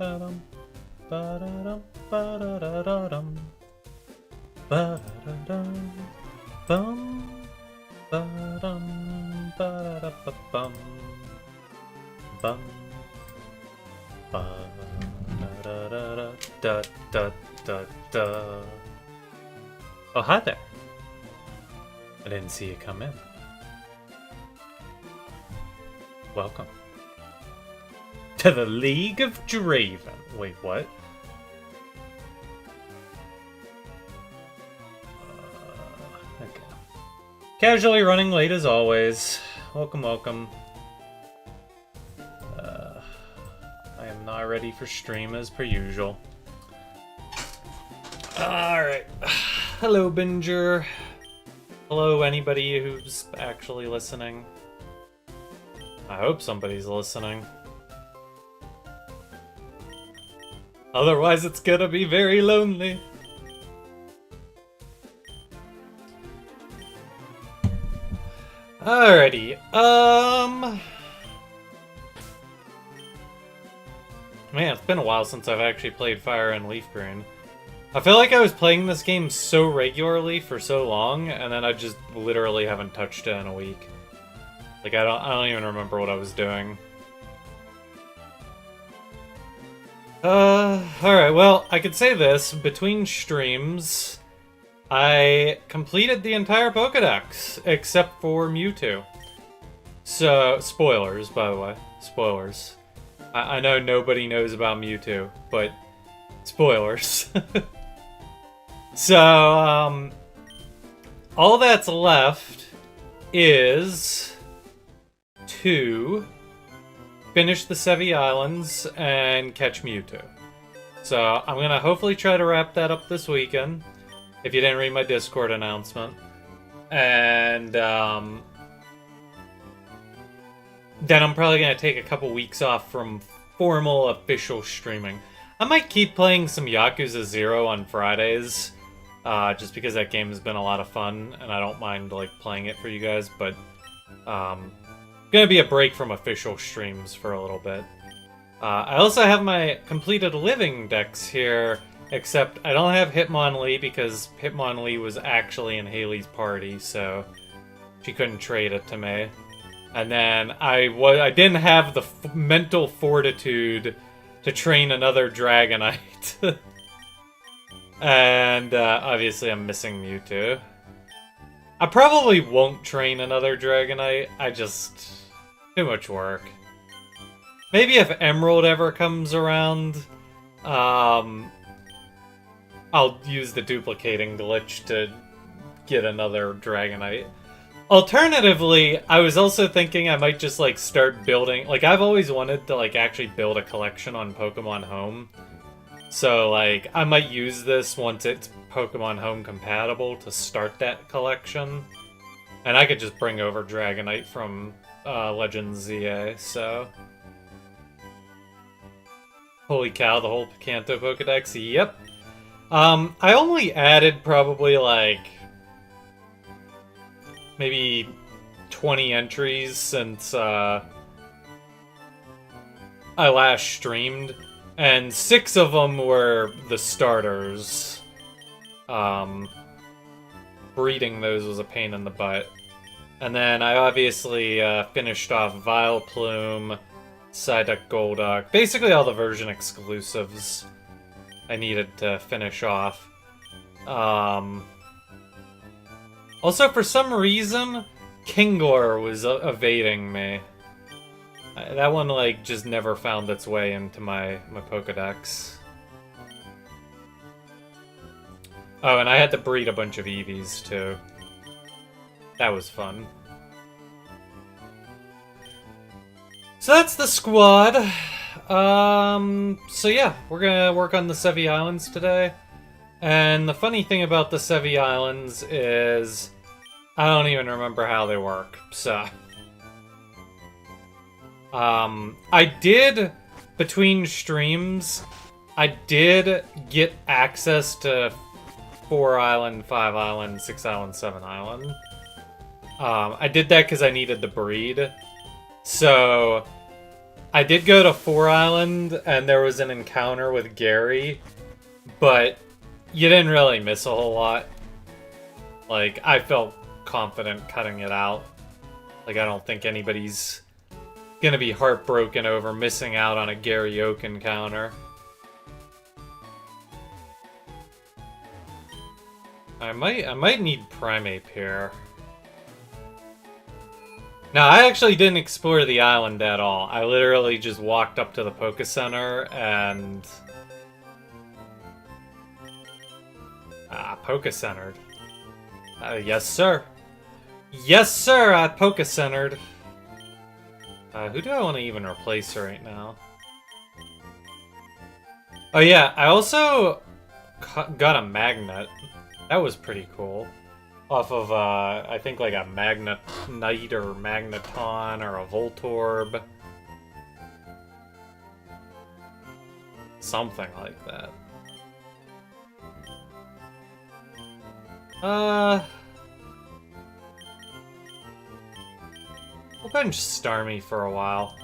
Ba-da-dum, ba-da-dum, ba-da-da-da-dum. Ba-da-da-dum, bum, ba-dum, ba-da-da-ba-bum, bum, ba-da-da-da-da-da-da. Oh, hi there. I didn't see you come in. Welcome to the League of Draven. Wait, what? Okay. Casually running late as always. Welcome, welcome. I am not ready for stream as per usual. Alright. Hello, Binger. Hello, anybody who's actually listening. I hope somebody's listening. Otherwise, it's gonna be very lonely. Alrighty, man, it's been a while since I've actually played Fire and Leaf Green. I feel like I was playing this game so regularly for so long, and then I just literally haven't touched it in a week. Like, I don't even remember what I was doing. Alright, well, I could say this. Between streams, I completed the entire Pokedex, except for Mewtwo. So, spoilers, by the way. Spoilers. I know nobody knows about Mewtwo, but spoilers. So, all that's left is to finish the Sevi Islands and catch Mewtwo. So, I'm gonna hopefully try to wrap that up this weekend, if you didn't read my Discord announcement. And, then I'm probably gonna take a couple weeks off from formal official streaming. I might keep playing some Yakuza 0 on Fridays, just because that game has been a lot of fun, and I don't mind, like, playing it for you guys, but, gonna be a break from official streams for a little bit. I also have my completed living decks here, except I don't have Hitmonlee because Hitmonlee was actually in Haley's party, so she couldn't trade it to me. And then I didn't have the mental fortitude to train another Dragonite. And obviously I'm missing Mewtwo. I probably won't train another Dragonite. Too much work. Maybe if Emerald ever comes around, I'll use the duplicating glitch to get another Dragonite. Alternatively, I was also thinking I might just, like, start building... Like, I've always wanted to, like, actually build a collection on Pokemon Home. So, like, I might use this once it's Pokemon Home compatible to start that collection. And I could just bring over Dragonite from Legends ZA, so... Holy cow, the whole Kanto Pokedex? Yep. I only added probably, like... maybe 20 entries since I last streamed, and 6 of them were the starters. Breeding those was a pain in the butt. And then I obviously finished off Vileplume, Psyduck, Golduck, basically all the version exclusives I needed to finish off. Also, for some reason, Kingler was evading me. That one, like, just never found its way into my Pokedex. Oh, and I had to breed a bunch of Eevees, too. That was fun. So that's the squad. So yeah, we're gonna work on the Sevi Islands today. And the funny thing about the Sevi Islands is... I don't even remember how they work, so... I did, between streams, I did get access to 4 Island, 5 Island, 6 Island, 7 Island. I did that because I needed the breed. So, I did go to Four Island, and there was an encounter with Gary, but you didn't really miss a whole lot. Like, I felt confident cutting it out. Like, I don't think anybody's gonna be heartbroken over missing out on a Gary Oak encounter. I might need Primeape here. No, I actually didn't explore the island at all. I literally just walked up to the Poké Center and... Poké Centered. Yes, sir. Yes, sir, I Poké Centered. Who do I want to even replace right now? Oh yeah, I also got a magnet. That was pretty cool. Off of, I think like a Magnemite or Magneton or a Voltorb. Something like that. We'll bench Starmie for a while.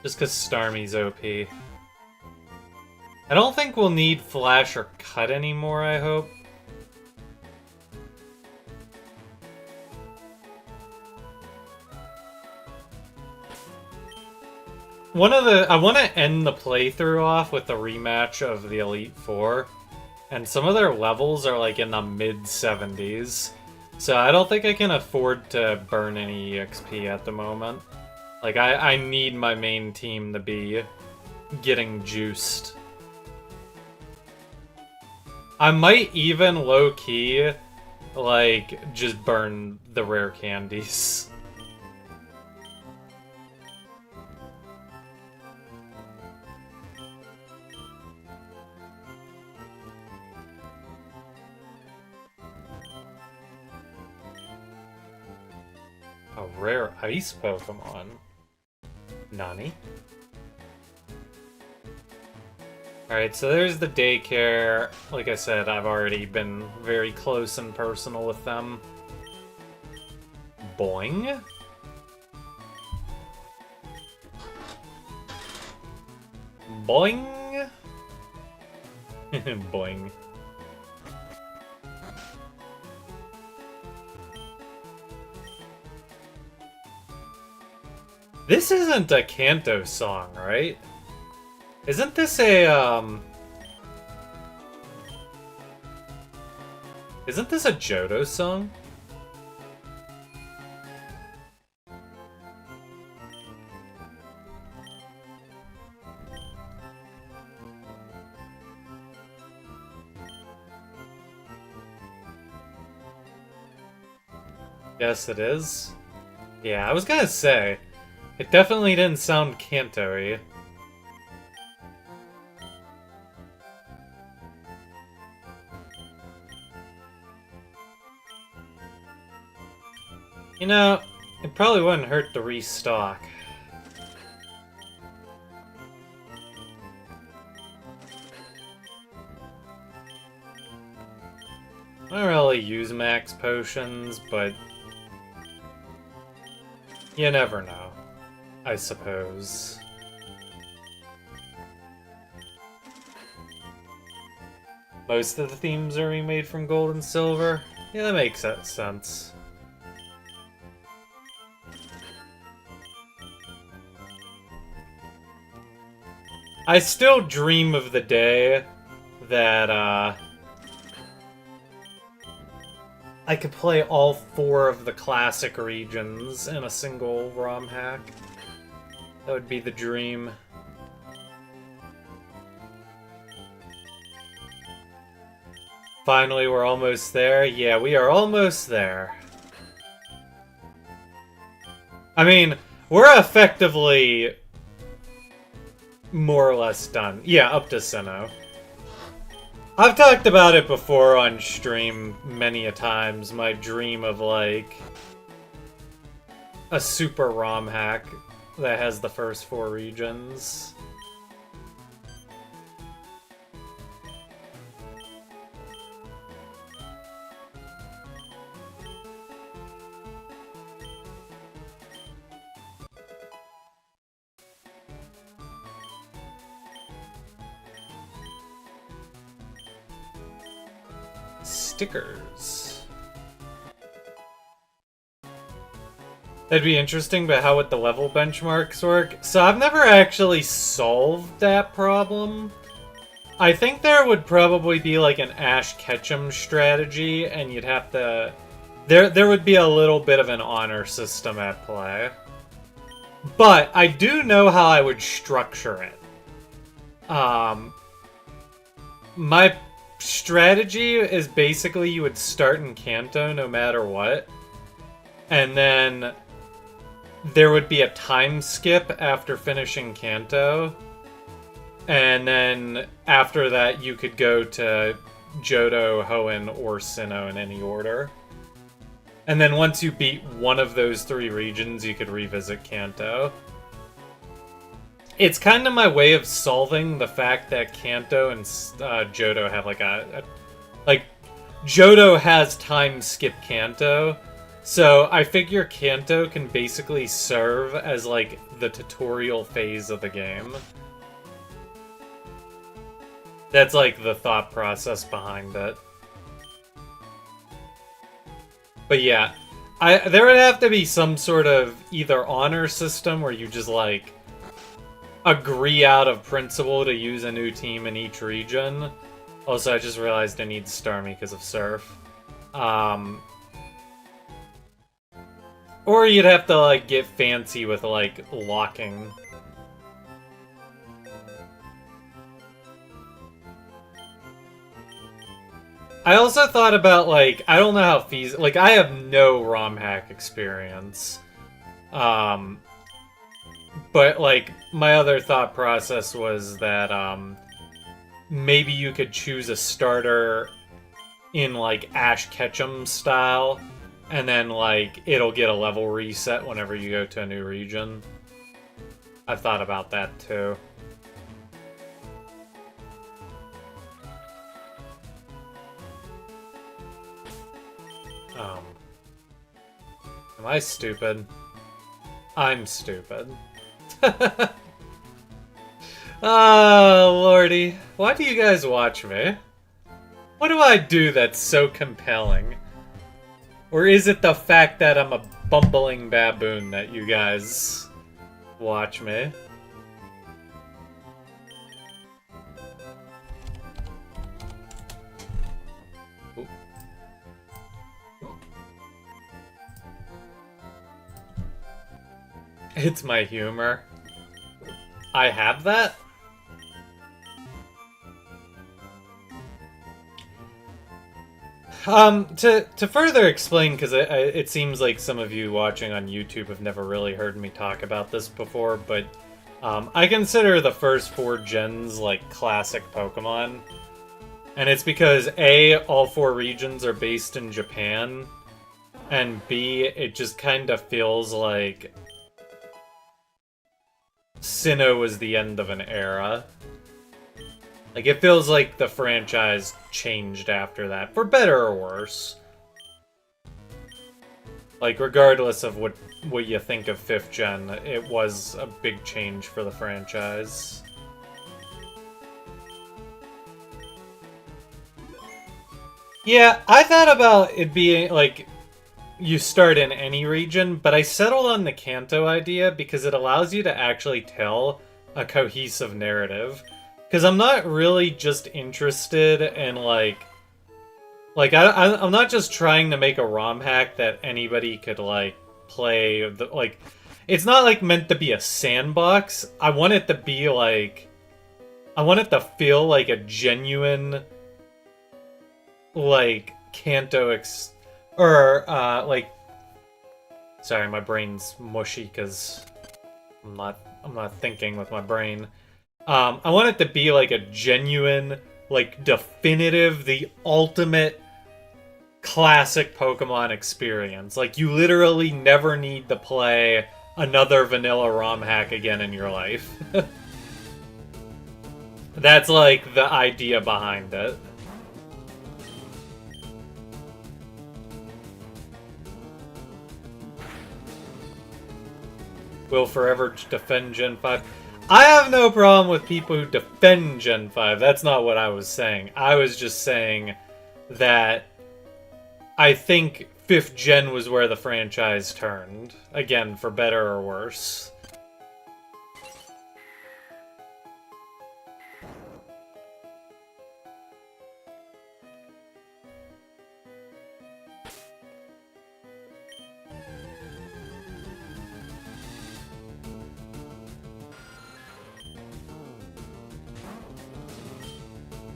Just because Starmie's OP. I don't think we'll need Flash or Cut anymore, I hope. I want to end the playthrough off with a rematch of the Elite Four. And some of their levels are like in the mid-70s. So I don't think I can afford to burn any EXP at the moment. Like, I need my main team to be getting juiced. I might even low-key, like, just burn the rare candies. A rare ice Pokemon. Nani? Alright, so there's the daycare. Like I said, I've already been very close and personal with them. Boing? Boing? Boing. This isn't a Kanto song, right? Isn't this a, Isn't this a Johto song? Yes, it is. Yeah, I was gonna say. It definitely didn't sound Kanto-y. You know, it probably wouldn't hurt to restock. I don't really use max potions, but you never know, I suppose. Most of the themes are remade from Gold and Silver. Yeah, that makes sense. I still dream of the day that, I could play all 4 of the classic regions in a single ROM hack. That would be the dream. Finally, we're almost there. Yeah, we are almost there. I mean, we're effectively more or less done. Yeah, up to Sinnoh. I've talked about it before on stream many a times, my dream of, like, a super ROM hack that has the first 4 regions. Stickers. That'd be interesting, but how would the level benchmarks work? So I've never actually solved that problem. I think there would probably be like an Ash Ketchum strategy, and you'd have to... There would be a little bit of an honor system at play. But I do know how I would structure it. My strategy is basically you would start in Kanto no matter what. And then there would be a time skip after finishing Kanto. And then after that you could go to Johto, Hoenn, or Sinnoh in any order. And then once you beat one of those 3 regions, you could revisit Kanto. It's kind of my way of solving the fact that Kanto and Johto have like Johto has time skip Kanto, so I figure Kanto can basically serve as like the tutorial phase of the game. That's like the thought process behind it. But yeah, there would have to be some sort of either honor system where you just like agree out of principle to use a new team in each region. Also, I just realized I need Starmie because of Surf. Or you'd have to like get fancy with like locking. I also thought about, like, I don't know how feasible... Like, I have no ROM hack experience. But, like, my other thought process was that, maybe you could choose a starter in, like, Ash Ketchum style, and then, like, it'll get a level reset whenever you go to a new region. I've thought about that, too. Am I stupid? I'm stupid. Oh, lordy. Why do you guys watch me? What do I do that's so compelling? Or is it the fact that I'm a bumbling baboon that you guys watch me? It's my humor. I have that? To further explain, because it seems like some of you watching on YouTube have never really heard me talk about this before, but I consider the first 4 gens like classic Pokemon. And it's because A, all 4 regions are based in Japan, and B, it just kind of feels like Sinnoh was the end of an era. Like, it feels like the franchise changed after that, for better or worse. Like, regardless of what you think of 5th gen, it was a big change for the franchise. Yeah, I thought about it being, like, you start in any region, but I settled on the Kanto idea because it allows you to actually tell a cohesive narrative. Because I'm not really just interested in, I'm not just trying to make a ROM hack that anybody could, like, play. It's not, like, meant to be a sandbox. I want it to be, like... I want it to feel like a genuine, like, Kanto sorry, my brain's mushy because I'm not thinking with my brain. I want it to be like a genuine, like, definitive, the ultimate classic Pokemon experience. Like, you literally never need to play another vanilla ROM hack again in your life. That's, like, the idea behind it. Will forever defend Gen 5. I have no problem with people who defend Gen 5. That's not what I was saying. I was just saying that I think 5th gen was where the franchise turned. Again, for better or worse.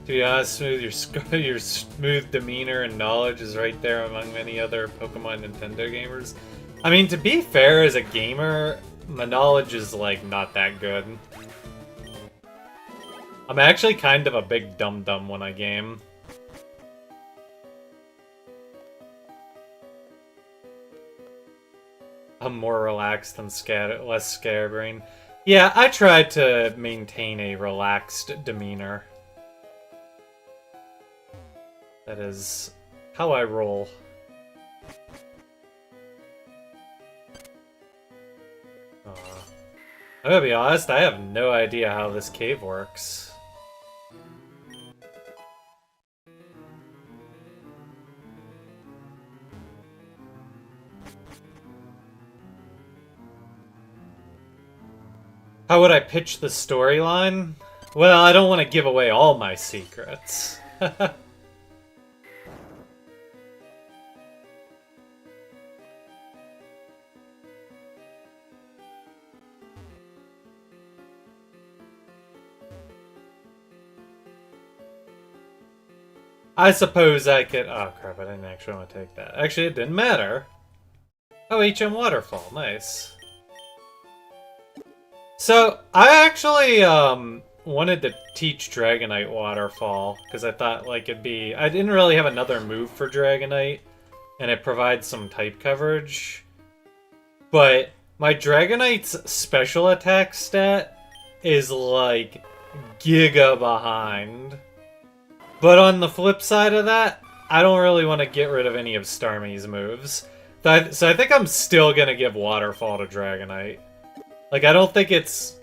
To be honest, your smooth demeanor and knowledge is right there among many other Pokemon Nintendo gamers. I mean, to be fair, as a gamer, my knowledge is, like, not that good. I'm actually kind of a big dum-dum when I game. I'm more relaxed and less scatterbrained. Yeah, I try to maintain a relaxed demeanor. That is how I roll. I'm gonna be honest, I have no idea how this cave works. How would I pitch the storyline? Well, I don't want to give away all my secrets. I suppose I could... Oh, crap, I didn't actually want to take that. Actually, it didn't matter. Oh, HM Waterfall. Nice. So, I actually, wanted to teach Dragonite Waterfall, because I thought, like, it'd be... I didn't really have another move for Dragonite, and it provides some type coverage. But my Dragonite's special attack stat is, like, giga behind. But on the flip side of that, I don't really want to get rid of any of Starmie's moves. So I think I'm still going to give Waterfall to Dragonite. Like, I don't think it's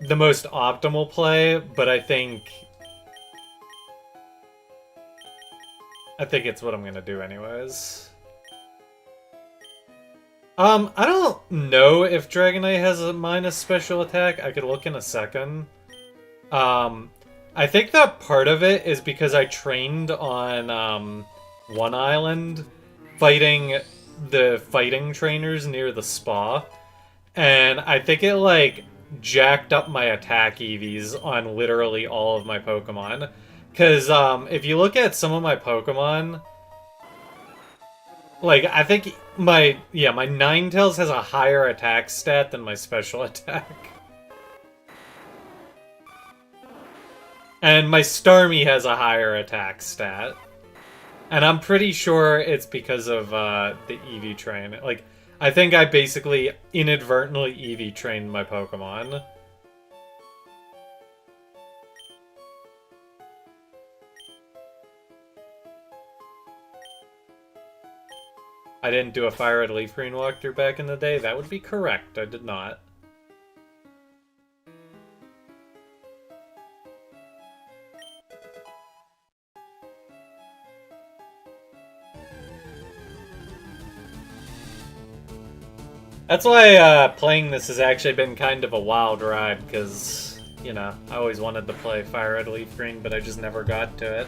the most optimal play, but I think it's what I'm going to do anyways. I don't know if Dragonite has a minus special attack. I could look in a second. I think that part of it is because I trained on one island fighting the fighting trainers near the spa. And I think it, like, jacked up my attack EVs on literally all of my Pokemon. Because if you look at some of my Pokemon, like, I think my Ninetales has a higher attack stat than my special attack. And my Starmie has a higher attack stat. And I'm pretty sure it's because of the EV train. Like, I think I basically inadvertently EV trained my Pokemon. I didn't do a Fire Red Leaf Green walkthrough back in the day? That would be correct. I did not. That's why playing this has actually been kind of a wild ride, because, you know, I always wanted to play Fire Red Leaf Green, but I just never got to it.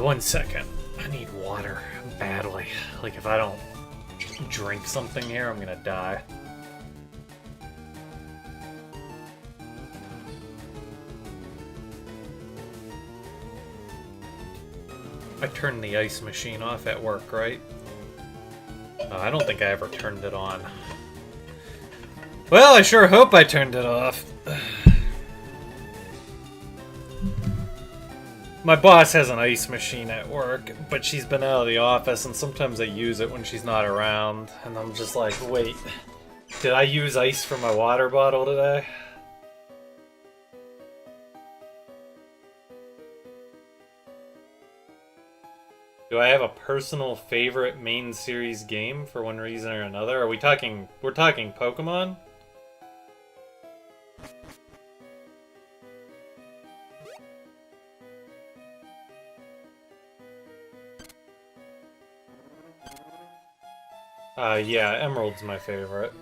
One second. I need water badly. Like, if I don't drink something here, I'm gonna die. I turned the ice machine off at work, right? I don't think I ever turned it on. Well, I sure hope I turned it off. My boss has an ice machine at work, but she's been out of the office, and sometimes I use it when she's not around, and I'm just like, wait, Did I use ice for my water bottle today? Do I have a personal favorite main series game for one reason or another? Are we talking... We're talking Pokemon? Yeah, Emerald's my favorite.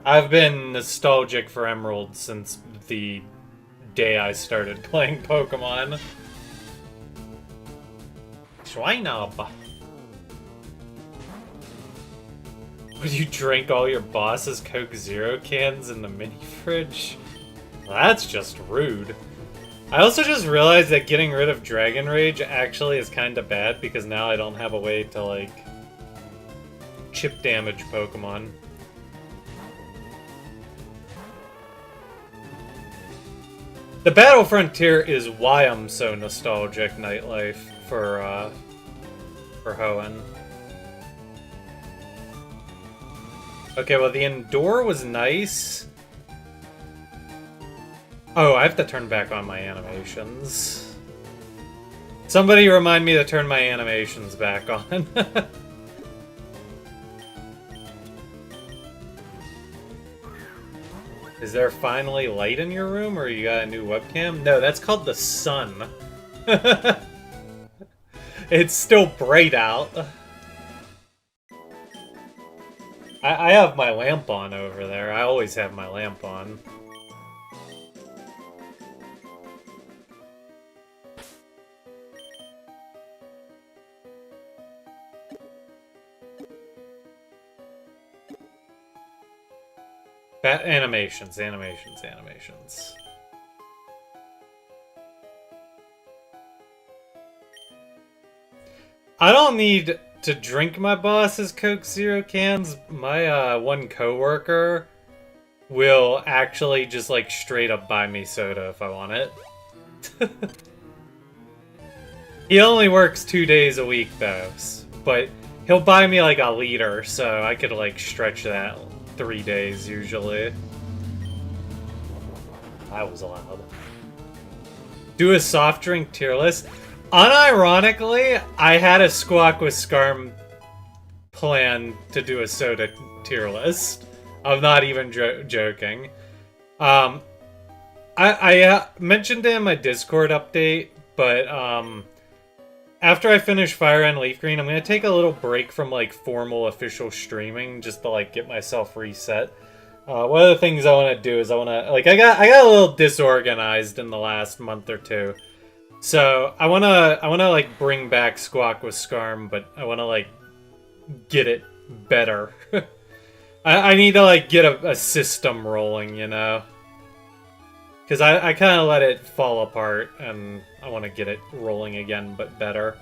I've been nostalgic for Emerald since the day I started playing Pokemon. Schweinab. Would you drink all your boss's Coke Zero cans in the mini fridge? Well, that's just rude. I also just realized that getting rid of Dragon Rage actually is kind of bad because now I don't have a way to, like, chip damage Pokemon. The Battle Frontier is why I'm so nostalgic, Nightlife, for Hoenn. Okay, well, the Endure was nice. Oh, I have to turn back on my animations. Somebody remind me to turn my animations back on. Is there finally light in your room, or you got a new webcam? No, that's called the sun. It's still bright out. I have my lamp on over there. I always have my lamp on. Animations. I don't need to drink my boss's Coke Zero cans. My one coworker will actually just like straight up buy me soda if I want it. He only works 2 days a week though, but he'll buy me like a liter, so I could like stretch that 3 days usually. That was allowed. Do a soft drink tier list. Unironically, I had a Squawk with Scarm plan to do a soda tier list. I'm not even joking. I mentioned it in my Discord update, but after I finish Fire and Leaf Green, I'm gonna take a little break from like formal official streaming just to like get myself reset. One of the things I want to do is I got a little disorganized in the last month or two. So I wanna like bring back Squawk with Scarm, but I wanna like get it better. I need to like get a system rolling, you know? Because I kind of let it fall apart, and I want to get it rolling again, but better.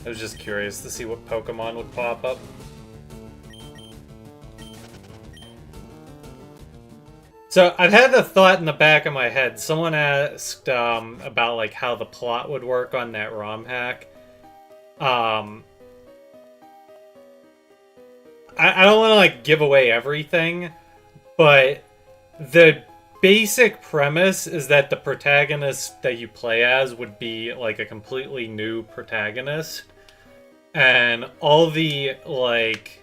I was just curious to see what Pokemon would pop up. So I've had the thought in the back of my head. Someone asked about like how the plot would work on that ROM hack. I don't want to like give away everything, but the basic premise is that the protagonist that you play as would be like a completely new protagonist, and all the like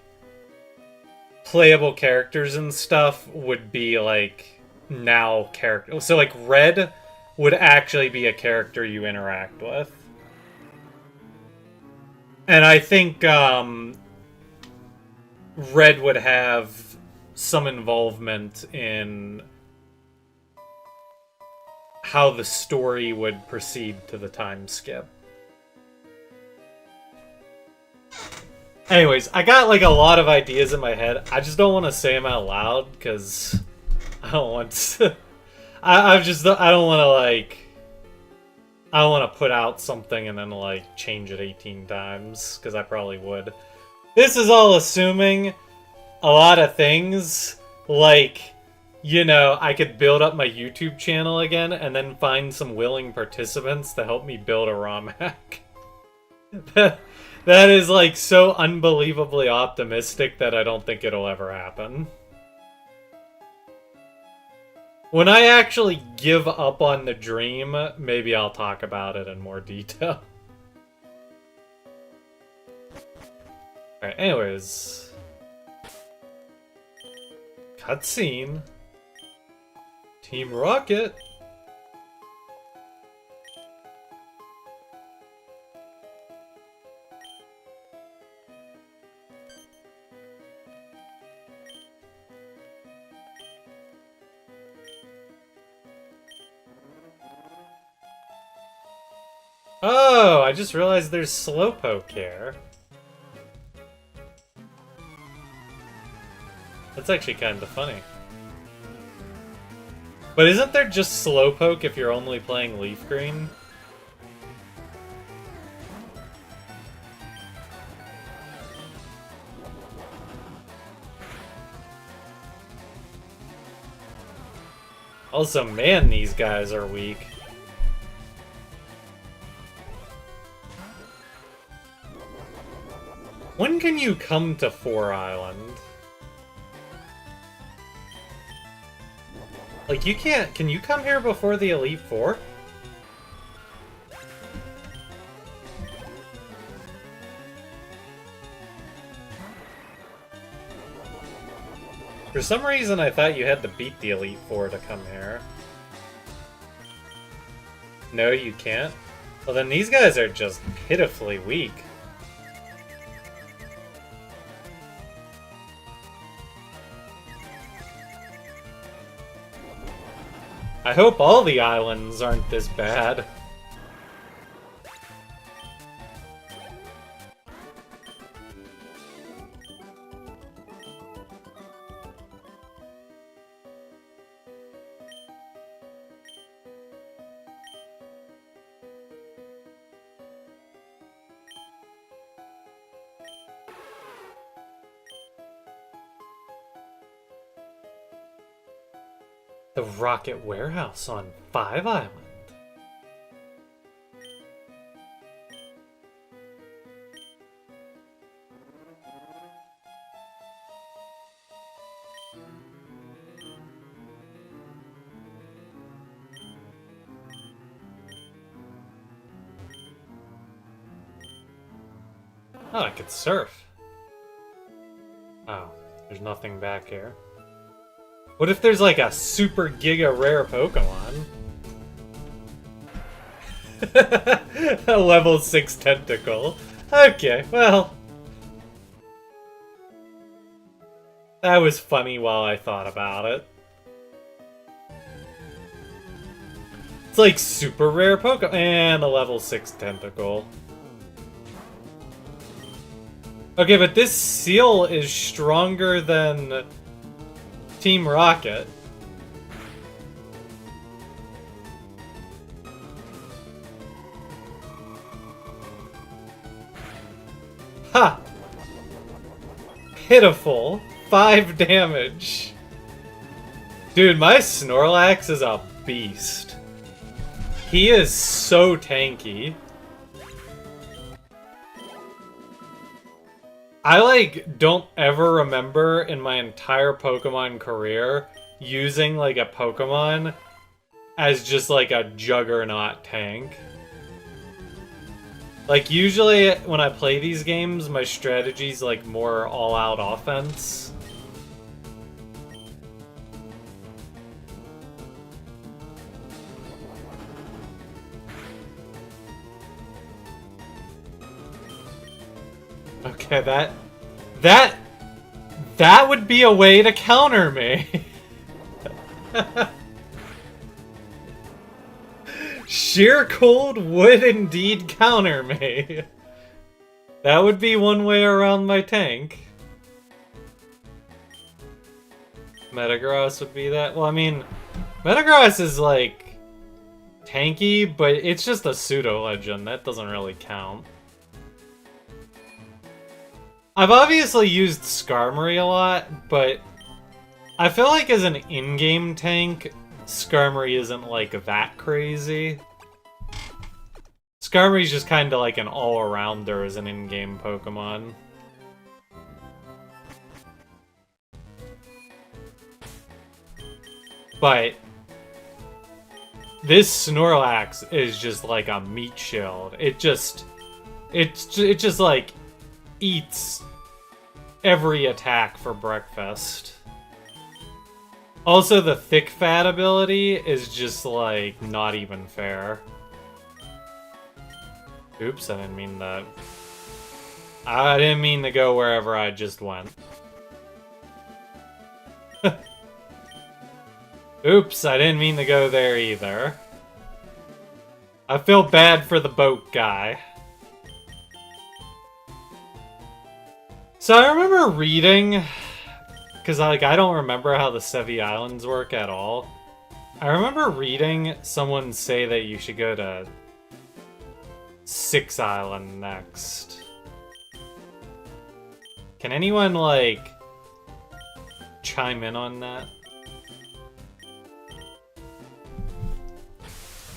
playable characters and stuff would be like now character. So like Red would actually be a character you interact with. And I think Red would have some involvement in how the story would proceed to the time skip. Anyways, I got like a lot of ideas in my head. I just don't want to say them out loud because I don't want to. I don't want to like. I don't want to put out something and then like change it 18 times because I probably would. This is all assuming a lot of things, like you know, I could build up my YouTube channel again and then find some willing participants to help me build a ROM hack. That is like so unbelievably optimistic that I don't think it'll ever happen. When I actually give up on the dream, maybe I'll talk about it in more detail. Alright, anyways. Cutscene. Team Rocket. Oh, I just realized there's Slowpoke here. That's actually kind of funny. But isn't there just Slowpoke if you're only playing Leaf Green? Also, man, these guys are weak. When can you come to 4 Island? Like, you can't... Can you come here before the Elite Four? For some reason, I thought you had to beat the Elite Four to come here. No, you can't? Well, then these guys are just pitifully weak. I hope all the islands aren't this bad. The Rocket Warehouse on 5 Island. Oh, I could surf. Oh, there's nothing back here. What if there's like a super giga rare Pokemon? A level 6 tentacle. Okay, well. That was funny while I thought about it. It's like super rare Pokemon. And a level 6 tentacle. Okay, but this seal is stronger than Team Rocket. Ha! Pitiful. 5 damage. Dude, my Snorlax is a beast. He is so tanky. I, like, don't ever remember in my entire Pokemon career using, like, a Pokemon as just, like, a juggernaut tank. Like, usually when I play these games, my strategy's, like, more all-out offense. Okay, that would be a way to counter me. Sheer cold would indeed counter me. That would be one way around my tank. Metagross would be that. Well, I mean, Metagross is like tanky, but it's just a pseudo legend. That doesn't really count. I've obviously used Skarmory a lot, but I feel like as an in-game tank, Skarmory isn't like that crazy. Skarmory's just kind of like an all-arounder as an in-game Pokemon. But this Snorlax is just like a meat shield. It just like eats every attack for breakfast. Also, the thick fat ability is just like not even fair. Oops, I didn't mean that. I didn't mean to go wherever I just went. Oops, I didn't mean to go there either. I feel bad for the boat guy. So I remember reading, because I don't remember how the Sevi Islands work at all. I remember reading someone say that you should go to Six Island next. Can anyone, like, chime in on that?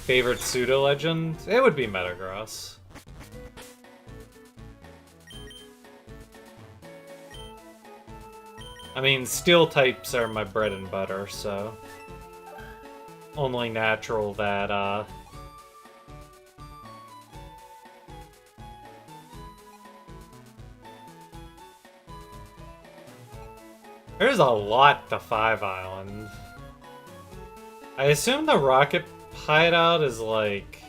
Favorite pseudo-legend? It would be Metagross. I mean, steel types are my bread and butter, so only natural that, There's a lot to Five Island. I assume the rocket hideout is like...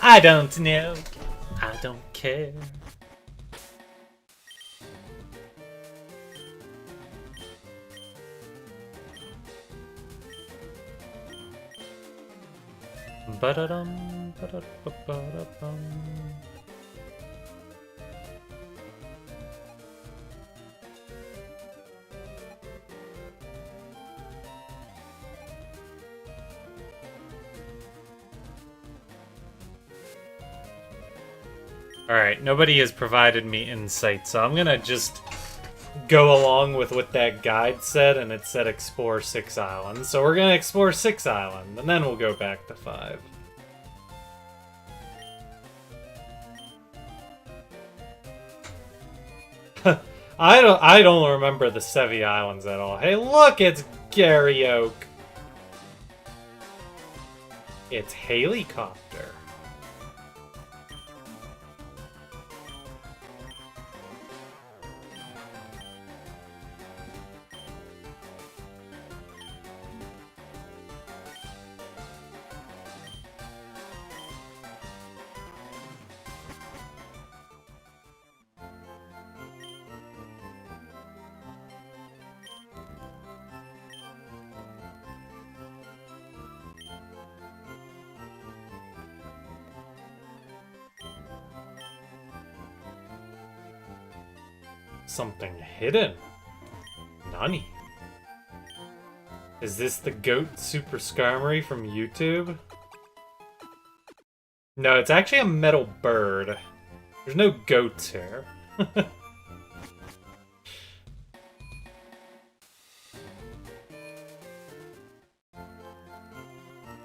I don't know. I don't care. Ba-da-dum, ba-da-ba-ba-da-bum. Alright, nobody has provided me insight, so I'm gonna just go along with what that guide said, and it said explore 6 islands. So we're gonna explore 6 island, and then we'll go back to 5. I don't remember the Sevi Islands at all. Hey, look, it's Gary Oak. It's Helicopter. Something hidden. Nani? Is this the goat Super Skarmory from YouTube? No, it's actually a metal bird. There's no goats here.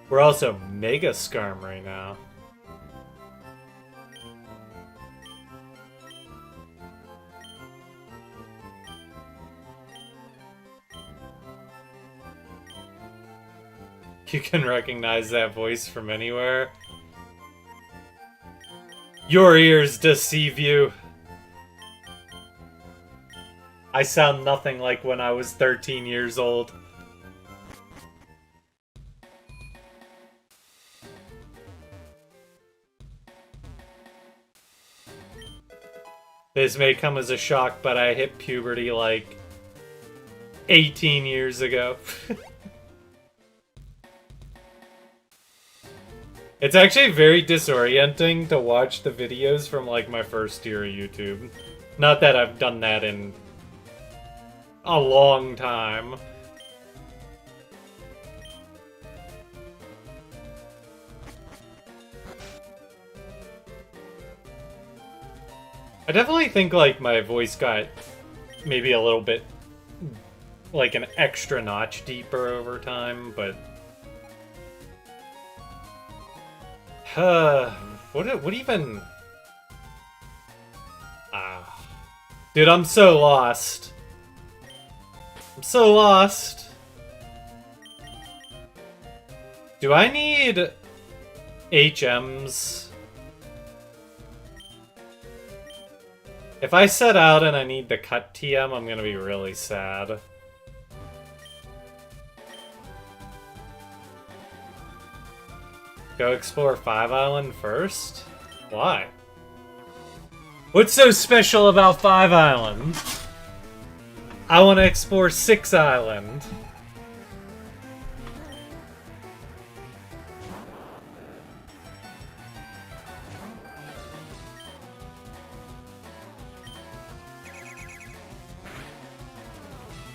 We're also Mega Skarmory now. You can recognize that voice from anywhere. Your ears deceive you. I sound nothing like when I was 13 years old. This may come as a shock, but I hit puberty like 18 years ago. It's actually very disorienting to watch the videos from like my first year of YouTube. Not that I've done that in a long time. I definitely think, like, my voice got maybe a little bit, like, an extra notch deeper over time, but... what even... Dude, I'm so lost. I'm so lost. Do I need HMs? If I set out and I need to cut TM, I'm gonna be really sad. Go explore 5 Island first? Why? What's so special about 5 Island? I want to explore 6 Island.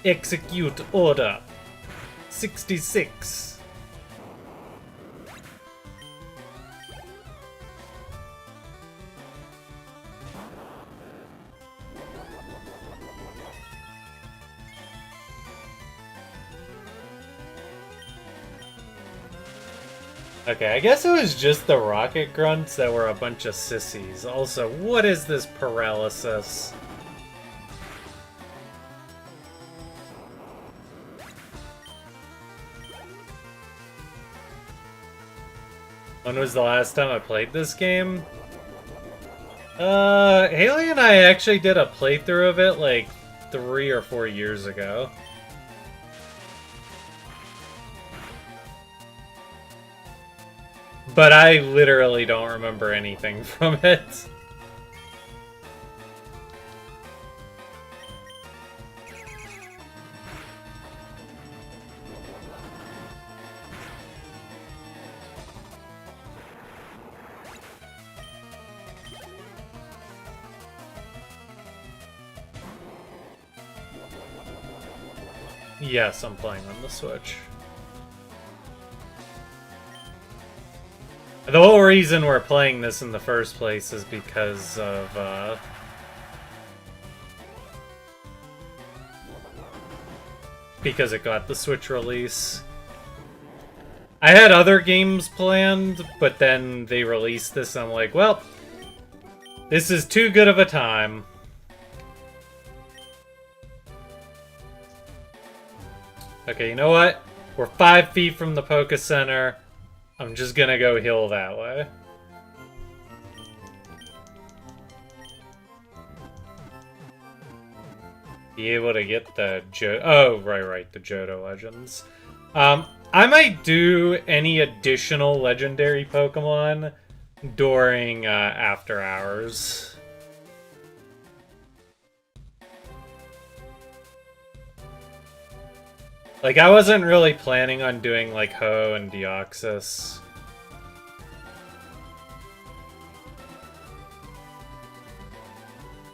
Execute Order 66. Okay, I guess it was just the rocket grunts that were a bunch of sissies. Also, what is this paralysis? When was the last time I played this game? Haley and I actually did a playthrough of it like 3 or 4 years ago. But I literally don't remember anything from it. Yes, I'm playing on the Switch. The whole reason we're playing this in the first place is because of, because it got the Switch release. I had other games planned, but then they released this and I'm like, well, this is too good of a time. Okay, you know what? We're 5 feet from the Poké Center. I'm just gonna go heal that way. Be able to get the oh, right, the Johto Legends. I might do any additional legendary Pokemon during after hours. Like, I wasn't really planning on doing, like, Ho and Deoxys.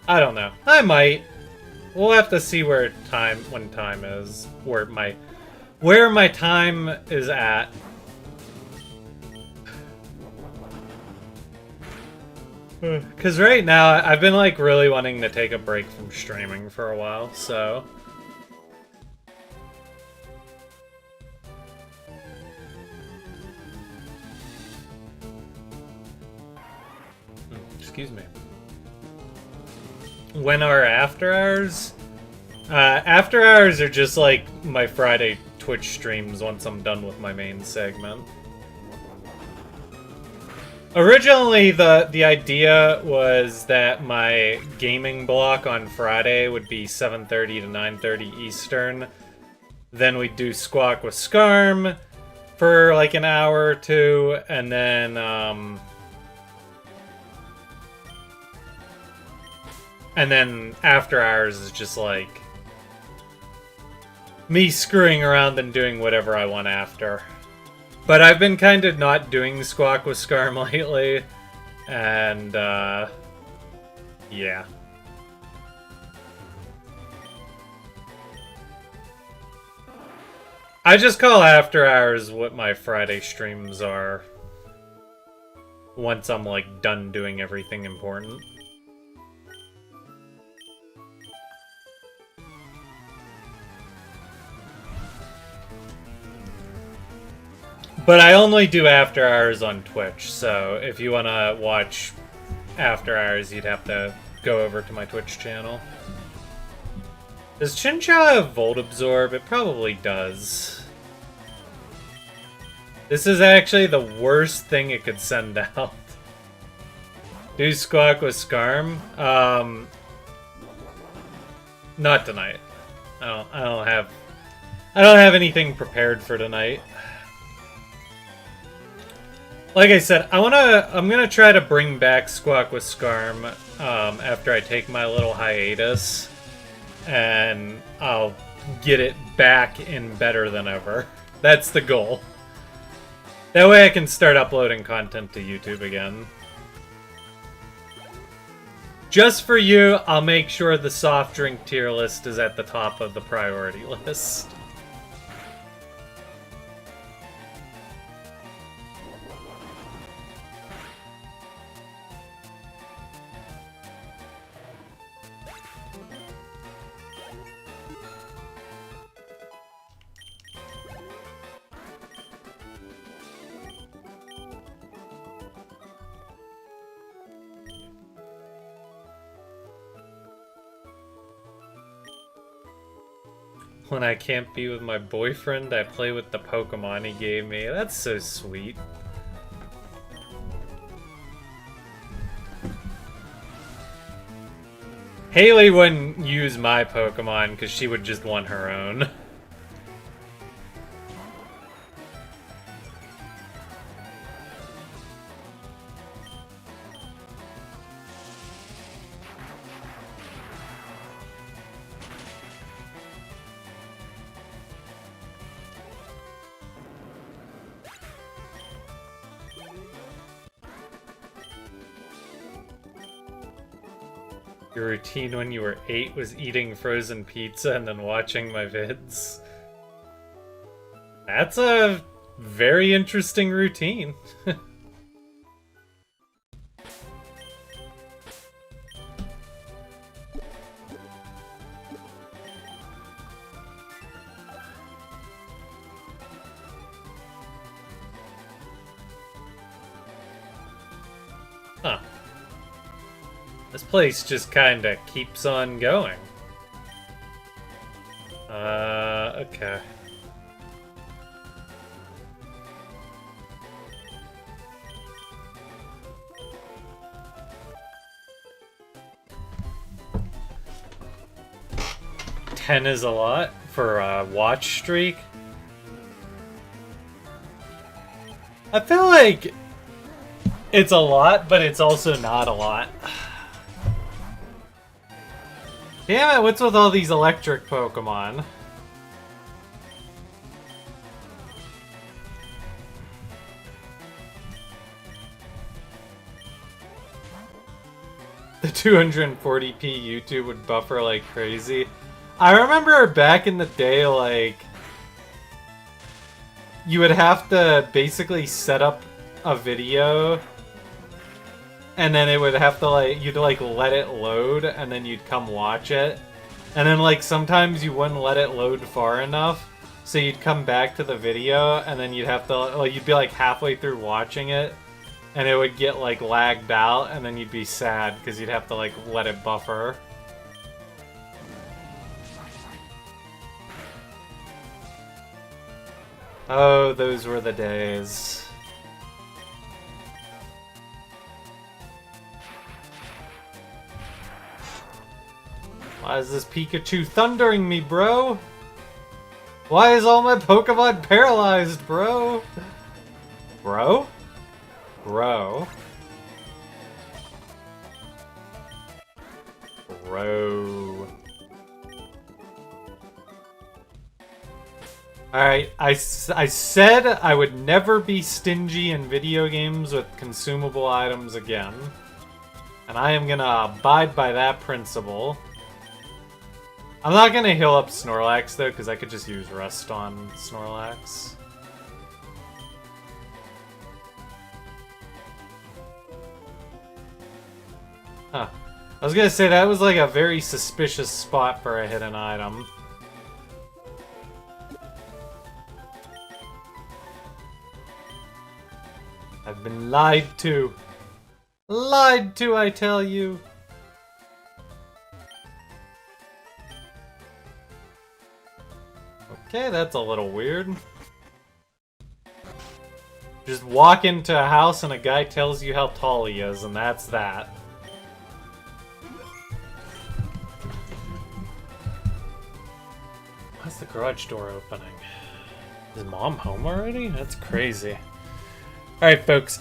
I don't know. I might. We'll have to see when time is. Where my time is at. Because right now, I've been, like, really wanting to take a break from streaming for a while, so... Excuse me. When are after hours? After hours are just like my Friday Twitch streams once I'm done with my main segment. Originally, the idea was that my gaming block on Friday would be 7:30 to 9:30 Eastern. Then we'd do Squawk with Skarm for like an hour or two, and then after hours is just like me screwing around and doing whatever I want after. But I've been kind of not doing Squawk with Skarm lately, and yeah. I just call after hours what my Friday streams are. Once I'm, like, done doing everything important. But I only do after hours on Twitch, so if you want to watch after hours, you'd have to go over to my Twitch channel. Does Chinchou have Volt Absorb? It probably does. This is actually the worst thing it could send out. Do Squawk with Skarm? Not tonight. I don't have anything prepared for tonight. Like I said, I'm gonna try to bring back Squawk with Skarm after I take my little hiatus, and I'll get it back in better than ever. That's the goal. That way I can start uploading content to YouTube again. Just for you, I'll make sure the soft drink tier list is at the top of the priority list. When I can't be with my boyfriend, I play with the Pokemon he gave me. That's so sweet. Haley wouldn't use my Pokemon because she would just want her own. Your routine when you were 8 was eating frozen pizza and then watching my vids. That's a very interesting routine. Huh. This place just kinda keeps on going. Okay. $10 is a lot for a watch streak. I feel like it's a lot, but it's also not a lot. Damn it, what's with all these electric Pokemon? The 240p YouTube would buffer like crazy. I remember back in the day, like, you would have to basically set up a video, and then it would have to, like, you'd, like, let it load, and then you'd come watch it. And then, like, sometimes you wouldn't let it load far enough, so you'd come back to the video, and then you'd have to, like, you'd be, like, halfway through watching it, and it would get, like, lagged out, and then you'd be sad, because you'd have to, like, let it buffer. Oh, those were the days. Why is this Pikachu thundering me, bro? Why is all my Pokemon paralyzed, bro? Bro? Bro? Bro. Alright, I said I would never be stingy in video games with consumable items again. And I am gonna abide by that principle. I'm not gonna heal up Snorlax though, because I could just use Rest on Snorlax. Huh. I was gonna say that was like a very suspicious spot for a hidden item. I've been lied to. Lied to, I tell you. Okay, that's a little weird. Just walk into a house and a guy tells you how tall he is, and that's that. Why's the garage door opening? Is Mom home already? That's crazy. Alright, folks.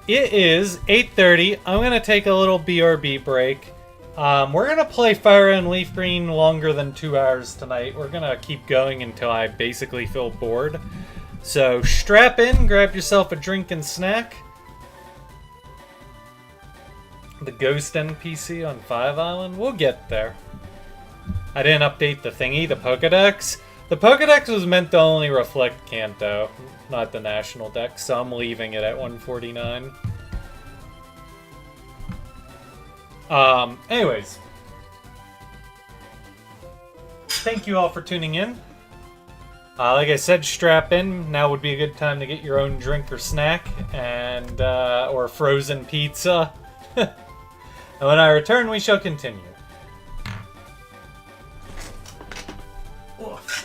It is 8:30. I'm going to take a little BRB break. We're going to play Fire and Leaf Green longer than 2 hours tonight. We're going to keep going until I basically feel bored. So strap in, grab yourself a drink and snack. The ghost NPC on Five Island? We'll get there. I didn't update the thingy, the Pokedex. The Pokedex was meant to only reflect Kanto, not the National Dex, so I'm leaving it at 149. Anyways. Thank you all for tuning in. Like I said, strap in. Now would be a good time to get your own drink or snack, and or frozen pizza. And when I return, we shall continue. Oof.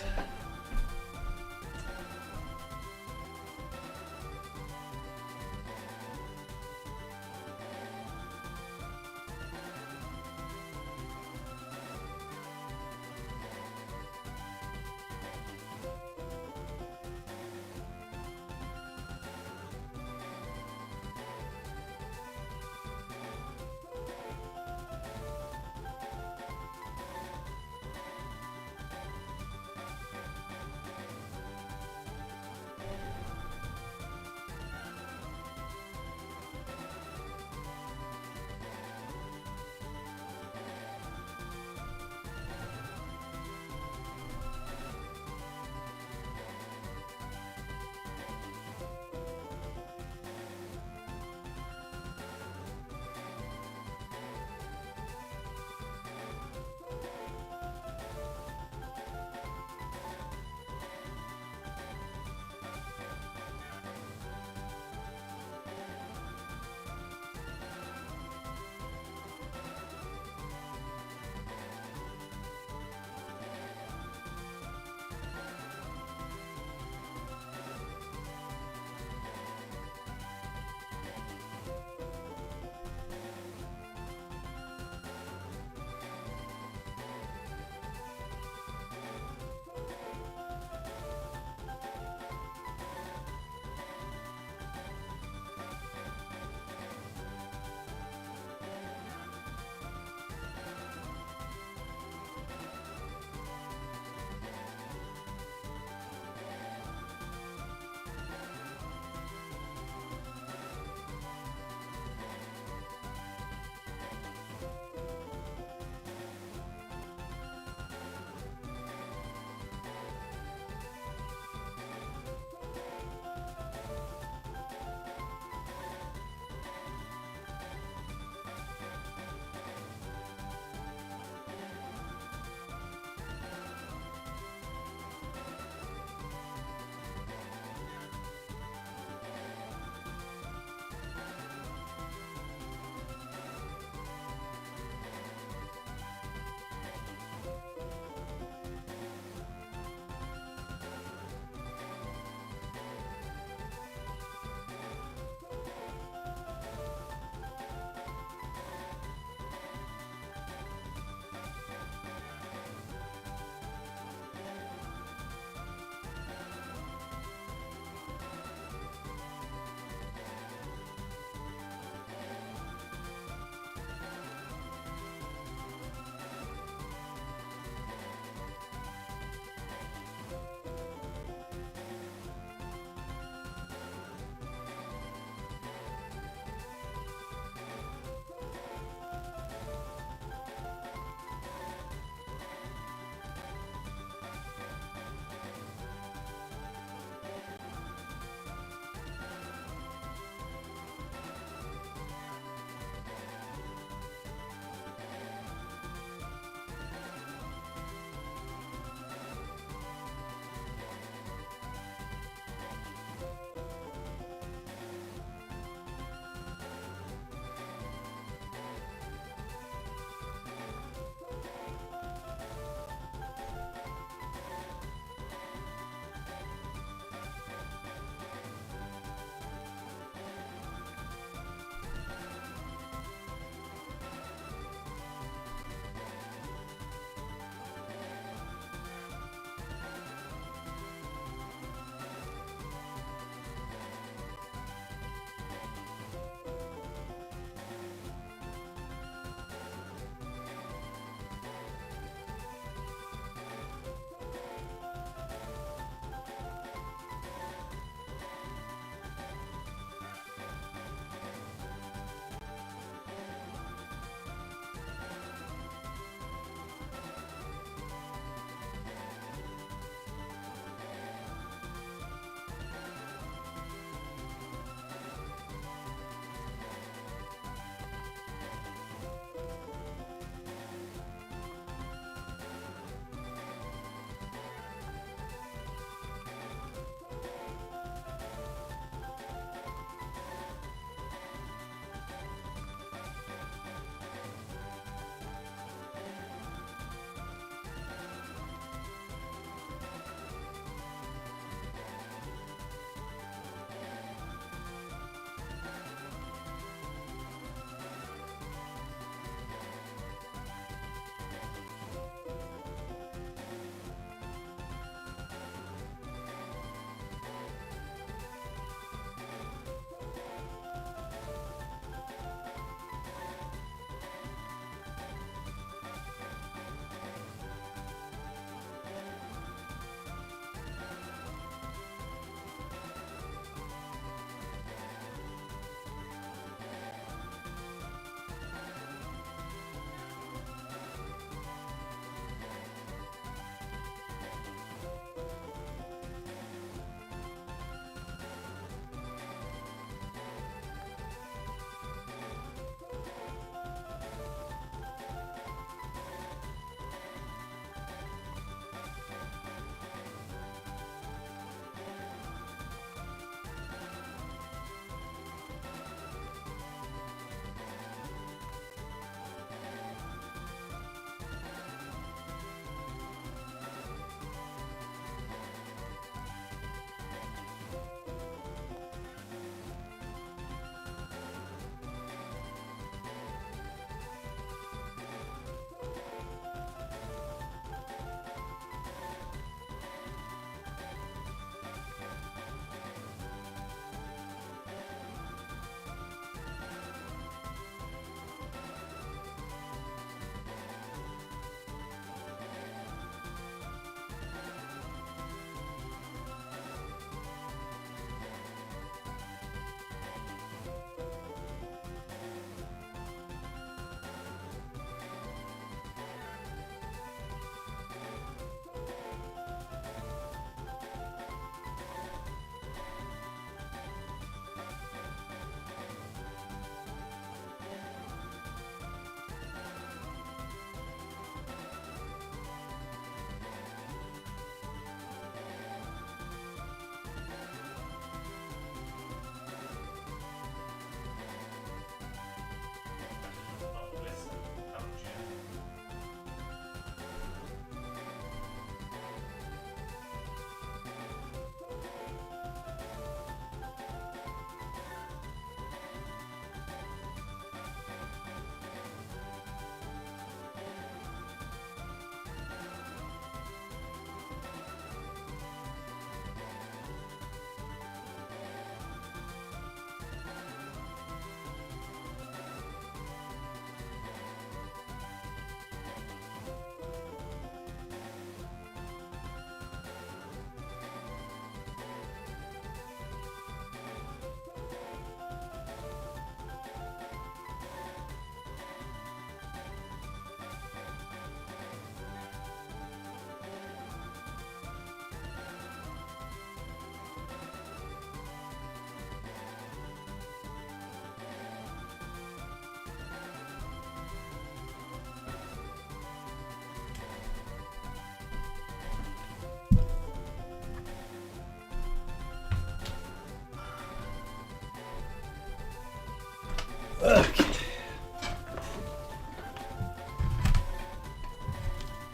Okay.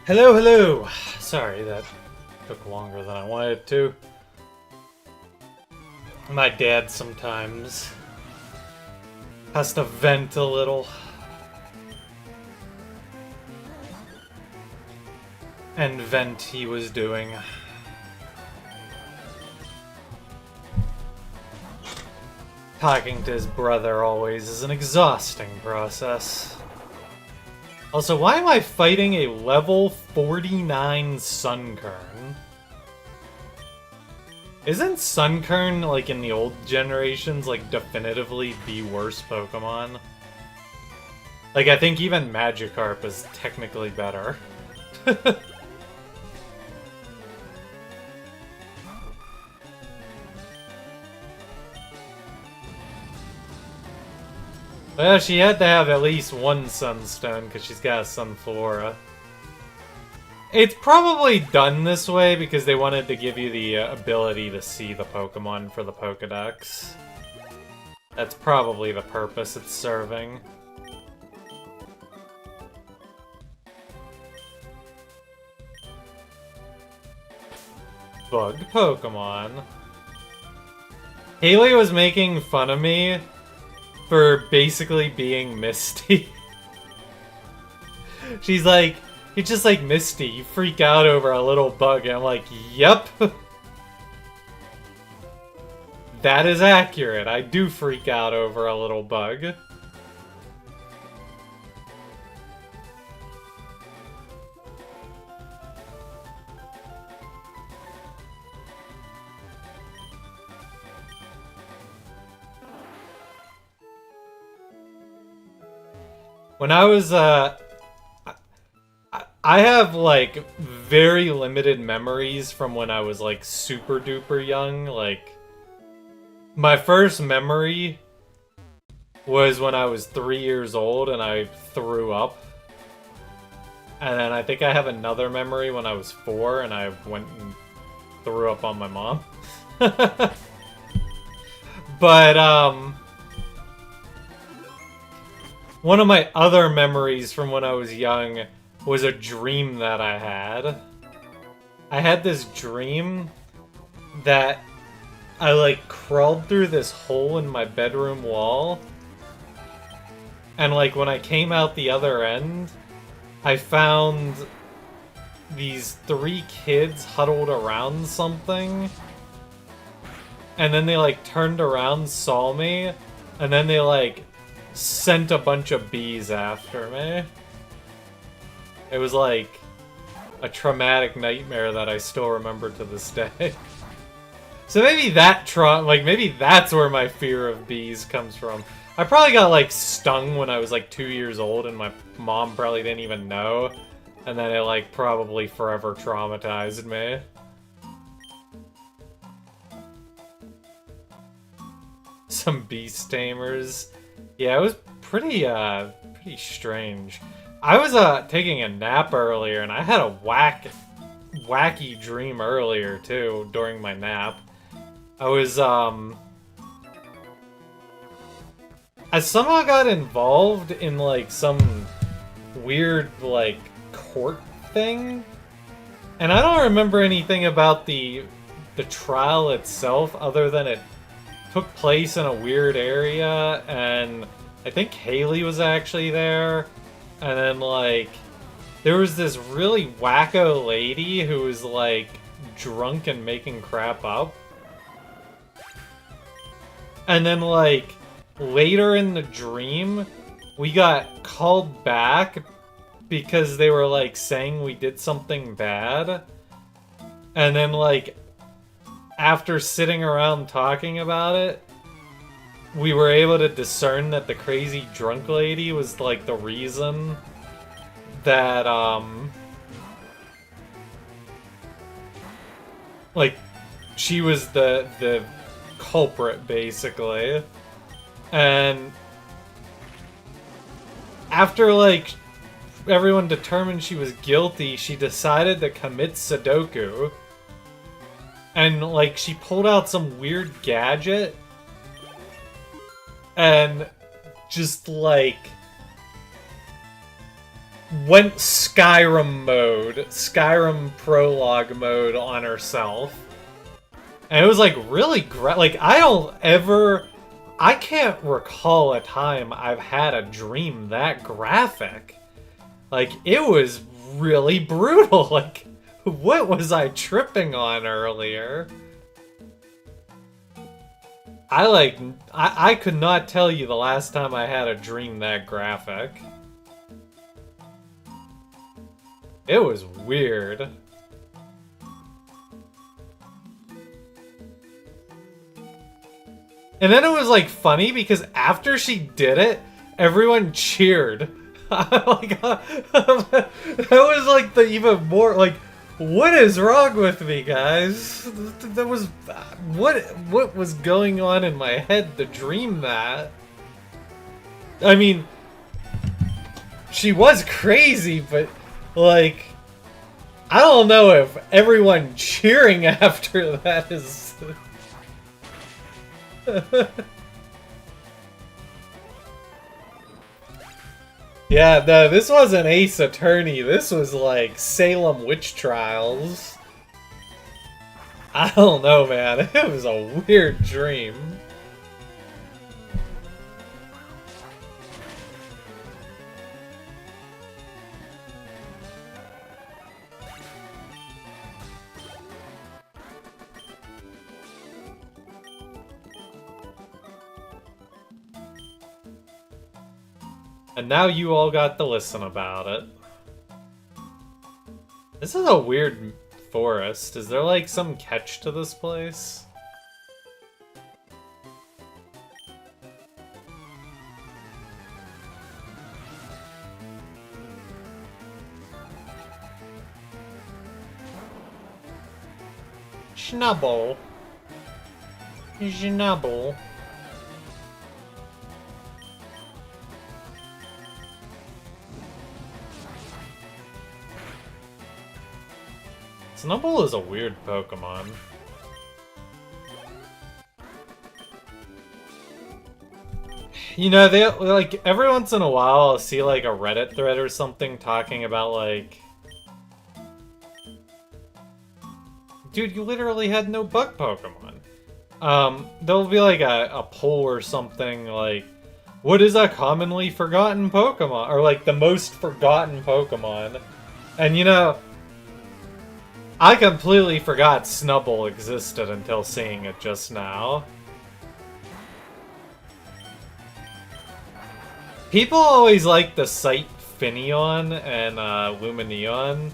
Hello, hello! Sorry, that took longer than I wanted it to. My dad sometimes has to vent a little. And vent he was doing. Talking to his brother always is an exhausting process. Also, why am I fighting a level 49 Sunkern? Isn't Sunkern, like in the old generations, like definitively the worst Pokemon? Like, I think even Magikarp is technically better. Well, she had to have at least one Sunstone, because she's got a Sunflora. It's probably done this way because they wanted to give you the ability to see the Pokemon for the Pokedex. That's probably the purpose it's serving. Bug Pokemon. Haley was making fun of me for basically being Misty. She's like, you're just like Misty, you freak out over a little bug. And I'm like, yep. That is accurate. I do freak out over a little bug. When I was, I have, like, very limited memories from when I was, like, super duper young. Like, my first memory was when I was 3 years old and I threw up. And then I think I have another memory when I was 4 and I went and threw up on my mom. But, one of my other memories from when I was young was a dream that I had. I had this dream that I, like, crawled through this hole in my bedroom wall. And, like, when I came out the other end, I found these 3 kids huddled around something. And then they, like, turned around, saw me, and then they, like, sent a bunch of bees after me. It was like a traumatic nightmare that I still remember to this day. So maybe that maybe that's where my fear of bees comes from. I probably got like stung when I was like 2 years old and my mom probably didn't even know. And then it like probably forever traumatized me. Some beast tamers. Yeah, it was pretty strange. I was taking a nap earlier, and I had a wacky dream earlier too during my nap. I was I somehow got involved in like some weird like court thing, and I don't remember anything about the trial itself other than it took place in a weird area, and I think Haley was actually there, and then, like, there was this really wacko lady who was, like, drunk and making crap up. And then, like, later in the dream, we got called back because they were, like, saying we did something bad. And then, like, after sitting around talking about it, we were able to discern that the crazy drunk lady was, like, the reason that, like, she was the culprit, basically. And after, like, everyone determined she was guilty, she decided to commit Sudoku. And, like, she pulled out some weird gadget. And just like went Skyrim mode, Skyrim prologue mode on herself. And it was like really like I can't recall a time I've had a dream that graphic. Like, it was really brutal. Like, what was I tripping on earlier? I could not tell you the last time I had a dream that graphic. It was weird. And then it was like funny because after she did it, everyone cheered. Like, that was like the even more like, what is wrong with me, guys? That was what was going on in my head to dream that? I mean, she was crazy, but like, I don't know if everyone cheering after that is. Yeah, no, this wasn't Ace Attorney. This was like Salem Witch Trials. I don't know, man. It was a weird dream. And now you all got to listen about it. This is a weird forest. Is there like some catch to this place? Schnubble. Schnubble. Snubbull is a weird Pokemon. You know, they like every once in a while I'll see like a Reddit thread or something talking about like, dude, you literally had no bug Pokemon. There'll be like a poll or something like, what is a commonly forgotten Pokemon? Or like the most forgotten Pokemon. And you know, I completely forgot Snubbull existed until seeing it just now. People always like to cite Finneon and Lumineon,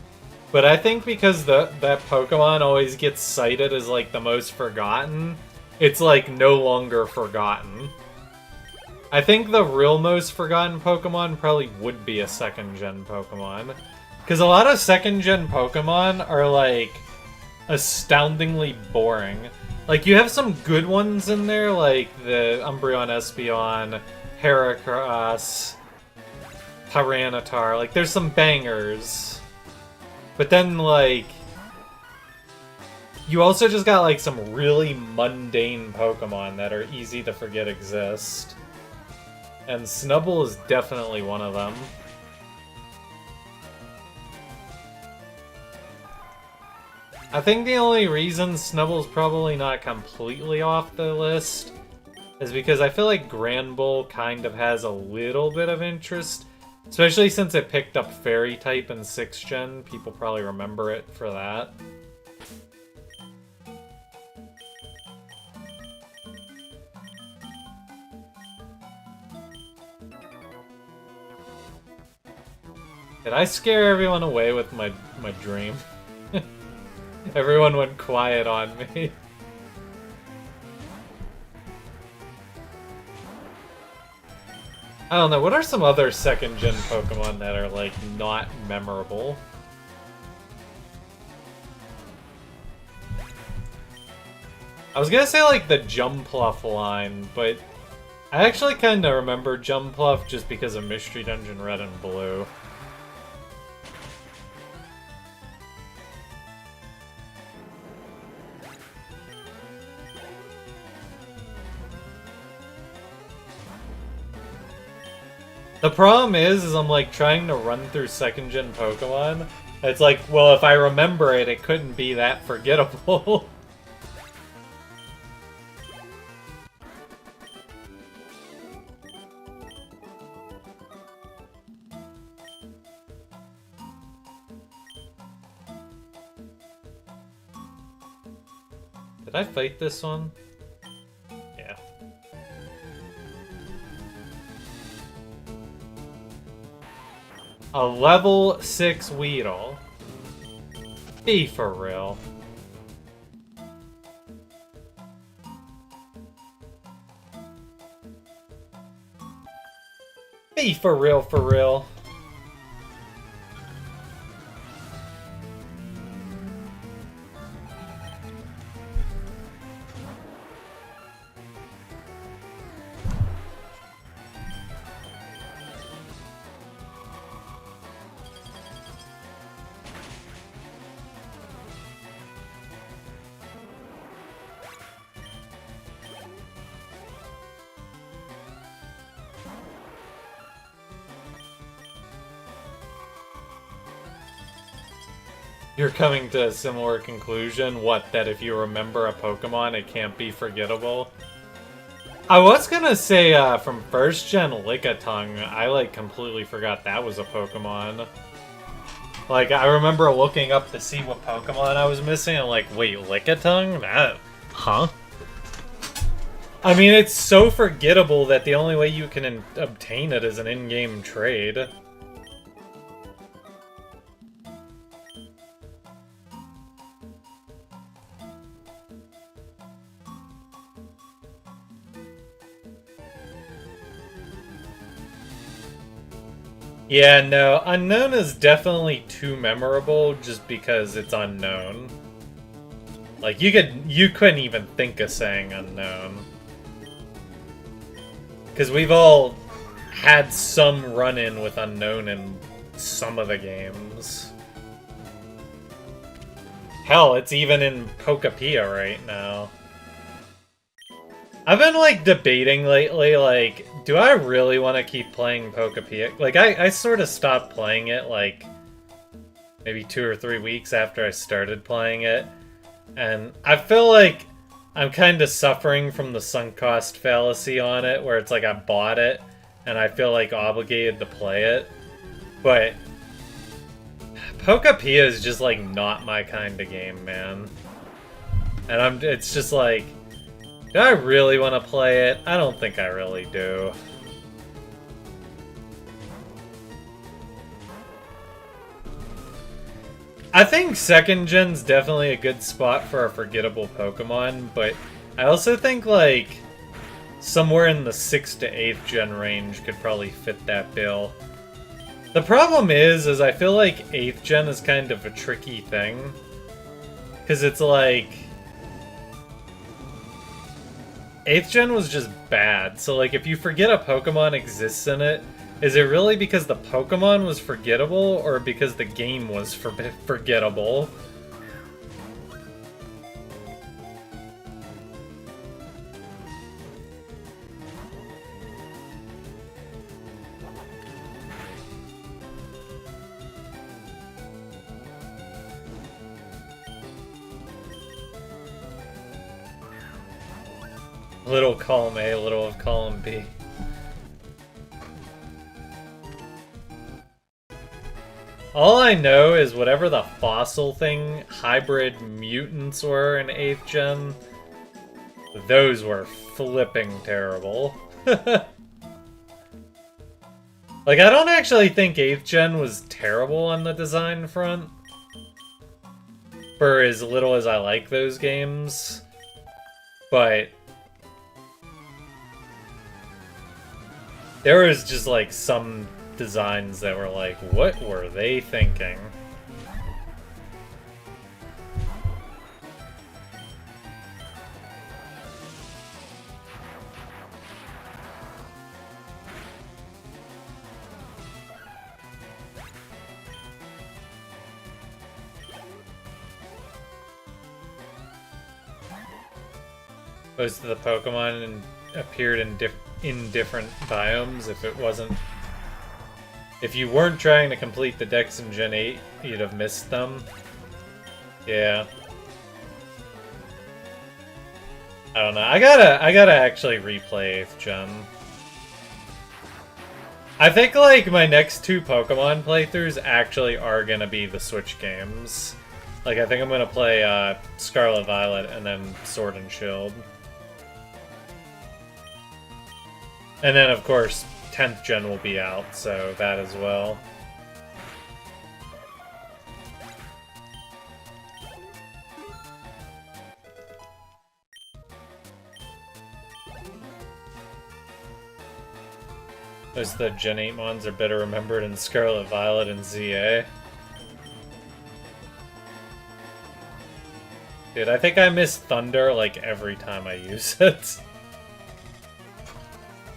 but I think because that Pokemon always gets cited as like the most forgotten, it's like no longer forgotten. I think the real most forgotten Pokemon probably would be a second-gen Pokemon. Because a lot of second-gen Pokemon are, like, astoundingly boring. Like, you have some good ones in there, like the Umbreon Espeon, Heracross, Tyranitar. Like, there's some bangers. But then, like, you also just got, like, some really mundane Pokemon that are easy to forget exist. And Snubbull is definitely one of them. I think the only reason Snubbull's probably not completely off the list is because I feel like Granbull kind of has a little bit of interest, especially since it picked up Fairy type in 6th gen. People probably remember it for that. Did I scare everyone away with my dream? Everyone went quiet on me. I don't know, what are some other second-gen Pokemon that are, like, not memorable? I was gonna say, like, the Jumpluff line, but I actually kinda remember Jumpluff just because of Mystery Dungeon Red and Blue. The problem is I'm like trying to run through second gen Pokemon. It's like, well, if I remember it, it couldn't be that forgettable. Did I fight this one? Yeah. A level 6 Weedle. Be for real. Be for real, for real. You're coming to a similar conclusion? What, that if you remember a Pokemon, it can't be forgettable? I was gonna say, from first gen Lickitung, I, like, completely forgot that was a Pokemon. Like, I remember looking up to see what Pokemon I was missing, and like, wait, Lickitung? That... Huh? I mean, it's so forgettable that the only way you can obtain it is an in-game trade. Yeah, no, Unknown is definitely too memorable just because it's unknown. Like, you couldn't even think of saying Unknown. Because we've all had some run-in with Unknown in some of the games. Hell, it's even in Pokepia right now. I've been, like, debating lately, like, do I really want to keep playing Pokepia? Like, I sort of stopped playing it, like, maybe 2 or 3 weeks after I started playing it. And I feel like I'm kind of suffering from the sunk cost fallacy on it, where it's like I bought it, and I feel, like, obligated to play it. But Pokepia is just, like, not my kind of game, man. And it's just, like... Do I really want to play it? I don't think I really do. I think second gen's definitely a good spot for a forgettable Pokemon, but I also think, like, somewhere in the 6th to 8th gen range could probably fit that bill. The problem is I feel like 8th gen is kind of a tricky thing. Because it's like... 8th gen was just bad, so like if you forget a Pokemon exists in it, is it really because the Pokemon was forgettable, or because the game was forgettable? Little column A, little of column B. All I know is whatever the fossil thing hybrid mutants were in 8th gen, those were flipping terrible. Like, I don't actually think 8th gen was terrible on the design front. For as little as I like those games. But... there was just, like, some designs that were like, what were they thinking? Most of the Pokemon appeared in different biomes if it wasn't If you weren't trying to complete the decks in Gen 8, you'd have missed them. Yeah. I don't know. I gotta actually replay 8th Gen. I think, like, my next 2 Pokemon playthroughs actually are gonna be the Switch games. Like, I think I'm gonna play Scarlet Violet and then Sword and Shield. And then, of course, 10th Gen will be out, so that as well. Most of the Gen 8 mons are better remembered in Scarlet Violet and ZA. Dude, I think I miss Thunder like every time I use it.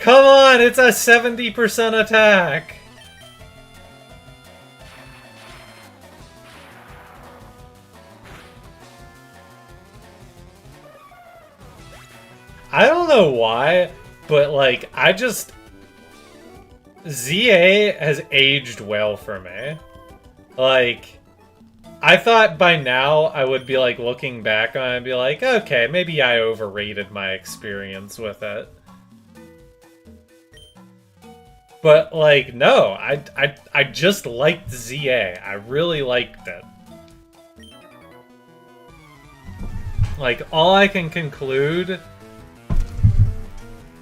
Come on, it's a 70% attack! I don't know why, but like, ZA has aged well for me. Like, I thought by now I would be like looking back on it and be like, okay, maybe I overrated my experience with it. But like, no, I just liked ZA. I really liked it. Like, all I can conclude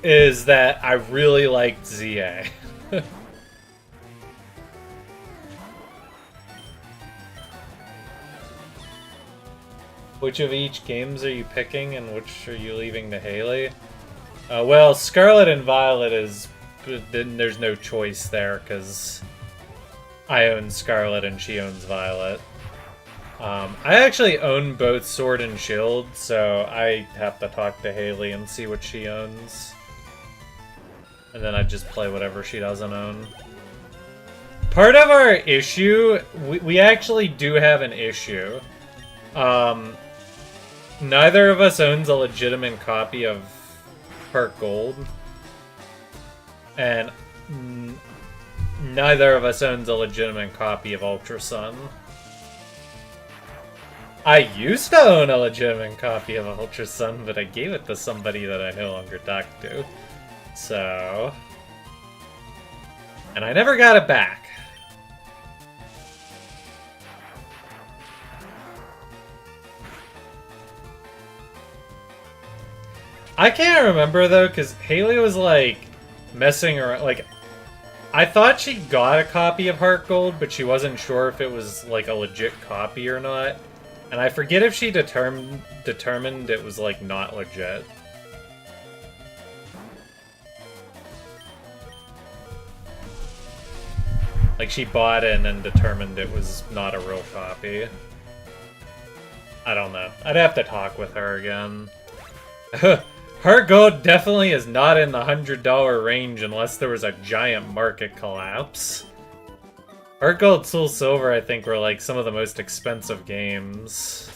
is that I really liked ZA. Which of each games are you picking and which are you leaving to Haley? Well, Scarlet and Violet is... then there's no choice there, because I own Scarlet and she owns Violet. I actually own both Sword and Shield, so I have to talk to Haley and see what she owns. And then I just play whatever she doesn't own. Part of our issue, we actually do have an issue. Neither of us owns a legitimate copy of Heart Gold. And neither of us owns a legitimate copy of Ultra Sun. I used to own a legitimate copy of Ultra Sun, but I gave it to somebody that I no longer talk to. So... and I never got it back. I can't remember, though, because Haley was, like, messing around. Like, I thought she got a copy of Heart Gold, but she wasn't sure if it was, like, a legit copy or not. And I forget if she determined it was, like, not legit. Like, she bought it and then determined it was not a real copy. I don't know. I'd have to talk with her again. Heart Gold definitely is not in the $100 range unless there was a giant market collapse. Heart Gold, Soul Silver, I think, were like some of the most expensive games.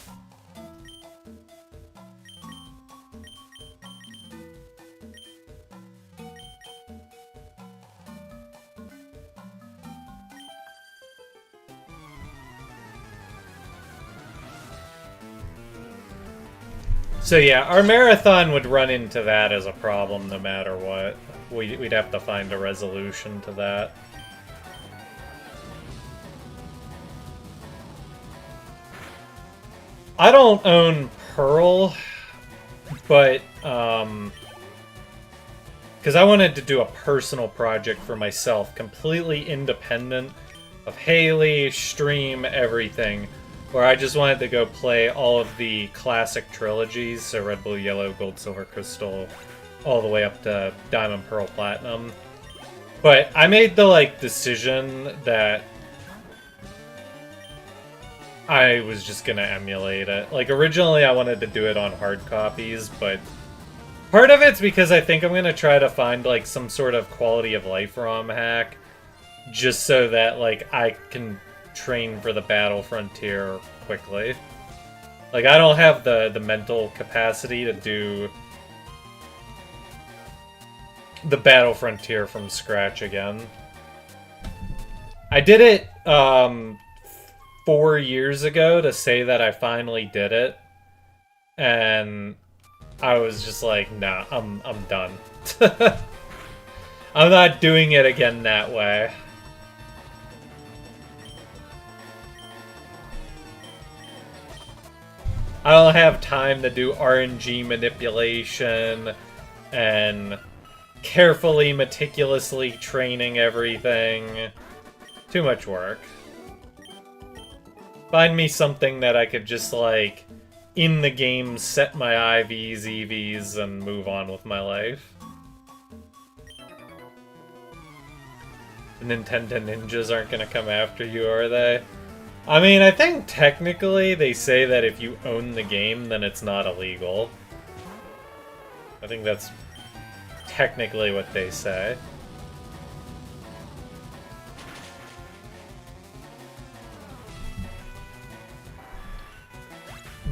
So yeah, our marathon would run into that as a problem no matter what. We'd have to find a resolution to that. I don't own Pearl, but, because I wanted to do a personal project for myself, completely independent of Haley, stream, everything. Where I just wanted to go play all of the classic trilogies, so Red, Blue, Yellow, Gold, Silver, Crystal, all the way up to Diamond, Pearl, Platinum. But I made the, like, decision that I was just gonna emulate it. Like, originally I wanted to do it on hard copies, but part of it's because I think I'm gonna try to find, like, some sort of quality of life ROM hack, just so that, like, I can train for the Battle Frontier quickly. Like, I don't have the mental capacity to do the Battle Frontier from scratch again. I did it 4 years ago to say that I finally did it, and I was just like, nah, I'm done. I'm not doing it again that way. I don't have time to do RNG manipulation and carefully, meticulously training everything. Too much work. Find me something that I could just, like, in the game, set my IVs, EVs, and move on with my life. The Nintendo ninjas aren't gonna come after you, are they? I mean, I think technically they say that if you own the game, then it's not illegal. I think that's technically what they say.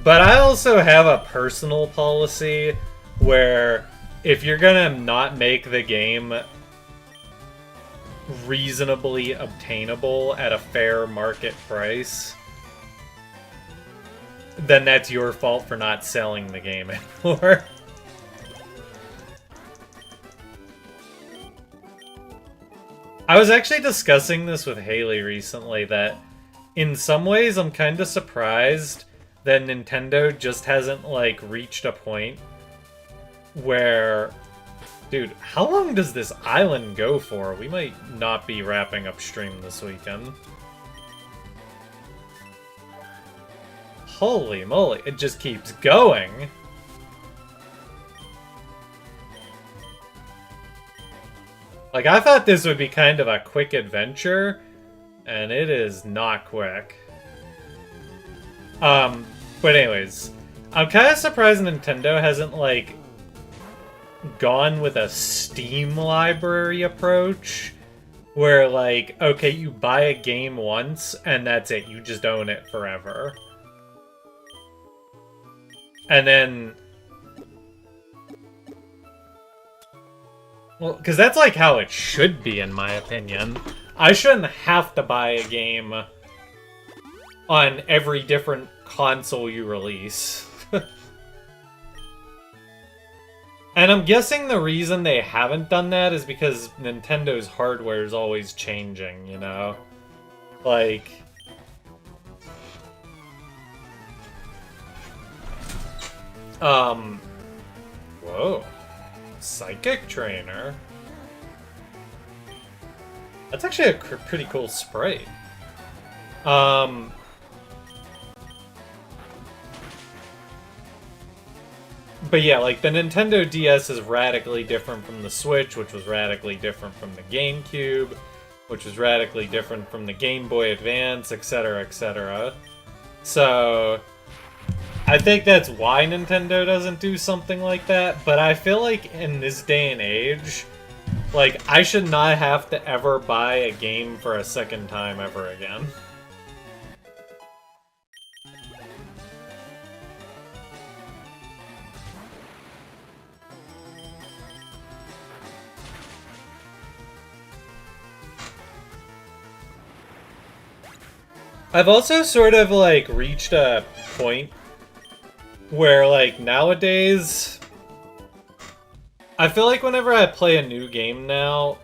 But I also have a personal policy where if you're gonna not make the game reasonably obtainable at a fair market price, then that's your fault for not selling the game anymore. I was actually discussing this with Haley recently, that in some ways I'm kind of surprised that Nintendo just hasn't, like, reached a point where... Dude, how long does this island go for? We might not be wrapping up stream this weekend. Holy moly, it just keeps going. Like, I thought this would be kind of a quick adventure, and it is not quick. But anyways, I'm kind of surprised Nintendo hasn't, like, gone with a Steam library approach, where, like, okay, you buy a game once, and that's it, you just own it forever. And then... Well, because that's, like, how it should be, in my opinion. I shouldn't have to buy a game on every different console you release. And I'm guessing the reason they haven't done that is because Nintendo's hardware is always changing, you know? Like... Whoa. Psychic Trainer? That's actually a pretty cool sprite. But yeah, like, the Nintendo DS is radically different from the Switch, which was radically different from the GameCube, which was radically different from the Game Boy Advance, etc., etc. So, I think that's why Nintendo doesn't do something like that, but I feel like in this day and age, like, I should not have to ever buy a game for a second time ever again. I've also sort of, like, reached a point where, like, nowadays, I feel like whenever I play a new game now,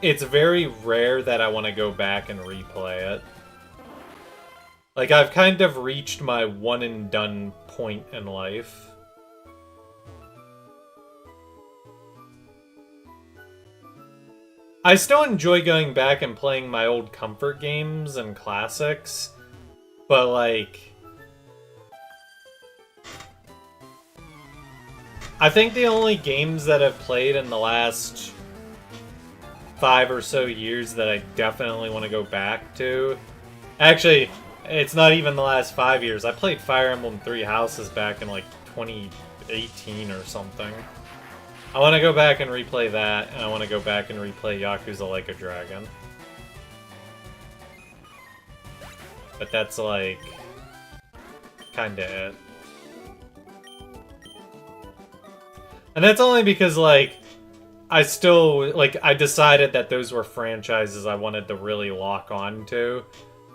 it's very rare that I want to go back and replay it. Like, I've kind of reached my one-and-done point in life. I still enjoy going back and playing my old comfort games and classics, but, like... I think the only games that I've played in the last 5 or so years that I definitely want to go back to... Actually, it's not even the last 5 years. I played Fire Emblem Three Houses back in, like, 2018 or something. I want to go back and replay that, and I want to go back and replay Yakuza Like a Dragon. But that's, like, kinda it. And that's only because, like, I still, like, I decided that those were franchises I wanted to really lock on to.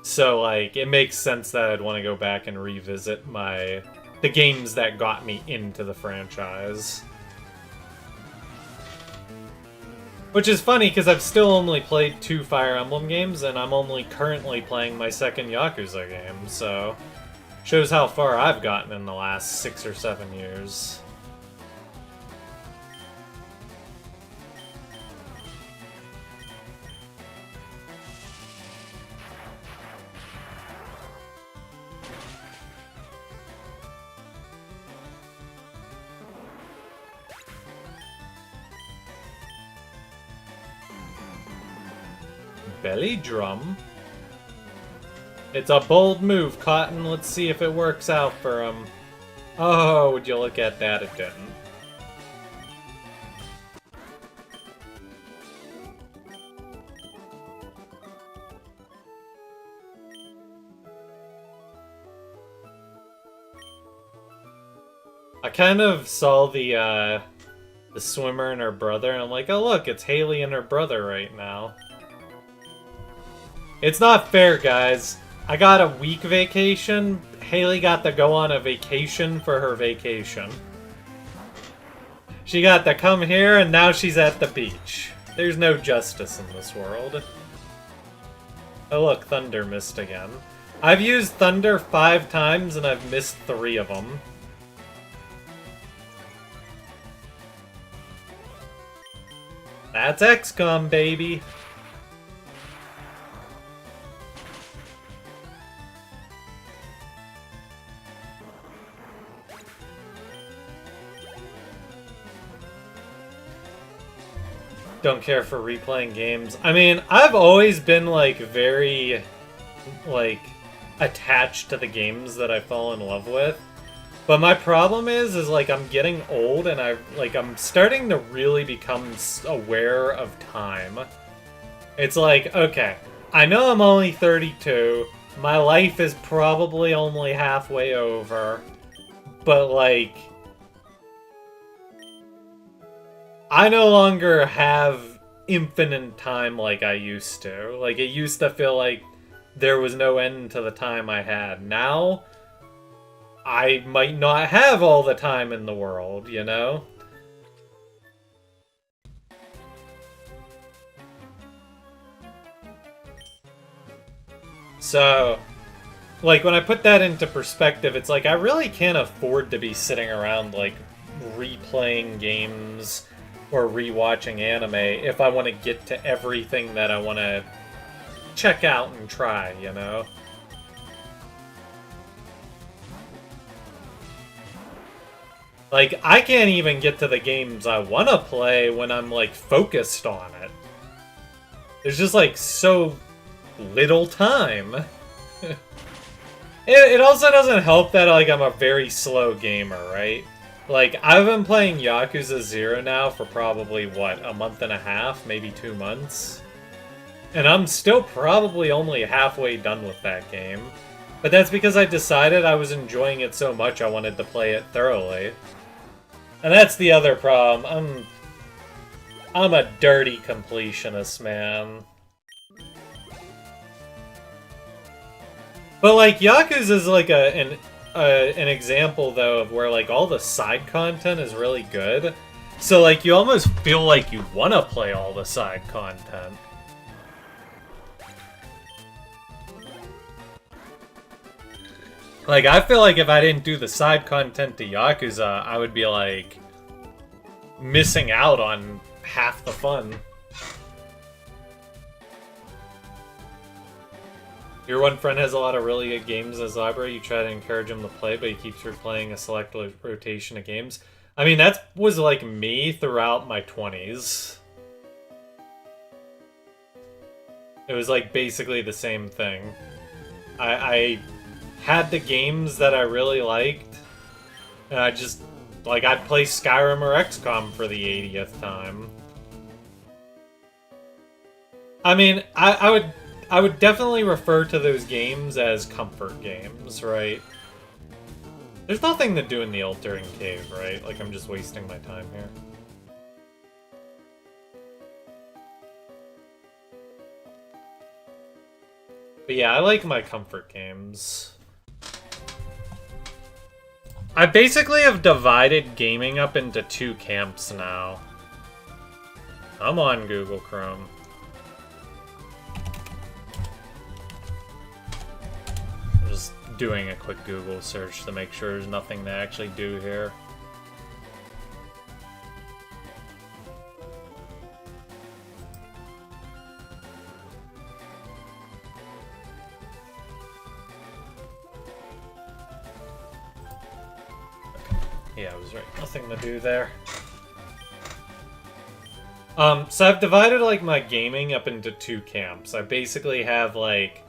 So, like, it makes sense that I'd want to go back and revisit the games that got me into the franchise. Which is funny, because I've still only played 2 Fire Emblem games, and I'm only currently playing my second Yakuza game, so... Shows how far I've gotten in the last 6 or 7 years. Belly drum? It's a bold move, Cotton. Let's see if it works out for him. Oh, would you look at that? It didn't. I kind of saw the swimmer and her brother, and I'm like, oh look, it's Haley and her brother right now. It's not fair, guys. I got a week vacation. Haley got to go on a vacation for her vacation. She got to come here, and now she's at the beach. There's no justice in this world. Oh look, Thunder missed again. I've used Thunder 5 times, and I've missed 3 of them. That's XCOM, baby! Don't care for replaying games. I mean, I've always been, like, very, like, attached to the games that I fall in love with. But my problem is like, I'm getting old, and I'm starting to really become aware of time. It's like, okay, I know I'm only 32, my life is probably only halfway over, but, like, I no longer have infinite time like I used to. Like, it used to feel like there was no end to the time I had. Now, I might not have all the time in the world, you know? So, like, when I put that into perspective, it's like, I really can't afford to be sitting around, like, replaying games or rewatching anime if I want to get to everything that I want to check out and try, you know? Like, I can't even get to the games I want to play when I'm, like, focused on it. There's just, like, so little time. It also doesn't help that, like, I'm a very slow gamer, right? Like, I've been playing Yakuza 0 now for probably, what, a month and a half? Maybe 2 months? And I'm still probably only halfway done with that game. But that's because I decided I was enjoying it so much I wanted to play it thoroughly. And that's the other problem. I'm a dirty completionist, man. But, like, Yakuza is, like, an example, though, of where, like, all the side content is really good. So, like, you almost feel like you want to play all the side content. Like, I feel like if I didn't do the side content to Yakuza, I would be, like, missing out on half the fun. Your one friend has a lot of really good games in his library. You try to encourage him to play, but he keeps replaying a select rotation of games. I mean, that was like me throughout my 20s. It was like basically the same thing. I had the games that I really liked, and I just, like, I'd play Skyrim or XCOM for the 80th time. I mean, I would definitely refer to those games as comfort games, right? There's nothing to do in the Altering Cave, right? Like, I'm just wasting my time here. But yeah, I like my comfort games. I basically have divided gaming up into two camps now. I'm on Google Chrome. I'm just doing a quick Google search to make sure there's nothing to actually do here. Yeah, I was right. Nothing to do there. So I've divided, like, my gaming up into two camps. I basically have, like,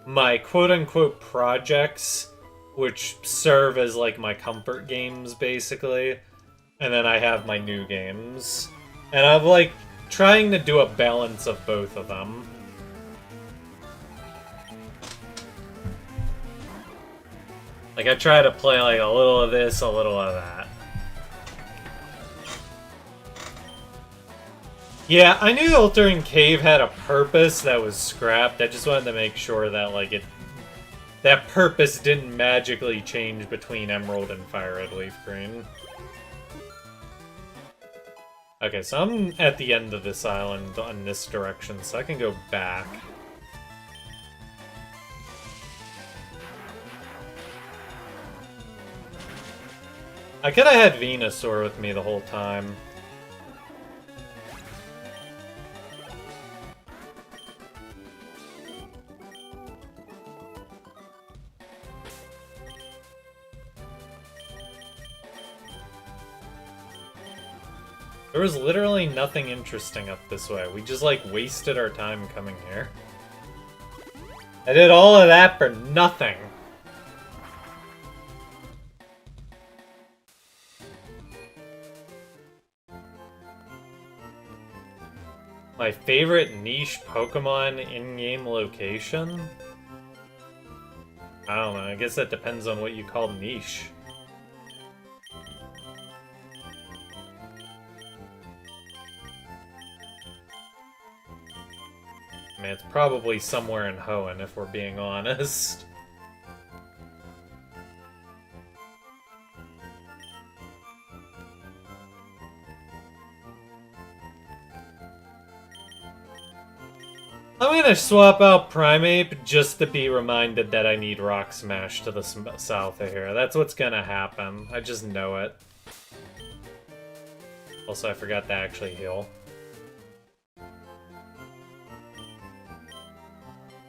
my quote-unquote projects, which serve as, like, my comfort games, basically. And then I have my new games. And I'm, like, trying to do a balance of both of them. Like, I try to play, like, a little of this, a little of that. Yeah, I knew Altering Cave had a purpose that was scrapped. I just wanted to make sure that, like, that purpose didn't magically change between Emerald and Fire Red Leaf Green. Okay, so I'm at the end of this island on this direction, so I can go back. I could have had Venusaur with me the whole time. There was literally nothing interesting up this way. We just, like, wasted our time coming here. I did all of that for nothing. My favorite niche Pokemon in-game location? I don't know, I guess that depends on what you call niche. I mean, it's probably somewhere in Hoenn, if we're being honest. I'm gonna swap out Primeape just to be reminded that I need Rock Smash to the south of here. That's what's gonna happen. I just know it. Also, I forgot to actually heal.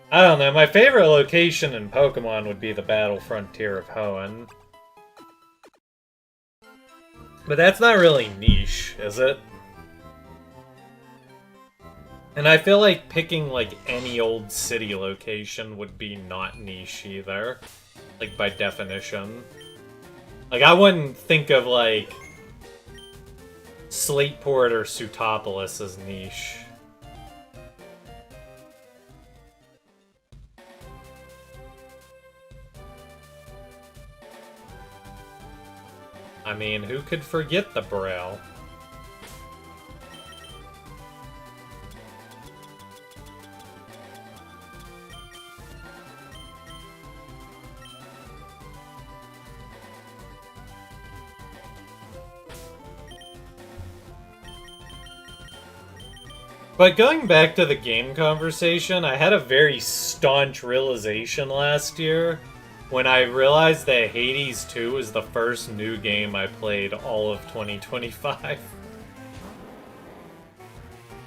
I don't know, my favorite location in Pokemon would be the Battle Frontier of Hoenn. But that's not really niche, is it? And I feel like picking, like, any old city location would be not niche either. Like, by definition. Like, I wouldn't think of, like, Slateport or Sutopolis as niche. I mean, who could forget the Braille? But going back to the game conversation, I had a very staunch realization last year when I realized that Hades 2 was the first new game I played all of 2025.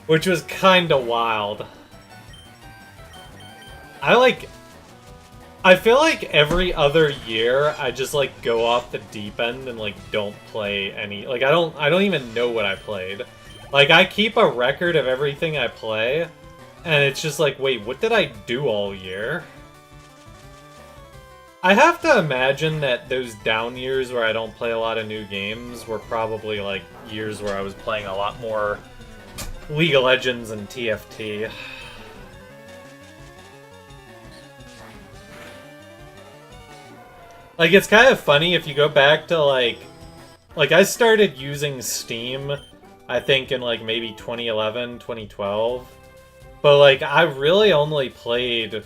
Which was kinda wild. I feel like every other year I just, like, go off the deep end and, like, don't play any... Like, I don't even know what I played. Like, I keep a record of everything I play, and it's just like, wait, what did I do all year? I have to imagine that those down years where I don't play a lot of new games were probably, like, years where I was playing a lot more League of Legends and TFT. Like, it's kind of funny if you go back to, like, I started using Steam, I think, in, like, maybe 2011, 2012. But, like, I really only played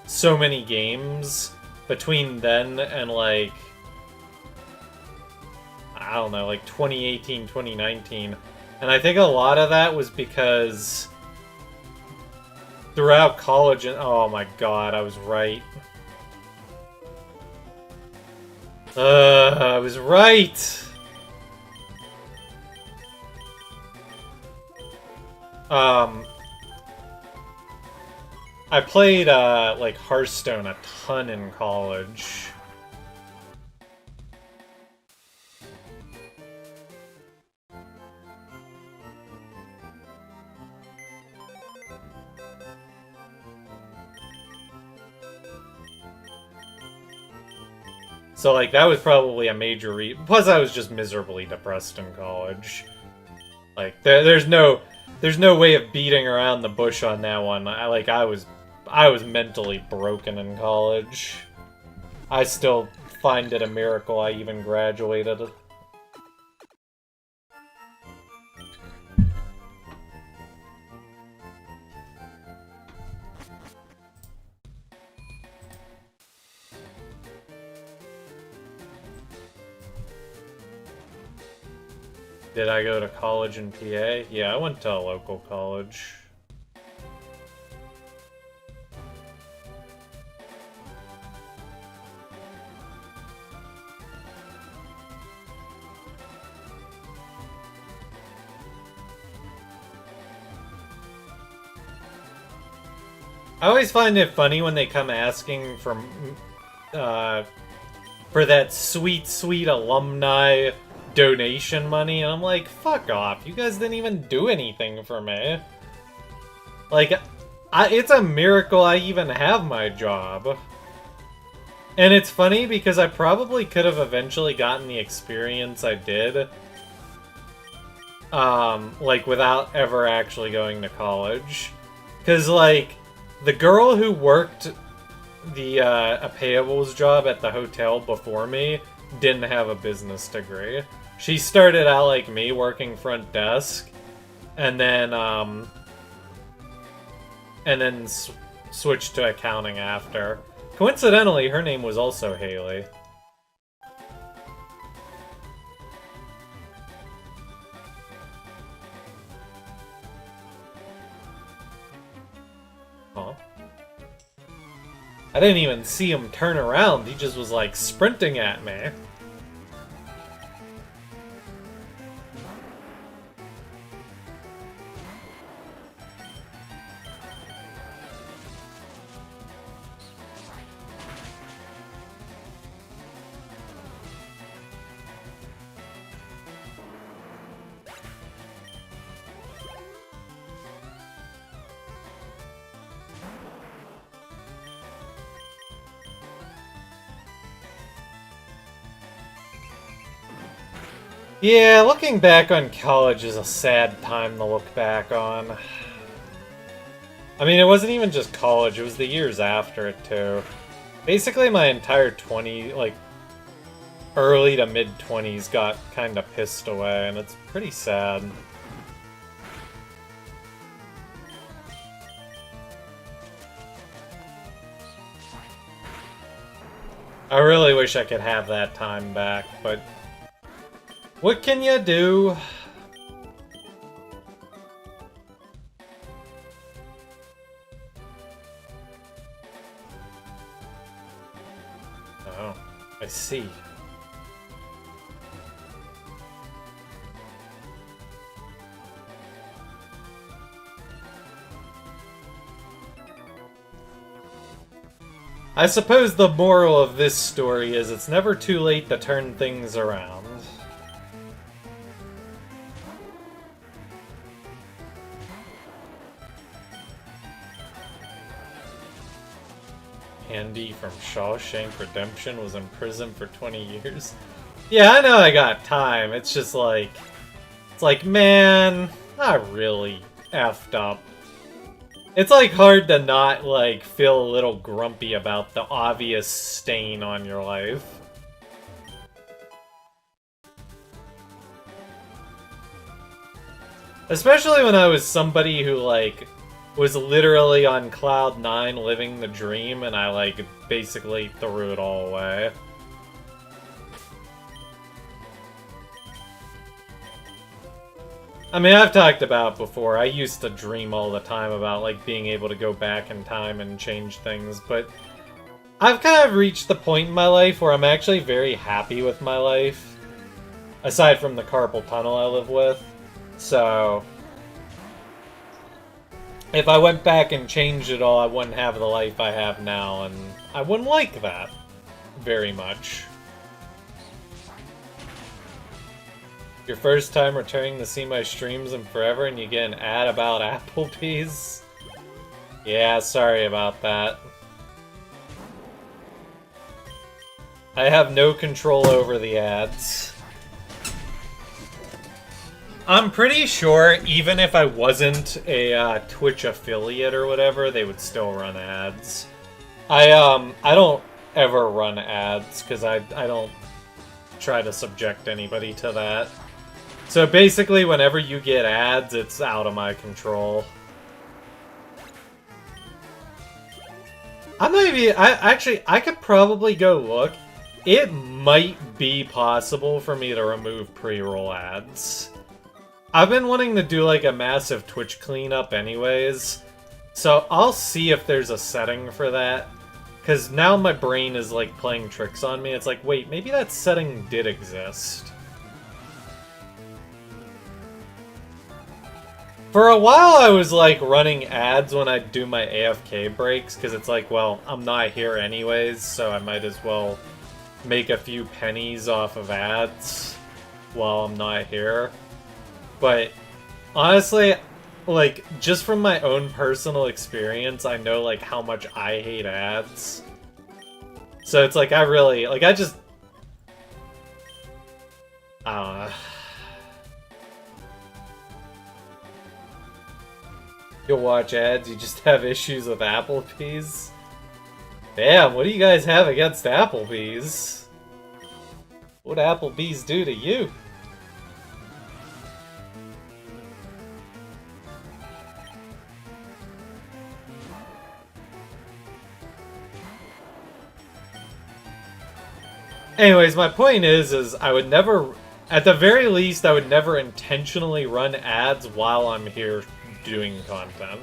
so many games between then and, like, I don't know, like 2018, 2019. And I think a lot of that was because throughout college and oh my god, I was right. I was right. I played like Hearthstone a ton in college. So, like, that was probably a major reason. Plus, I was just miserably depressed in college. Like, there's no way of beating around the bush on that one. I was mentally broken in college. I still find it a miracle I even graduated. Did I go to college in PA? Yeah, I went to a local college. I always find it funny when they come asking for that sweet, sweet alumni donation money, and I'm like, fuck off. You guys didn't even do anything for me. Like, it's a miracle I even have my job. And it's funny because I probably could have eventually gotten the experience I did, like, without ever actually going to college. Because, like, the girl who worked a payables job at the hotel before me didn't have a business degree. She started out like me, working front desk, and then switched to accounting after. Coincidentally, her name was also Haley. Huh? I didn't even see him turn around. He just was like sprinting at me. Yeah, looking back on college is a sad time to look back on. I mean, it wasn't even just college, it was the years after it, too. Basically, my entire early to mid-20s got kinda pissed away, and it's pretty sad. I really wish I could have that time back, but what can you do? Oh, I see. I suppose the moral of this story is it's never too late to turn things around. Andy from Shawshank Redemption was in prison for 20 years. Yeah, I know I got time. It's just like... It's like, man, I really effed up. It's like hard to not like feel a little grumpy about the obvious stain on your life. Especially when I was somebody who, like, was literally on Cloud 9 living the dream, and I, like, basically threw it all away. I mean, I've talked about before, I used to dream all the time about, like, being able to go back in time and change things, but I've kind of reached the point in my life where I'm actually very happy with my life, aside from the carpal tunnel I live with. So, if I went back and changed it all, I wouldn't have the life I have now, and I wouldn't like that very much. Your first time returning to see my streams in forever and you get an ad about Applebee's? Yeah, sorry about that. I have no control over the ads. I'm pretty sure even if I wasn't a Twitch affiliate or whatever, they would still run ads. I don't ever run ads because I don't try to subject anybody to that. So basically, whenever you get ads, it's out of my control. I could probably go look. It might be possible for me to remove pre-roll ads. I've been wanting to do like a massive Twitch cleanup anyways, so I'll see if there's a setting for that. Because now my brain is like playing tricks on me. It's like, wait, maybe that setting did exist. For a while, I was, like, running ads when I do my AFK breaks, because it's like, well, I'm not here anyways, so I might as well make a few pennies off of ads while I'm not here. But, honestly, like, just from my own personal experience, I know, like, how much I hate ads. So it's like, I really, like, I don't know. You'll watch ads, you just have issues with Applebee's? Damn, what do you guys have against Applebee's? What'd Applebee's do to you? Anyways, my point is I would never, at the very least, I would never intentionally run ads while I'm here doing content.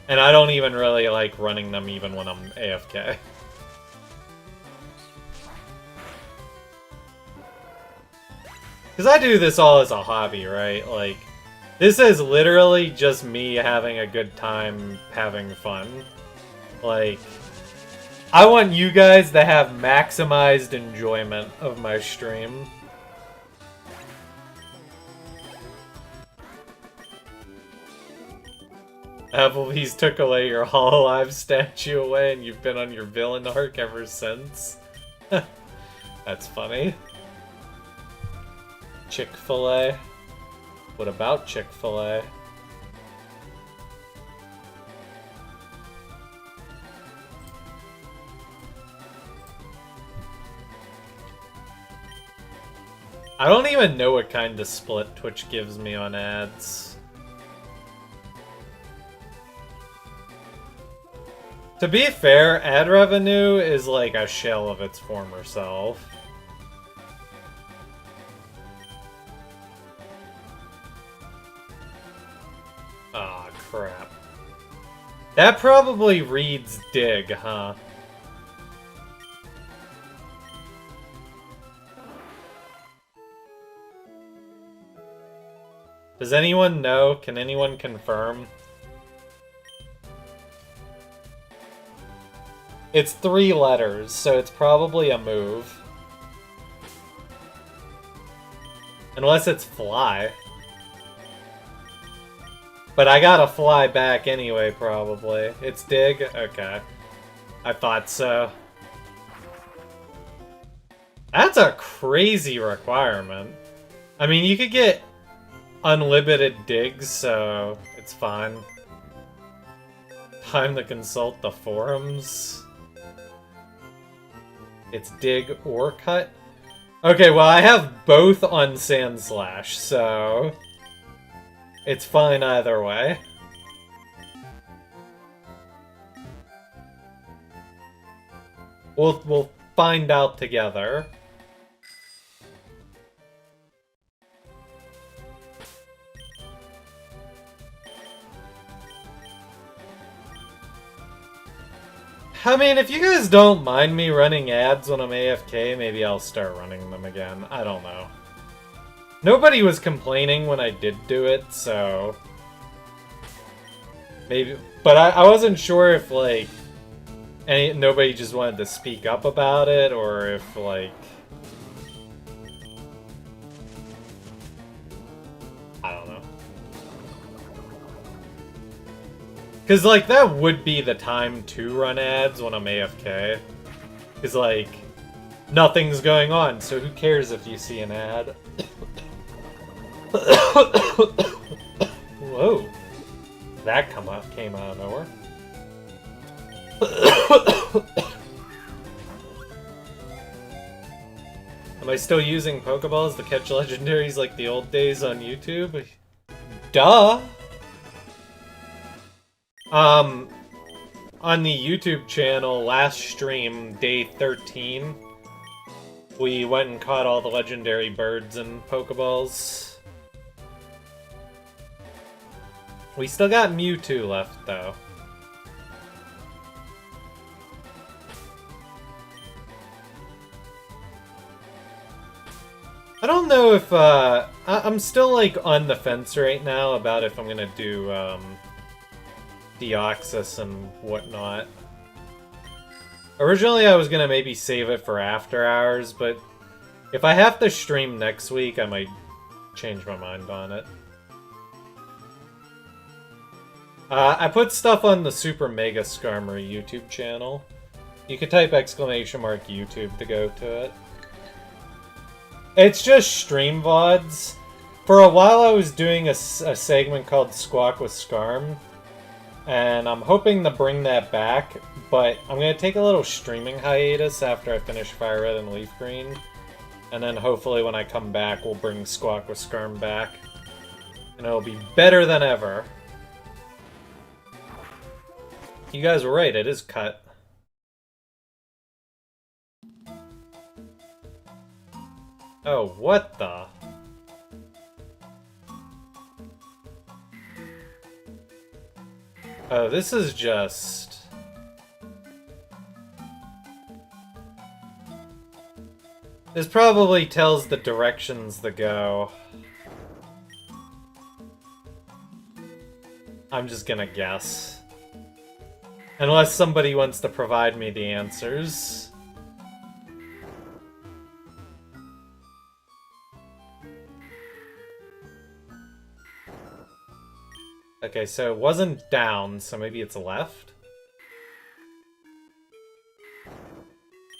And I don't even really like running them even when I'm AFK. Because I do this all as a hobby, right? Like, this is literally just me having a good time, having fun. Like, I want you guys to have maximized enjoyment of my stream. Applebee's took away your Hololive statue away and you've been on your villain arc ever since. That's funny. Chick-fil-A? What about Chick-fil-A? I don't even know what kind of split Twitch gives me on ads. To be fair, ad revenue is like a shell of its former self. Aw, oh, crap. That probably reads dig, huh? Does anyone know? Can anyone confirm? It's 3 letters, so it's probably a move. Unless it's fly. But I gotta fly back anyway, probably. It's dig? Okay. I thought so. That's a crazy requirement. I mean, you could get unlimited digs, so it's fine. Time to consult the forums. It's dig or cut? Okay, well, I have both on Sandslash, so it's fine either way. We'll find out together. I mean, if you guys don't mind me running ads when I'm AFK, maybe I'll start running them again. I don't know. Nobody was complaining when I did do it, so... maybe... but I wasn't sure if, like... nobody just wanted to speak up about it, or if, like... I don't know. Because, like, that would be the time to run ads when I'm AFK. Because, like, nothing's going on, so who cares if you see an ad? Whoa. That came out of nowhere. Am I still using Pokeballs to catch legendaries like the old days on YouTube? Duh! On the YouTube channel, last stream, day 13, we went and caught all the legendary birds and Pokeballs. We still got Mewtwo left, though. I don't know if, I'm still, like, on the fence right now about if I'm gonna do, Deoxys and whatnot. Originally, I was gonna maybe save it for after hours, but if I have to stream next week, I might change my mind on it. I put stuff on the Super Mega Skarmory YouTube channel. You could type !YouTube to go to it. It's just stream VODs. For a while I was doing a segment called Squawk with Skarm, and I'm hoping to bring that back, but I'm going to take a little streaming hiatus after I finish Fire Red and Leaf Green, and then hopefully when I come back we'll bring Squawk with Skarm back, and it'll be better than ever. You guys were right, it is cut. Oh, what the? Oh, this is just... this probably tells the directions to go. I'm just gonna guess. Unless somebody wants to provide me the answers. Okay, so it wasn't down, so maybe it's left?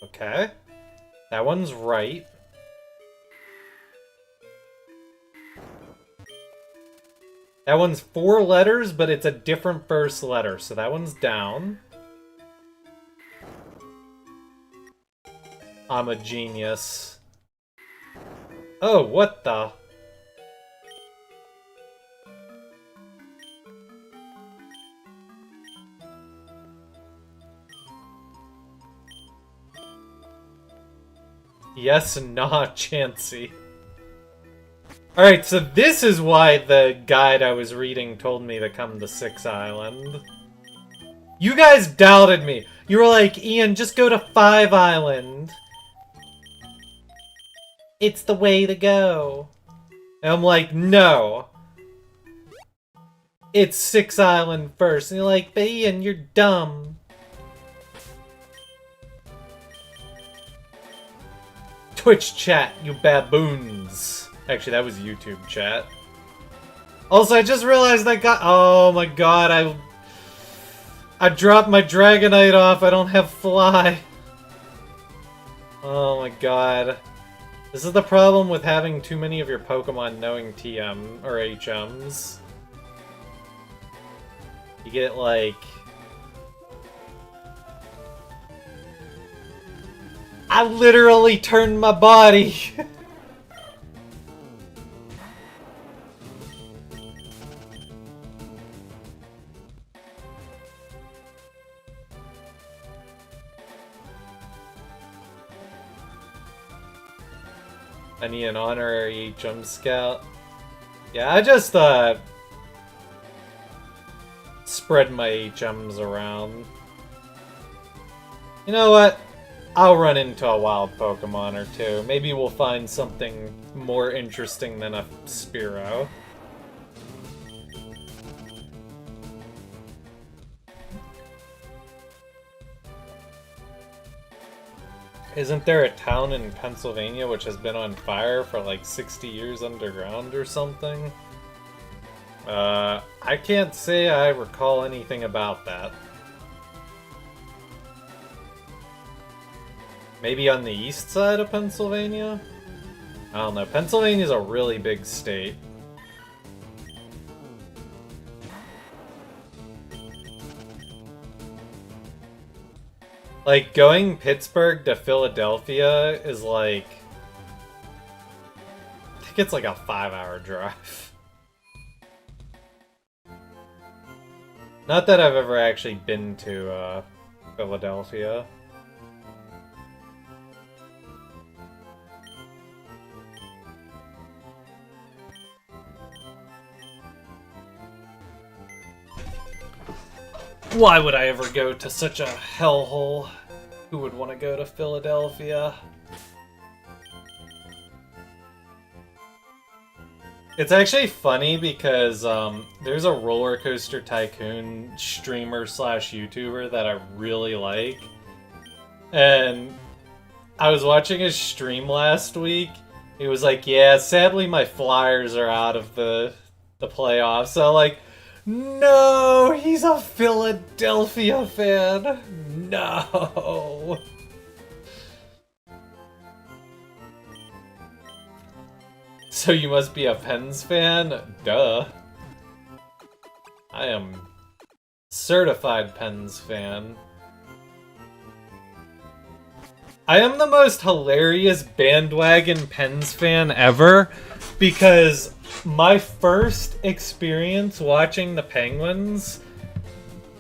Okay. That one's right. That one's 4 letters, but it's a different first letter, so that one's down. I'm a genius. Oh, what the? Yes, nah, Chansey. Alright, so this is why the guide I was reading told me to come to 6 Island. You guys doubted me. You were like, Ian, just go to 5 Island. It's the way to go. And I'm like, no. It's 6 Island first. And you're like, but Ian, you're dumb. Twitch chat, you baboons. Actually, that was YouTube chat. Also, I just realized I got... oh my god, I dropped my Dragonite off. I don't have Fly. Oh my god. This is the problem with having too many of your Pokemon knowing TM or HMs. You get, like... I literally turned my body. I need an honorary jump scout. Yeah, I just spread my HMs around. You know what? I'll run into a wild Pokemon or two. Maybe we'll find something more interesting than a Spearow. Isn't there a town in Pennsylvania which has been on fire for like 60 years underground or something? I can't say I recall anything about that. Maybe on the east side of Pennsylvania? I don't know. Pennsylvania's a really big state. Like, going Pittsburgh to Philadelphia is like... I think it's like a 5-hour drive. Not that I've ever actually been to Philadelphia. Why would I ever go to such a hellhole? Who would want to go to Philadelphia? It's actually funny because there's a Roller Coaster Tycoon streamer slash YouTuber that I really like. And I was watching his stream last week. He was like, yeah, sadly my Flyers are out of the playoffs. So like, no, he's a Philadelphia fan. No. So you must be a Pens fan? Duh. I am certified Pens fan. I am the most hilarious bandwagon Pens fan ever because my first experience watching the Penguins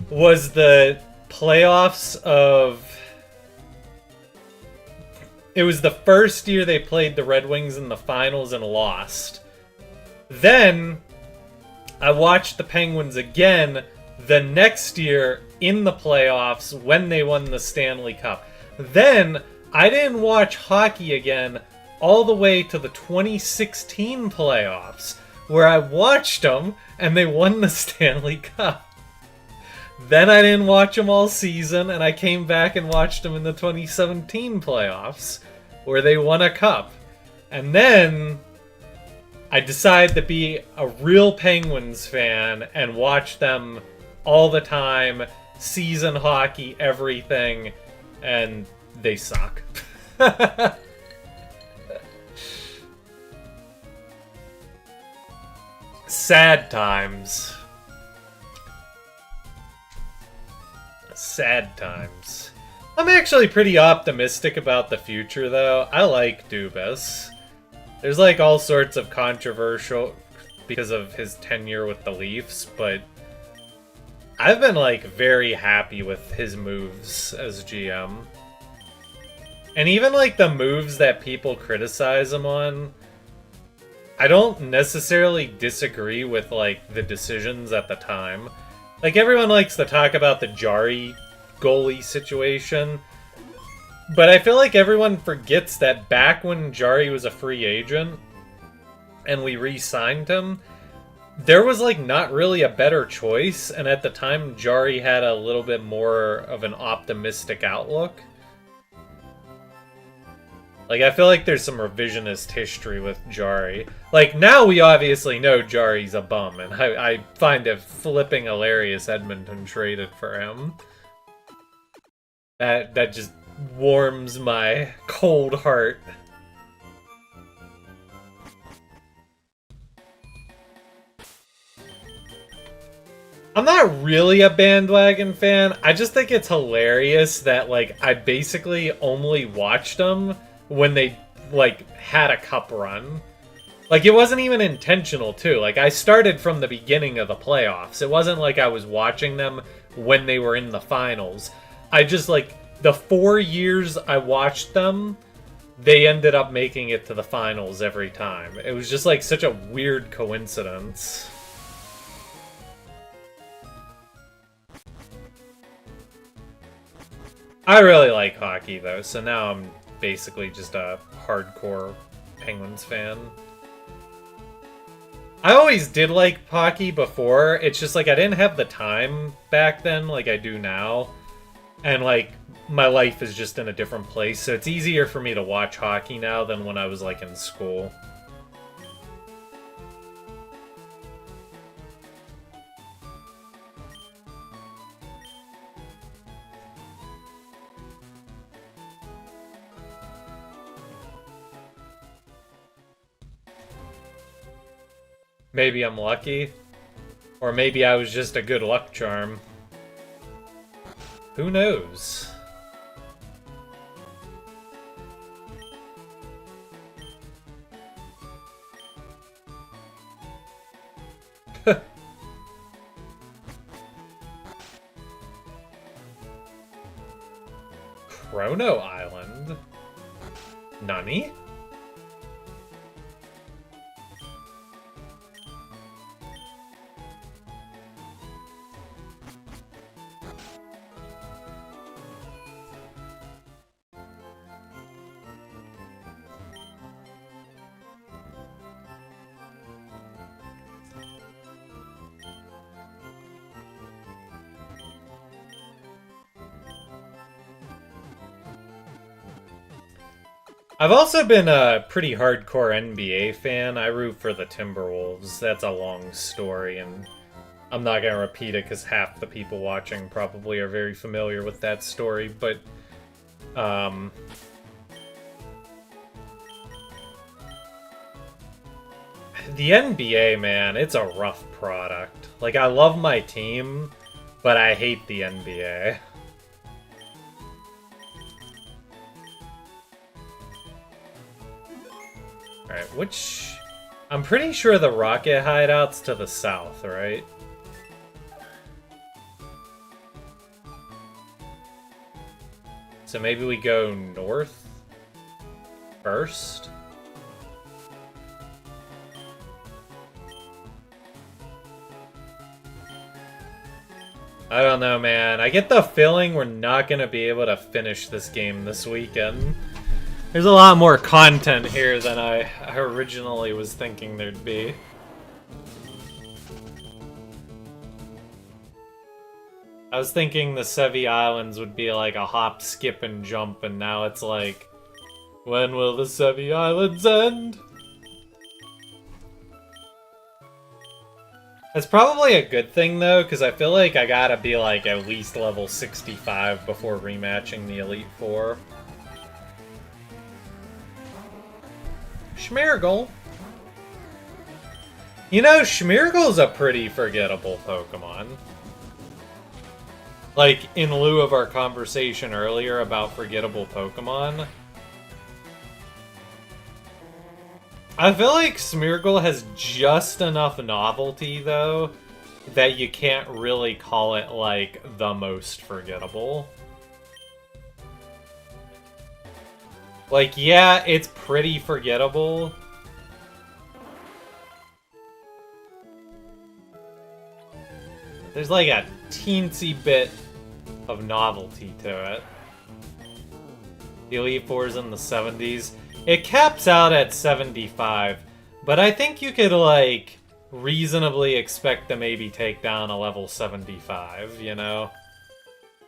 was the playoffs of... It was the first year they played the Red Wings in the finals and lost. Then, I watched the Penguins again the next year in the playoffs when they won the Stanley Cup. Then, I didn't watch hockey again all the way to the 2016 playoffs, where I watched them and they won the Stanley Cup. Then I didn't watch them all season, and I came back and watched them in the 2017 playoffs, where they won a cup. And then I decided to be a real Penguins fan and watch them all the time, season hockey, everything, and they suck. Sad times. Sad times. I'm actually pretty optimistic about the future, though. I like Dubas. There's like all sorts of controversial because of his tenure with the Leafs, but I've been like very happy with his moves as GM. And even like the moves that people criticize him on, I don't necessarily disagree with like the decisions at the time. Like everyone likes to talk about the Jari goalie situation, but I feel like everyone forgets that back when Jari was a free agent and we re-signed him, there was like not really a better choice, and at the time Jari had a little bit more of an optimistic outlook. Like, I feel like there's some revisionist history with Jari. Like, now we obviously know Jari's a bum, and I find it flipping hilarious Edmonton traded for him. That just warms my cold heart. I'm not really a bandwagon fan. I just think it's hilarious that, like, I basically only watched them when they, like, had a cup run. Like, it wasn't even intentional, too. Like, I started from the beginning of the playoffs. It wasn't like I was watching them when they were in the finals. I just, like, the 4 years I watched them, they ended up making it to the finals every time. It was just, like, such a weird coincidence. I really like hockey, though, so now I'm basically just a hardcore Penguins fan. I always did like hockey before. It's just like I didn't have the time back then like I do now. And like my life is just in a different place, so it's easier for me to watch hockey now than when I was like in school. Maybe I'm lucky. Or maybe I was just a good luck charm. Who knows? Chrono Island? Nani? I've also been a pretty hardcore NBA fan. I root for the Timberwolves. That's a long story, and I'm not going to repeat it because half the people watching probably are very familiar with that story, but the NBA, man, it's a rough product. Like, I love my team, but I hate the NBA. Alright, which... I'm pretty sure the Rocket hideout's to the south, right? So maybe we go north first? I don't know, man. I get the feeling we're not going to be able to finish this game this weekend. There's a lot more content here than I originally was thinking there'd be. I was thinking the Sevi Islands would be like a hop, skip, and jump, and now it's like, when will the Sevi Islands end? That's probably a good thing, though, because I feel like I gotta be like at least level 65 before rematching the Elite Four. Schmeargle. You know, Schmeargle's a pretty forgettable Pokemon. Like, in lieu of our conversation earlier about forgettable Pokemon, I feel like Smeargle has just enough novelty, though, that you can't really call it, like, the most forgettable. Like, yeah, it's pretty forgettable. There's like a teensy bit of novelty to it. The Elite Four's in the 70s. It caps out at 75, but I think you could, like, reasonably expect to maybe take down a level 75, you know?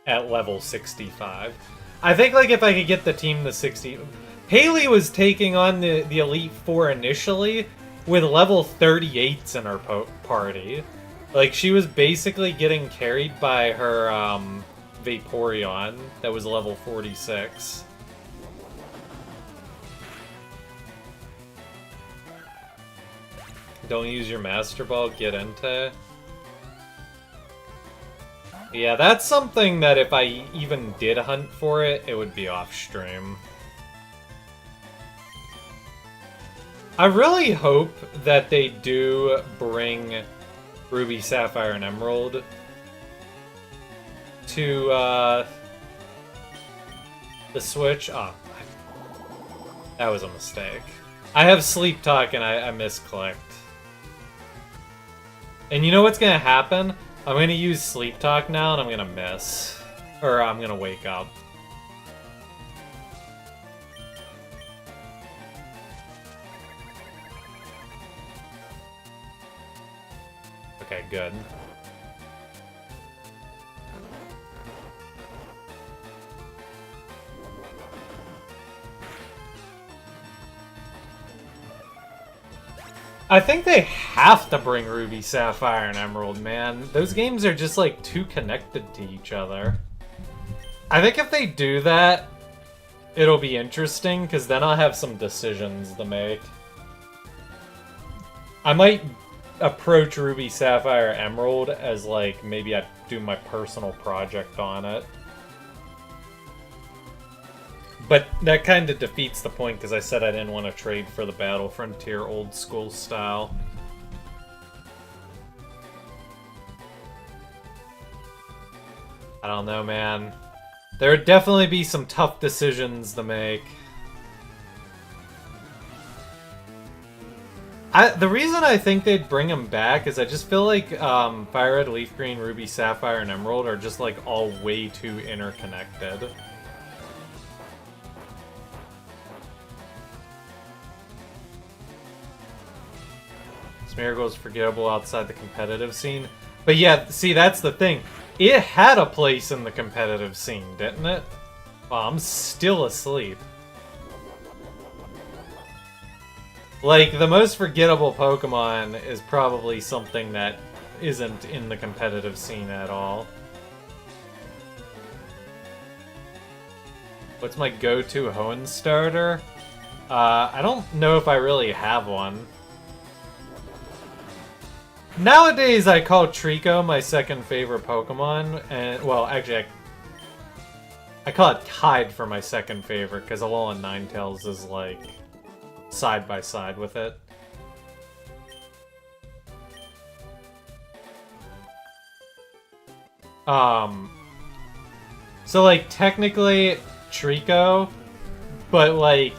At level 65. I think, like, if I could get the team to 60... Haley was taking on the Elite Four initially with level 38s in her party. Like, she was basically getting carried by her Vaporeon that was level 46. Don't use your Master Ball, get Entei. Yeah, that's something that if I even did hunt for it, it would be off stream. I really hope that they do bring Ruby, Sapphire, and Emerald to the Switch. Oh, that was a mistake. I have Sleep Talk and I misclicked. And you know what's gonna happen? I'm gonna use Sleep Talk now and I'm gonna miss. Or I'm gonna wake up. Okay, good. I think they have to bring Ruby, Sapphire, and Emerald, man. Those games are just, like, too connected to each other. I think if they do that, it'll be interesting, because then I'll have some decisions to make. I might approach Ruby, Sapphire, Emerald as, like, maybe I do my personal project on it. But that kind of defeats the point, because I said I didn't want to trade for the Battle Frontier old school style. I don't know, man. There would definitely be some tough decisions to make. The reason I think they'd bring them back is I just feel like Fire Red, Leaf Green, Ruby, Sapphire, and Emerald are just like all way too interconnected. Smeargle's forgettable outside the competitive scene. But yeah, see, that's the thing. It had a place in the competitive scene, didn't it? Wow, I'm still asleep. Like, the most forgettable Pokemon is probably something that isn't in the competitive scene at all. What's my go-to Hoenn starter? I don't know if I really have one. Nowadays, I call Trico my second favorite Pokemon, and, well, actually, I call it tied for my second favorite, because Alolan Ninetales is, like, side by side with it. So, like, technically, Trico, but, like,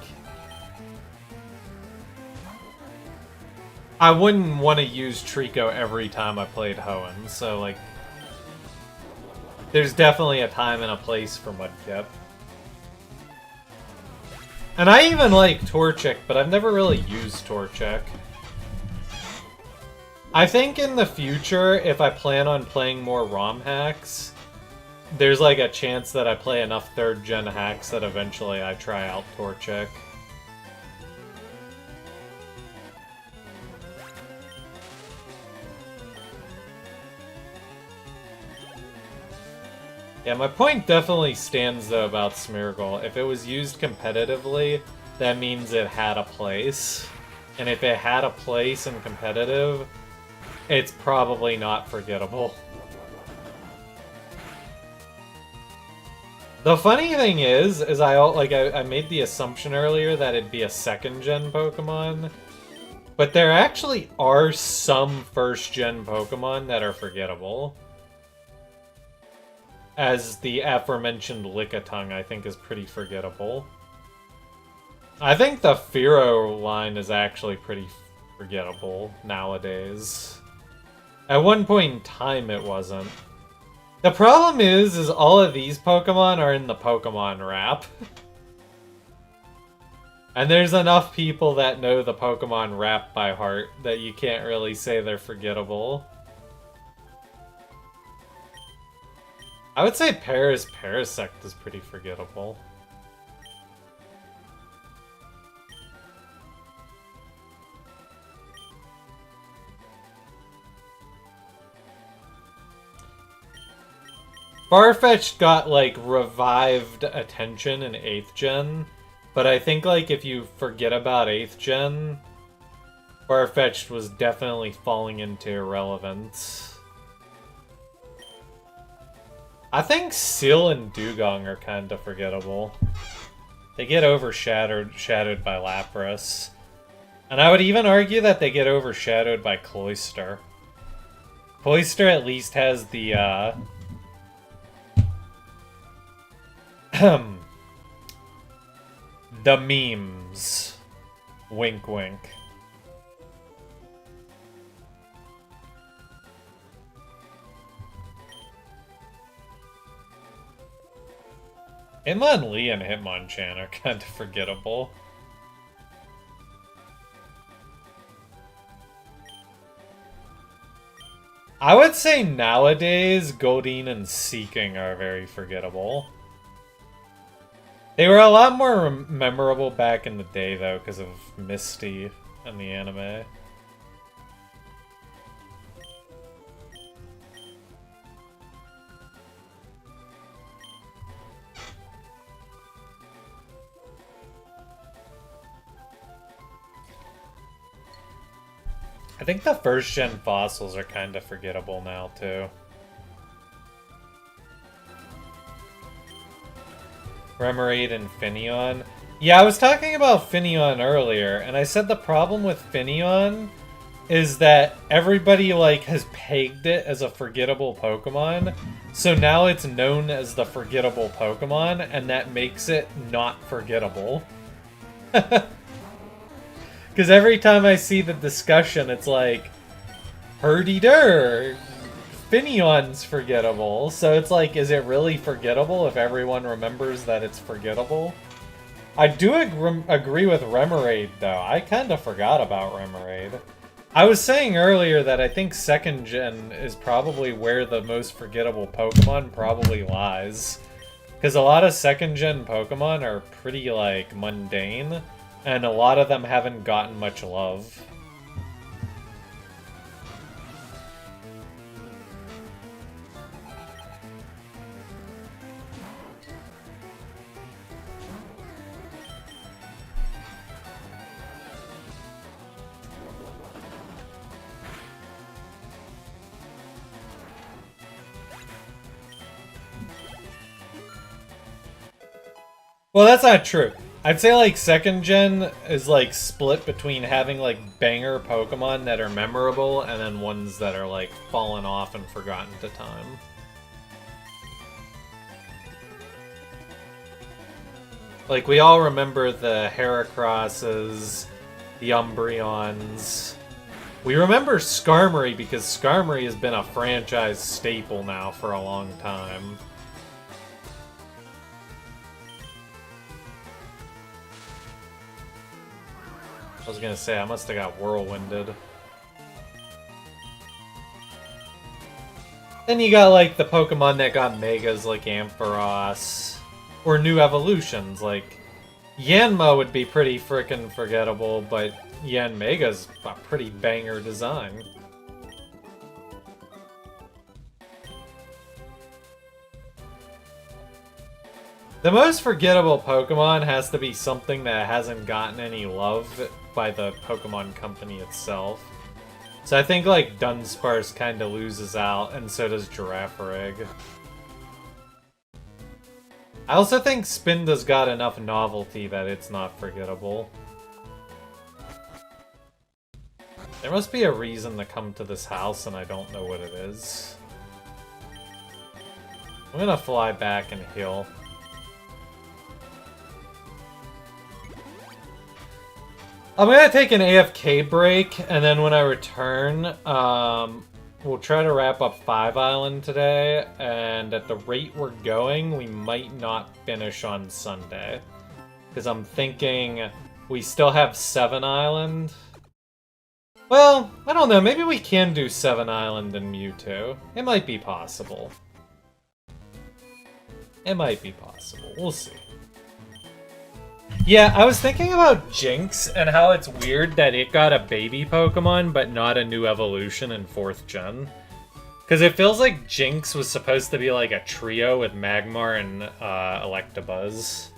I wouldn't want to use Trico every time I played Hoenn, so, like, there's definitely a time and a place for Mudkip. And I even like Torchic, but I've never really used Torchic. I think in the future, if I plan on playing more ROM hacks, there's like a chance that I play enough 3rd gen hacks that eventually I try out Torchic. Yeah, my point definitely stands, though, about Smeargle. If it was used competitively, that means it had a place. And if it had a place in competitive, it's probably not forgettable. The funny thing is I made the assumption earlier that it'd be a 2nd gen Pokemon. But there actually are some 1st gen Pokemon that are forgettable. As the aforementioned Lickitung, I think, is pretty forgettable. I think the Fearow line is actually pretty forgettable nowadays. At one point in time, it wasn't. The problem is all of these Pokemon are in the Pokemon rap. And there's enough people that know the Pokemon rap by heart that you can't really say they're forgettable. I would say Parasect is pretty forgettable. Farfetch'd got, like, revived attention in 8th gen, but I think, like, if you forget about 8th gen, Farfetch'd was definitely falling into irrelevance. I think Seal and Dugong are kind of forgettable. They get shadowed by Lapras. And I would even argue that they get overshadowed by Cloyster. Cloyster at least has the, the memes. Wink wink. Hitmonlee and Hitmonchan are kind of forgettable. I would say nowadays, Goldeen and Seeking are very forgettable. They were a lot more memorable back in the day, though, because of Misty and the anime. I think the first-gen fossils are kind of forgettable now, too. Remoraid and Finneon. Yeah, I was talking about Finneon earlier, and I said the problem with Finneon is that everybody, like, has pegged it as a forgettable Pokemon, so now it's known as the forgettable Pokemon, and that makes it not forgettable. Because every time I see the discussion, it's like, Herdy-dur, Finneon's forgettable. So it's like, is it really forgettable if everyone remembers that it's forgettable? I do agree with Remoraid, though. I kind of forgot about Remoraid. I was saying earlier that I think 2nd Gen is probably where the most forgettable Pokemon probably lies. Because a lot of 2nd Gen Pokemon are pretty, like, mundane. And a lot of them haven't gotten much love. Well, that's not true. I'd say, like, 2nd Gen is, like, split between having, like, banger Pokemon that are memorable and then ones that are, like, fallen off and forgotten to time. Like, we all remember the Heracrosses, the Umbreons. We remember Skarmory because Skarmory has been a franchise staple now for a long time. I was gonna say, I must have got whirlwinded. Then you got, like, the Pokemon that got Megas, like Ampharos. Or new evolutions, like... Yanma would be pretty frickin' forgettable, but Yanmega's a pretty banger design. The most forgettable Pokemon has to be something that hasn't gotten any love by the Pokemon company itself. So I think, like, Dunsparce kind of loses out, and so does Girafarig. I also think Spinda's got enough novelty that it's not forgettable. There must be a reason to come to this house, and I don't know what it is. I'm gonna fly back and heal. I'm gonna take an AFK break, and then when I return, we'll try to wrap up 5 Island today, and at the rate we're going, we might not finish on Sunday. Because I'm thinking we still have 7 Island. Well, I don't know, maybe we can do 7 Island and Mewtwo. It might be possible. It might be possible, we'll see. Yeah, I was thinking about Jinx and how it's weird that it got a baby Pokemon but not a new evolution in 4th Gen. Because it feels like Jinx was supposed to be like a trio with Magmar and Electabuzz.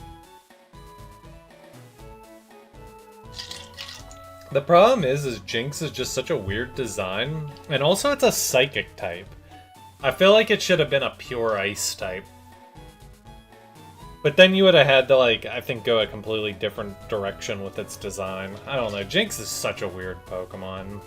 The problem is Jinx is just such a weird design, and also it's a Psychic type. I feel like it should have been a pure ice type. But then you would have had to, like, I think go a completely different direction with its design. I don't know. Jynx is such a weird Pokemon.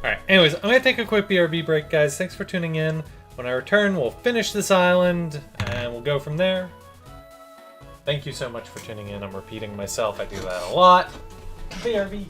Alright, anyways, I'm going to take a quick BRB break, guys. Thanks for tuning in. When I return, we'll finish this island, and we'll go from there. Thank you so much for tuning in. I'm repeating myself. I do that a lot. BRB.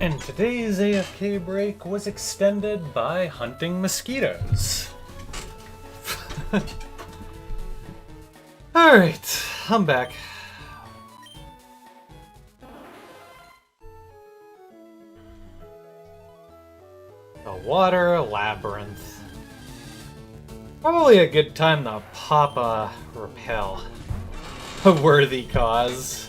And today's AFK break was extended by hunting mosquitoes. Alright, I'm back. The water labyrinth. Probably a good time to pop a repel. A worthy cause.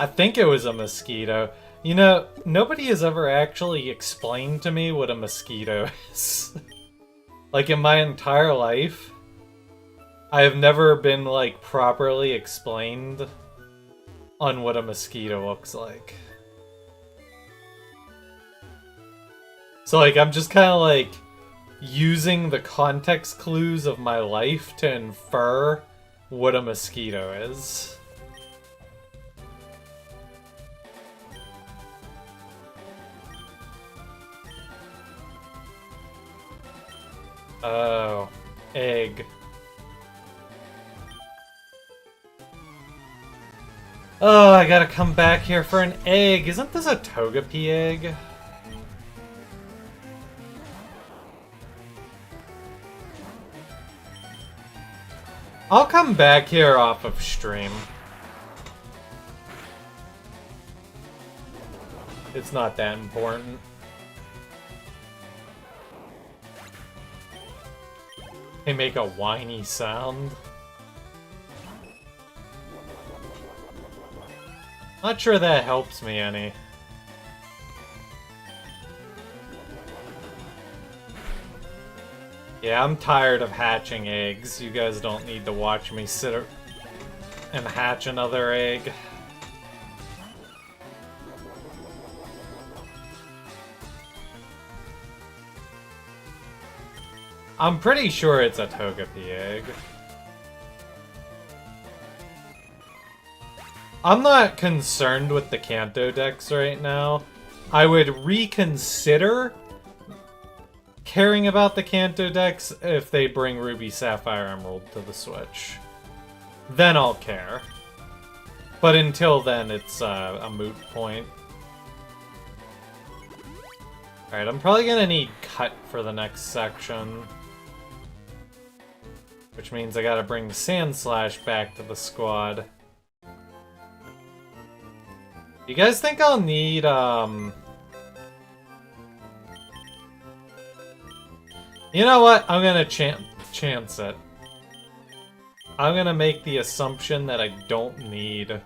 I think it was a mosquito. You know, nobody has ever actually explained to me what a mosquito is. Like, in my entire life, I have never been, like, properly explained on what a mosquito looks like. So, like, I'm just kind of, like, using the context clues of my life to infer what a mosquito is. Oh, egg. Oh, I gotta come back here for an egg. Isn't this a Togepi egg? I'll come back here off of stream. It's not that important. They make a whiny sound. Not sure that helps me any. Yeah, I'm tired of hatching eggs. You guys don't need to watch me sit and hatch another egg. I'm pretty sure it's a Togepi egg. I'm not concerned with the Kanto Dex right now. I would reconsider caring about the Kanto Dex if they bring Ruby, Sapphire, Emerald to the Switch. Then I'll care. But until then, it's a moot point. Alright, I'm probably gonna need Cut for the next section. Which means I gotta bring Sandslash back to the squad. You guys think I'll need, You know what? I'm gonna chance it. I'm gonna make the assumption that I don't need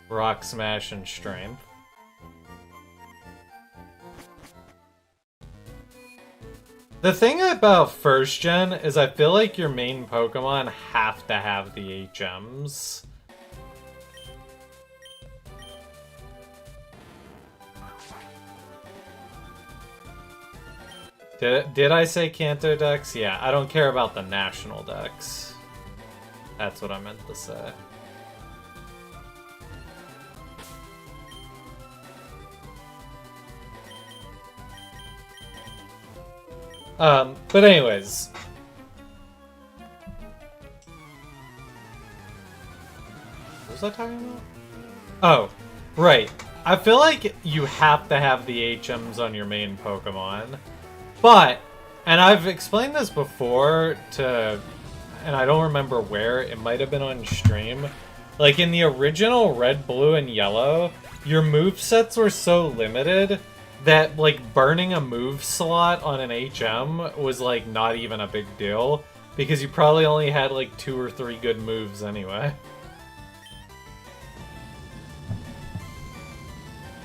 Rock Smash and Strength. The thing about first gen is I feel like your main Pokemon have to have the HMs. Did I say Kanto Dex? Yeah, I don't care about the National Dex. That's what I meant to say. But anyways. What was I talking about? Oh, right. I feel like you have to have the HMs on your main Pokemon. But, and I've explained this before to, and I don't remember where, it might have been on stream. Like in the original Red, Blue, and Yellow, your movesets were so limited that like burning a move slot on an HM was like not even a big deal. Because you probably only had like 2 or 3 good moves anyway.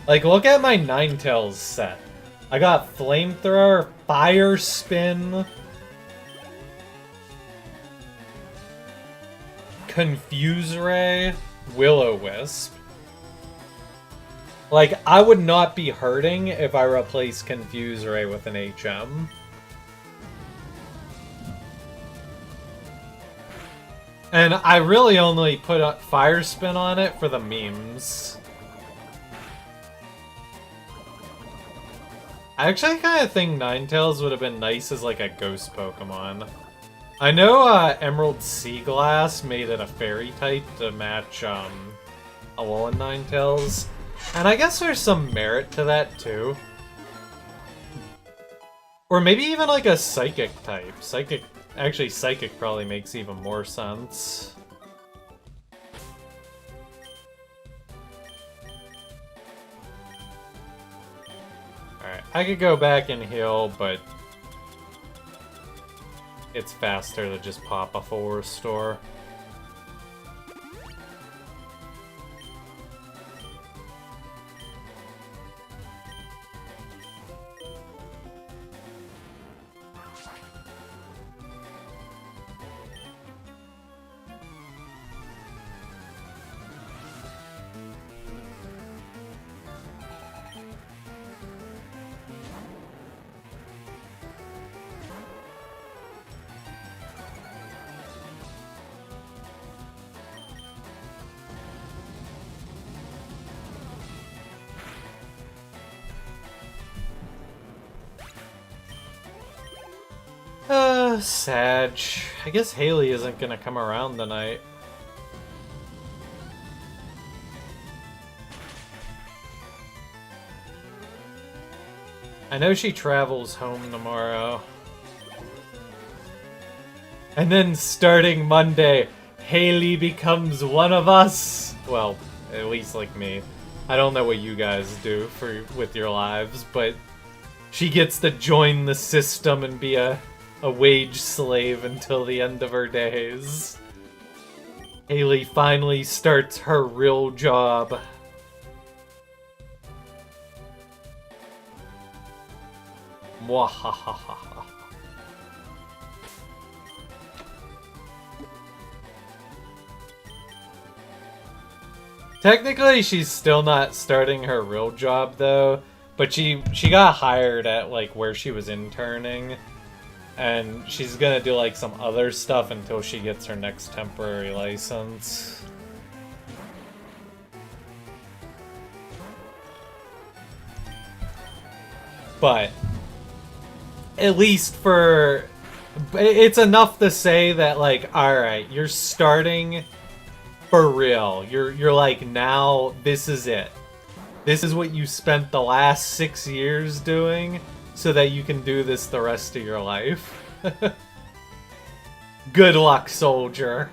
Like look at my Ninetales set. I got Flamethrower, Fire Spin, Confuse Ray, Will-O-Wisp. Like, I would not be hurting if I replaced Confuse Ray with an HM. And I really only put Fire Spin on it for the memes. I actually kind of think Ninetales would have been nice as like a ghost Pokemon. I know Emerald Seaglass made it a fairy type to match Alolan Ninetales. And I guess there's some merit to that, too. Or maybe even like a psychic type. Actually, psychic probably makes even more sense. Alright, I could go back and heal, but it's faster to just pop a full restore. Sag. I guess Haley isn't gonna come around tonight. I know she travels home tomorrow. And then starting Monday, Haley becomes one of us. Well, at least like me. I don't know what you guys do with your lives, but she gets to join the system and be a wage slave until the end of her days. Haley finally starts her real job. Mwahahaha. Technically, she's still not starting her real job, though. But she got hired at, like, where she was interning. And she's gonna do, like, some other stuff until she gets her next temporary license. But at least for... it's enough to say that, like, alright, you're starting for real. You're like, now, this is it. This is what you spent the last 6 years doing, so that you can do this the rest of your life. Good luck, soldier.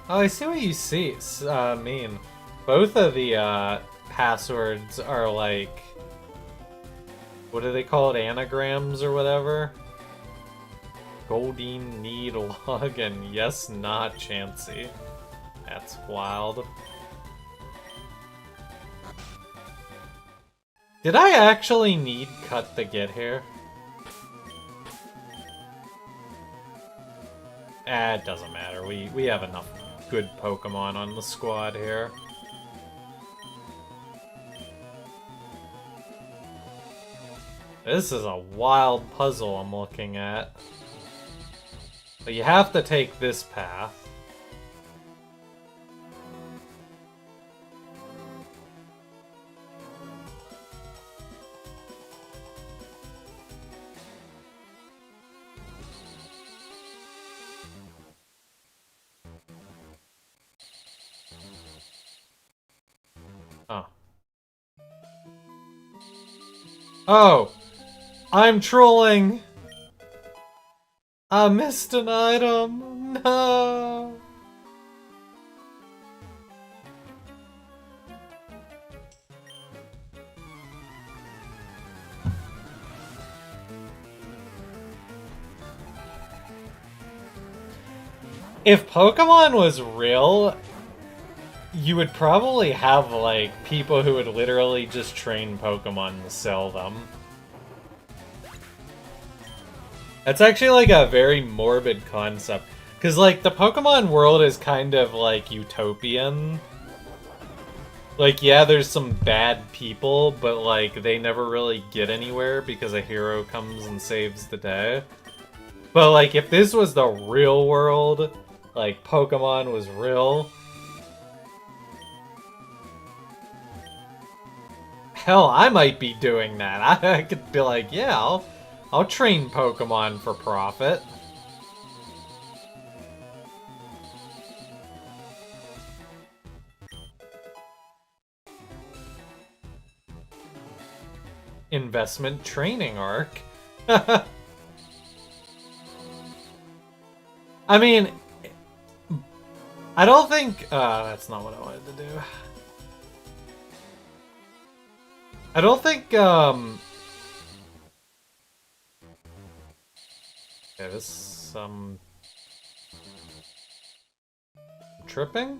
Oh, I see what you mean. Both of the passwords are like, what do they call it? Anagrams or whatever? Goldine need log and yes not Chansey. That's wild. Did I actually need Cut to get here? It doesn't matter. We have enough good Pokemon on the squad here. This is a wild puzzle I'm looking at. But you have to take this path. Oh! I'm trolling! I missed an item! No! If Pokemon was real, you would probably have, like, people who would literally just train Pokemon to sell them. That's actually, like, a very morbid concept. Because, like, the Pokemon world is kind of, like, utopian. Like, yeah, there's some bad people, but, like, they never really get anywhere because a hero comes and saves the day. But, like, if this was the real world, like, Pokemon was real... Hell, I might be doing that. I could be like, yeah, I'll train Pokemon for profit. Investment training arc. I mean, I don't think... that's not what I wanted to do. I don't think, Okay, this, tripping?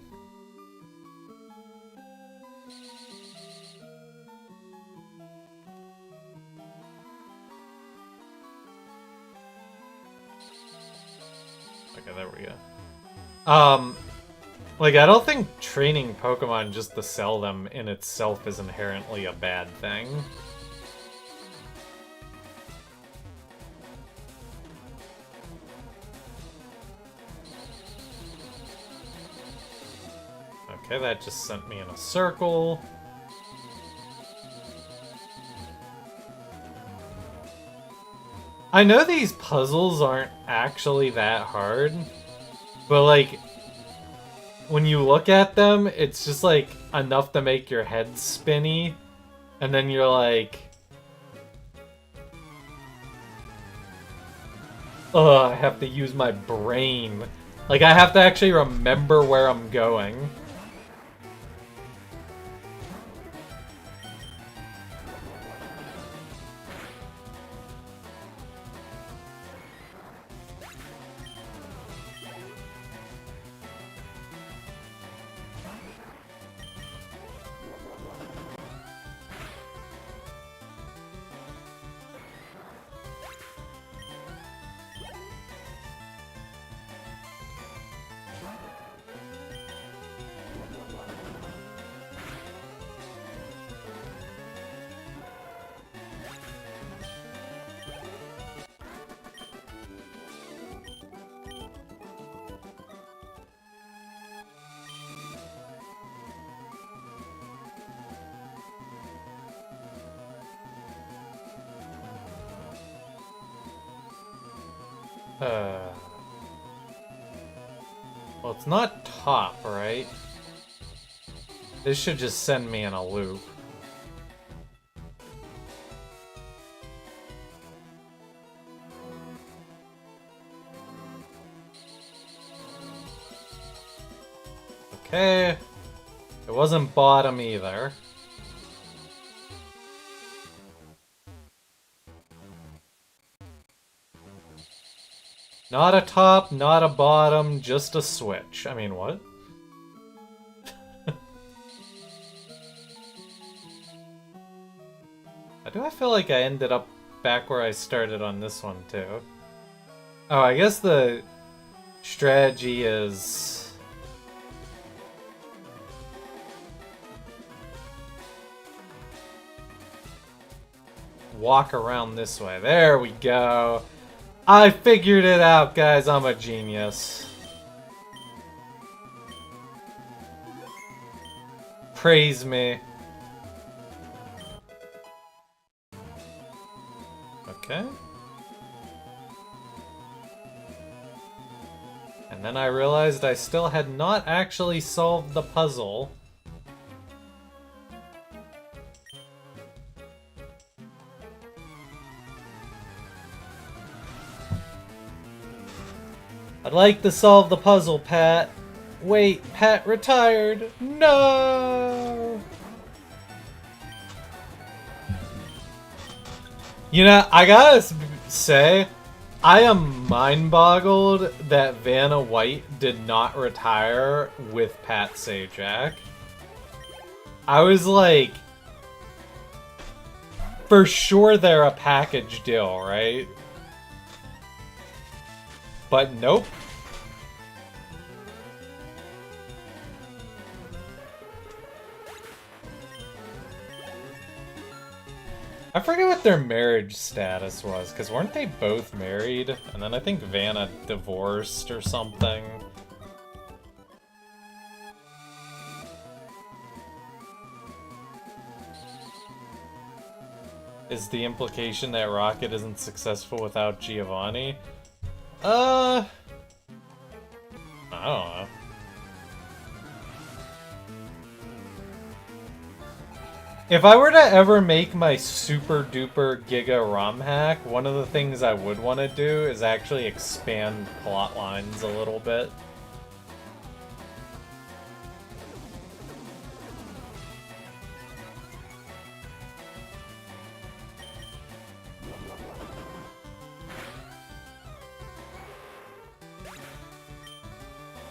Okay, there we go. Like, I don't think training Pokemon just to sell them in itself is inherently a bad thing. Okay, that just sent me in a circle. I know these puzzles aren't actually that hard, but like, when you look at them, it's just like enough to make your head spinny, and then you're like, ugh, I have to use my brain. Like, I have to actually remember where I'm going. Well, it's not top, right? This should just send me in a loop. Okay. It wasn't bottom either. Not a top, not a bottom, just a switch. I mean, what? Do I feel like I ended up back where I started on this one, too? Oh, I guess the strategy is... walk around this way. There we go. I figured it out, guys. I'm a genius. Praise me. Okay. And then I realized I still had not actually solved the puzzle. I'd like to solve the puzzle, Pat. Wait, Pat retired. No! You know, I gotta say, I am mind-boggled that Vanna White did not retire with Pat Sajak. I was like, for sure they're a package deal, right? But nope. I forget what their marriage status was, because weren't they both married? And then I think Vanna divorced or something. Is the implication that Rocket isn't successful without Giovanni? I don't know. If I were to ever make my super duper giga ROM hack, one of the things I would want to do is actually expand plot lines a little bit.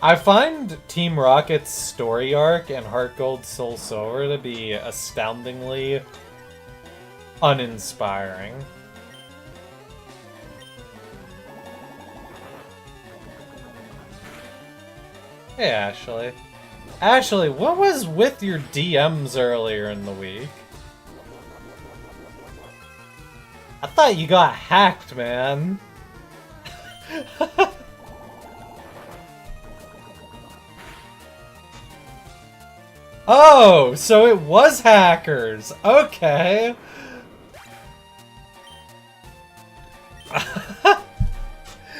I find Team Rocket's story arc and Heart Gold Soul Silver to be astoundingly uninspiring. Hey, Ashley. Ashley, what was with your DMs earlier in the week? I thought you got hacked, man. Oh, so it was hackers. Okay.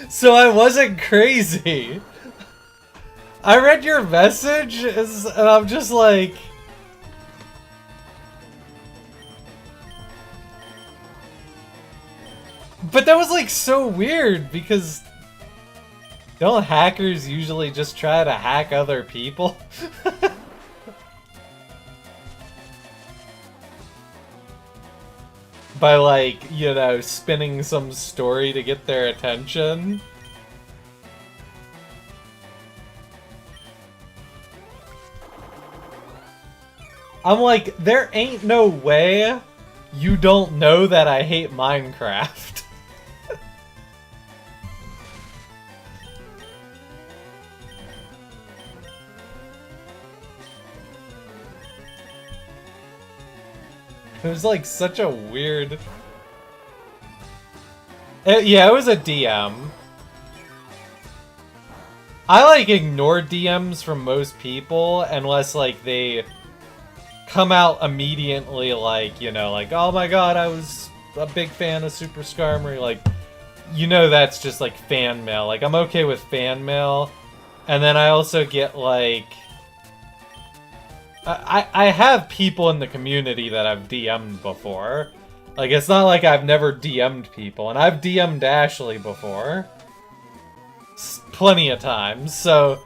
So I wasn't crazy. I read your message and I'm just like... But that was like so weird because... Don't hackers usually just try to hack other people? By, like, you know, spinning some story to get their attention. I'm like, there ain't no way you don't know that I hate Minecraft. It was like such a weird... yeah, it was a DM. I like ignore DMs from most people unless like they come out immediately like, you know, like, oh my god, I was a big fan of Super Skarmory. Like, you know that's just like fan mail. Like, I'm okay with fan mail. And then I also get like... I have people in the community that I've DM'd before. Like, it's not like I've never DM'd people. And I've DM'd Ashley before. Plenty of times, so...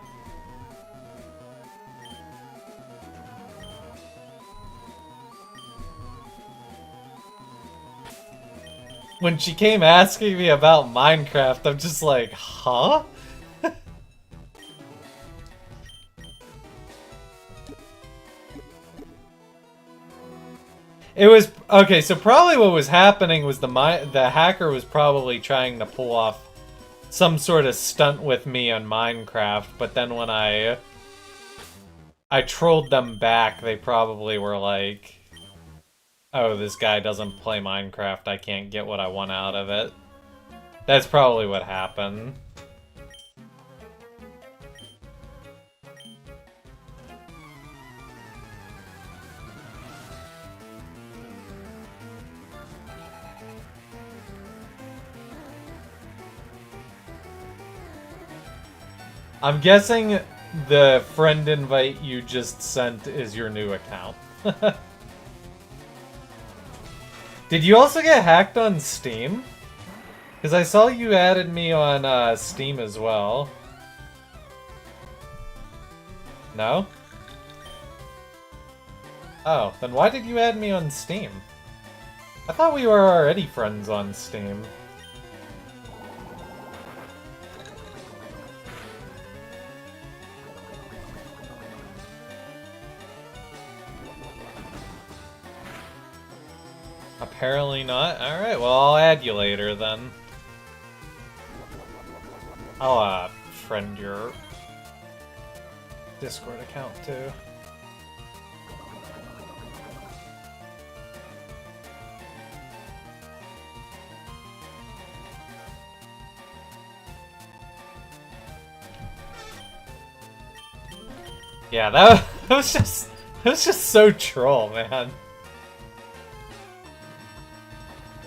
When she came asking me about Minecraft, I'm just like, huh? It was... Okay, so probably what was happening was the hacker was probably trying to pull off some sort of stunt with me on Minecraft, but then when I trolled them back, they probably were like, oh, this guy doesn't play Minecraft, I can't get what I want out of it. That's probably what happened. I'm guessing the friend invite you just sent is your new account. Did you also get hacked on Steam? Because I saw you added me on Steam as well. No? Oh, then why did you add me on Steam? I thought we were already friends on Steam. Apparently not. Alright, well, I'll add you later then. I'll, friend your Discord account too. Yeah, that was just so troll, man.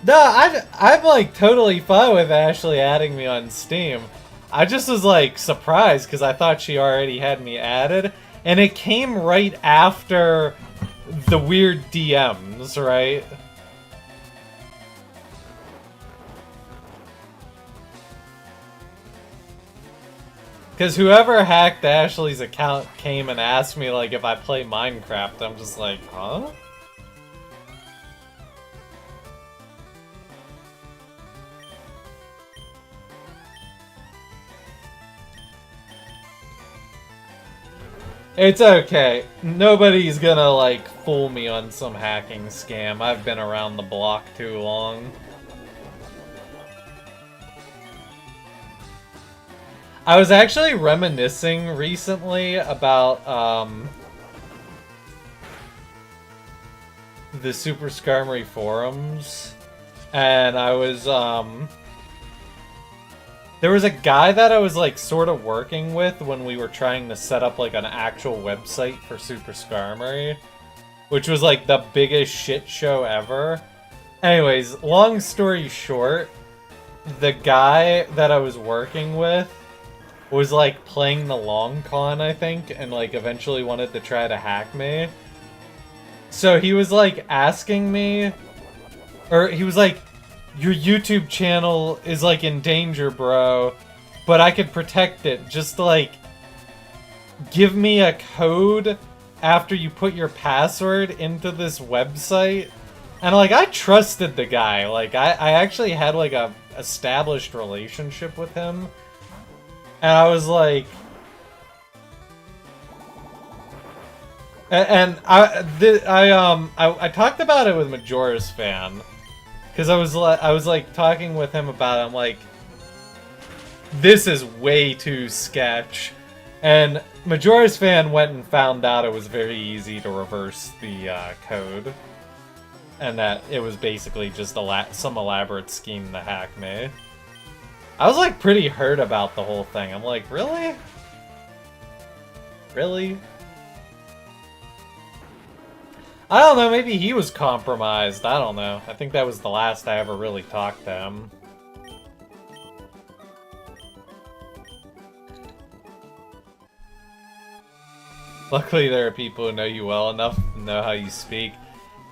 No, I'm like totally fine with Ashley adding me on Steam. I just was like surprised because I thought she already had me added, and it came right after the weird DMs, right? Because whoever hacked Ashley's account came and asked me like if I play Minecraft. I'm just like, huh? It's okay. Nobody's gonna, like, fool me on some hacking scam. I've been around the block too long. I was actually reminiscing recently about, the Super Skarmory forums. And I was, there was a guy that I was, like, sort of working with when we were trying to set up, like, an actual website for Super Skarmory, which was, like, the biggest shit show ever. Anyways, long story short, the guy that I was working with was, like, playing the long con, I think, and, like, eventually wanted to try to hack me. So he was, like, asking me, or he was like, your YouTube channel is, like, in danger, bro, but I could protect it. Just, like, give me a code after you put your password into this website. And, like, I trusted the guy. Like, I actually had, like, a established relationship with him. And I was like... And I talked about it with Majora's Fan. Because I was like talking with him about it. I'm like, this is way too sketch. And Majora's Fan went and found out it was very easy to reverse the code. And that it was basically just some elaborate scheme to hack me. I was like pretty hurt about the whole thing. I'm like, really? Really? I don't know, maybe he was compromised. I don't know. I think that was the last I ever really talked to him. Luckily there are people who know you well enough to know how you speak.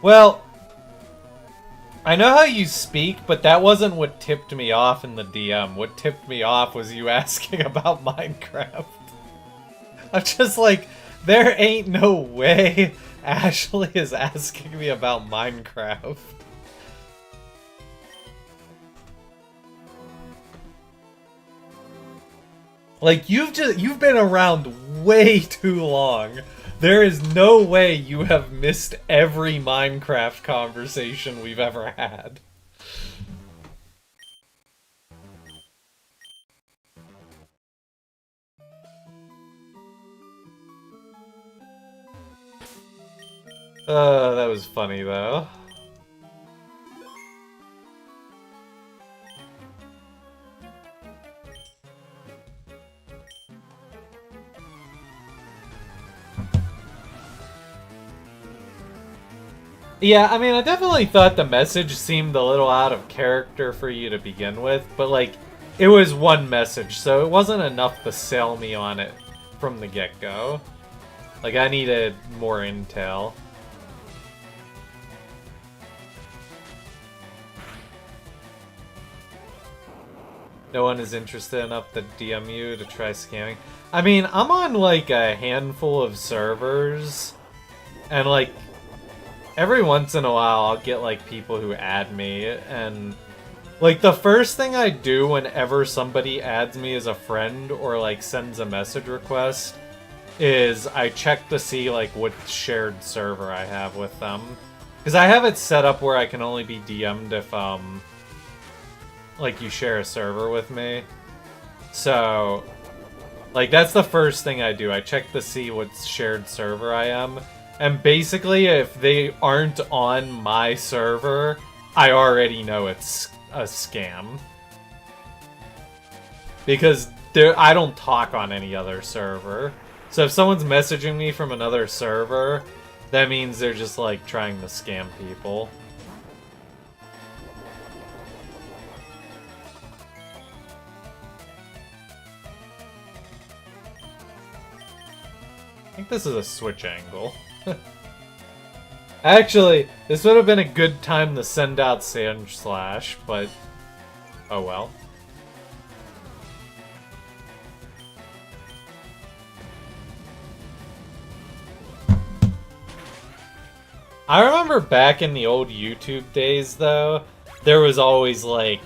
Well, I know how you speak, but that wasn't what tipped me off in the DM. What tipped me off was you asking about Minecraft. I'm just like, there ain't no way Ashley is asking me about Minecraft. Like, you've been around way too long. There is no way you have missed every Minecraft conversation we've ever had. That was funny, though. Yeah, I mean, I definitely thought the message seemed a little out of character for you to begin with, but, like, it was one message, so it wasn't enough to sell me on it from the get-go. Like, I needed more intel. No one is interested enough to DM you to try scamming. I mean, I'm on, like, a handful of servers, and, like, every once in a while I'll get, like, people who add me, and, like, the first thing I do whenever somebody adds me as a friend or, like, sends a message request is I check to see, like, what shared server I have with them. Because I have it set up where I can only be DM'd if, like, you share a server with me. So, like, that's the first thing I do. I check to see what shared server I am. And basically, if they aren't on my server, I already know it's a scam. Because I don't talk on any other server. So if someone's messaging me from another server, that means they're just like trying to scam people. I think this is a switch angle. Actually, this would have been a good time to send out Sandslash, but oh well. I remember back in the old YouTube days, though, there was always, like,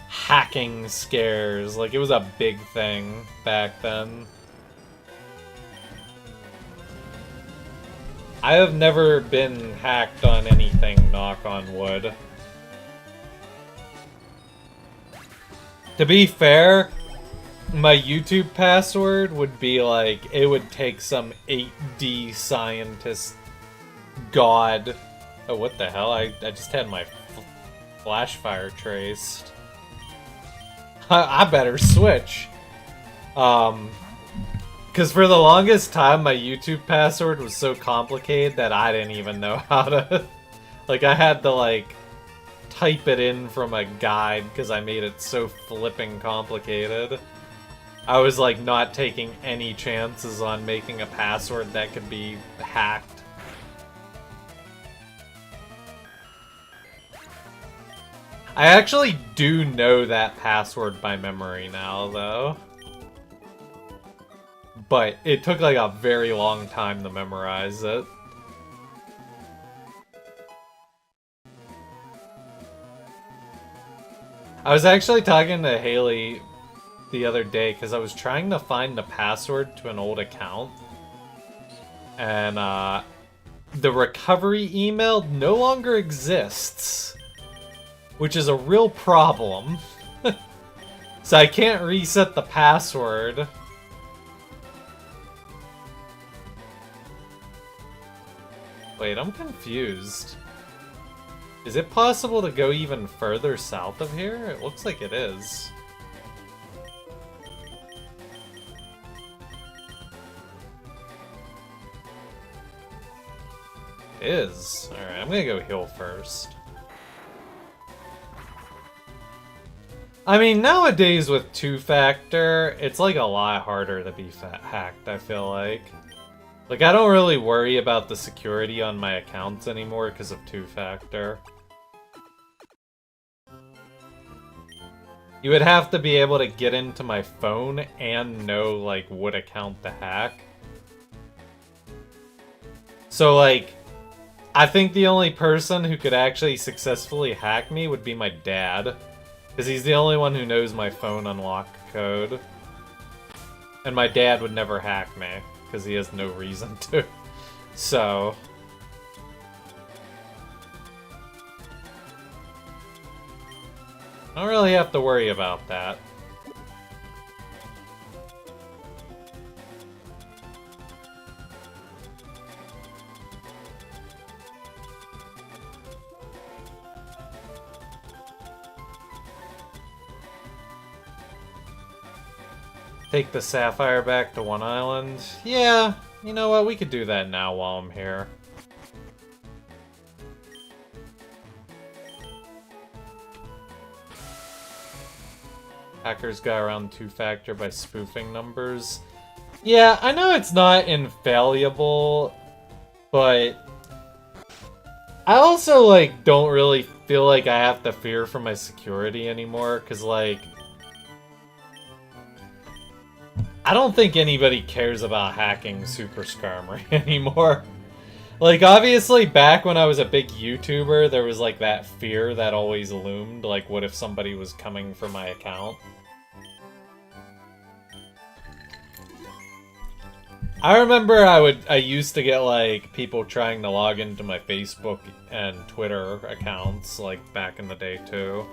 hacking scares. Like, it was a big thing back then. I have never been hacked on anything, knock on wood. To be fair, my YouTube password would be like, it would take some 8D scientist god. Oh, what the hell? I just had my flash fire traced. I better switch. Because for the longest time, my YouTube password was so complicated that I didn't even know how to... Like, I had to, like, type it in from a guide because I made it so flipping complicated. I was, like, not taking any chances on making a password that could be hacked. I actually do know that password by memory now, though. But it took like a very long time to memorize it. I was actually talking to Haley the other day because I was trying to find the password to an old account. And the recovery email no longer exists. Which is a real problem. So I can't reset the password. Wait, I'm confused. Is it possible to go even further south of here? It looks like it is. It is. Alright, I'm gonna go heal first. I mean, nowadays with two-factor, it's like a lot harder to be hacked, I feel like. Like, I don't really worry about the security on my accounts anymore because of two-factor. You would have to be able to get into my phone and know, like, what account to hack. So, like, I think the only person who could actually successfully hack me would be my dad. Because he's the only one who knows my phone unlock code. And my dad would never hack me. Because he has no reason to. So... I don't really have to worry about that. Take the Sapphire back to One Island? Yeah, you know what, we could do that now while I'm here. Hackers got around two-factor by spoofing numbers. Yeah, I know it's not infallible, but... I also, like, don't really feel like I have to fear for my security anymore, because, like... I don't think anybody cares about hacking Super Skarmory anymore. Like, obviously, back when I was a big YouTuber, there was, like, that fear that always loomed. Like, what if somebody was coming for my account? I remember I used to get, like, people trying to log into my Facebook and Twitter accounts, like, back in the day, too.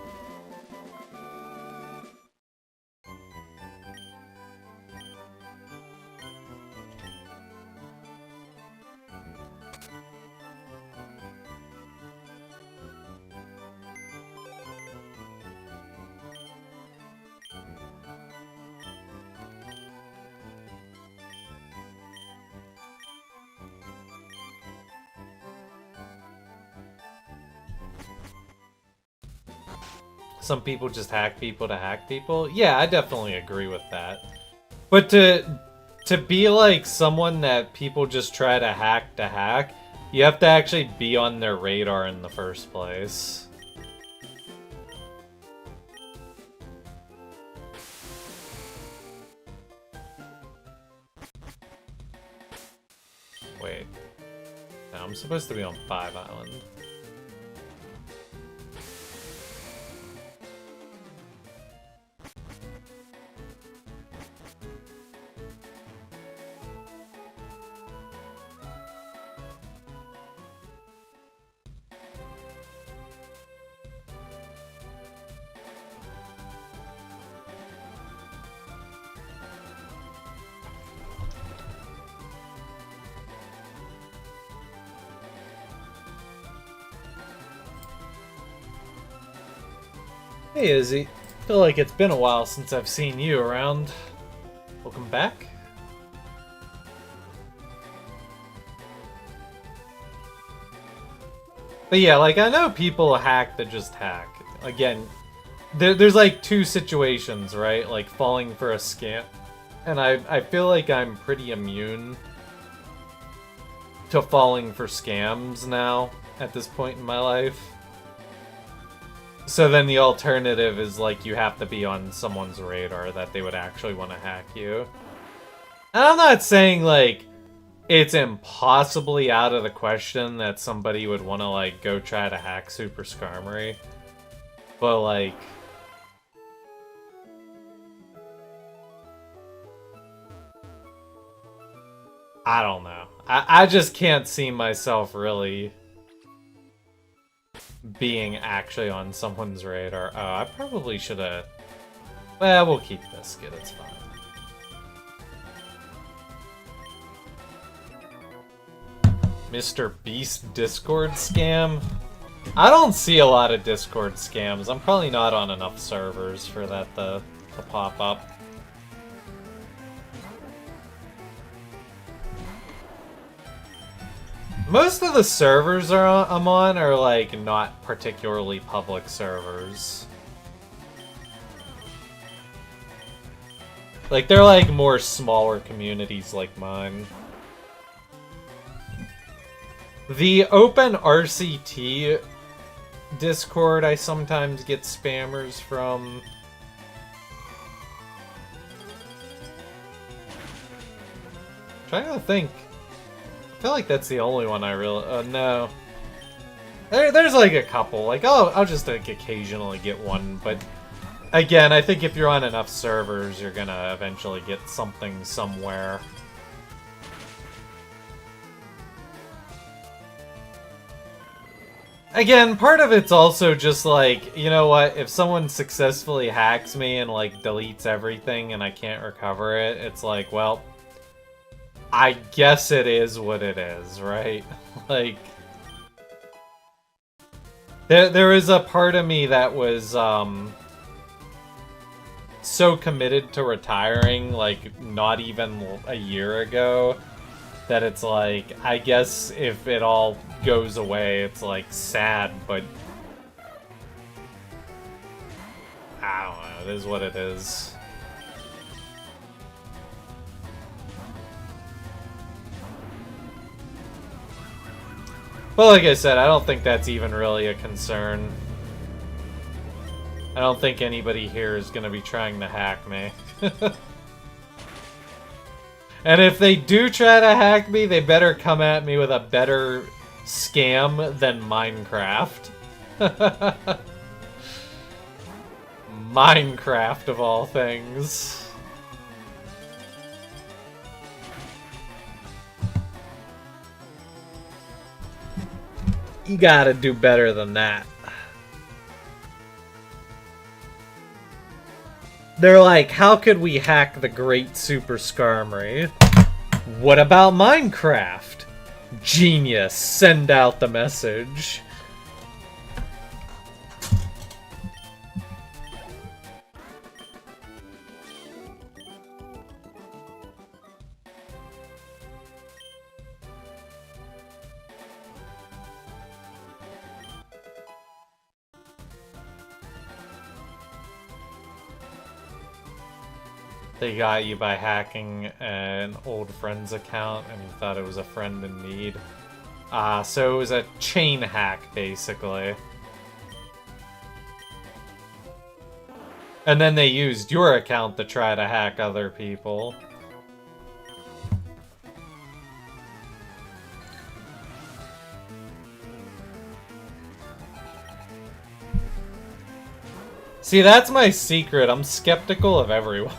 some people just hack people to hack people. Yeah, I definitely agree with that. But to be like someone that people just try to hack, you have to actually be on their radar in the first place. Wait. No, I'm supposed to be on 5 Island. Hey Izzy, feel like it's been a while since I've seen you around. Welcome back. But yeah, like I know people hack that just hack. Again, there's like two situations, right? Like falling for a scam. And I feel like I'm pretty immune to falling for scams now at this point in my life. So then the alternative is, like, you have to be on someone's radar that they would actually want to hack you. And I'm not saying, like, it's impossibly out of the question that somebody would want to, like, go try to hack Super Skarmory. But, like... I don't know. I just can't see myself really being actually on someone's radar. Oh, I probably should have... Well, we'll keep Biscuit, it's fine. Mr. Beast Discord scam? I don't see a lot of Discord scams. I'm probably not on enough servers for that to pop up. Most of the servers I'm on are, like, not particularly public servers. Like, they're, like, more smaller communities like mine. The open RCT Discord, I sometimes get spammers from. I'm trying to think. I feel like that's the only one I really... no. There's like a couple. Like, I'll just like occasionally get one, but... Again, I think if you're on enough servers, you're gonna eventually get something somewhere. Again, part of it's also just like, you know what, if someone successfully hacks me and like deletes everything and I can't recover it, it's like, well... I guess it is what it is, right? Like... There was a part of me that was, so committed to retiring, like, not even a year ago, that it's like, I guess if it all goes away, it's, like, sad, but... I don't know, it is what it is. Well, like I said, I don't think that's even really a concern. I don't think anybody here is going to be trying to hack me. And if they do try to hack me, they better come at me with a better scam than Minecraft. Minecraft, of all things. You gotta do better than that. They're like, how could we hack the great Super Skarmory? What about Minecraft? Genius, send out the message. They got you by hacking an old friend's account and you thought it was a friend in need. So it was a chain hack, basically. And then they used your account to try to hack other people. See, that's my secret. I'm skeptical of everyone.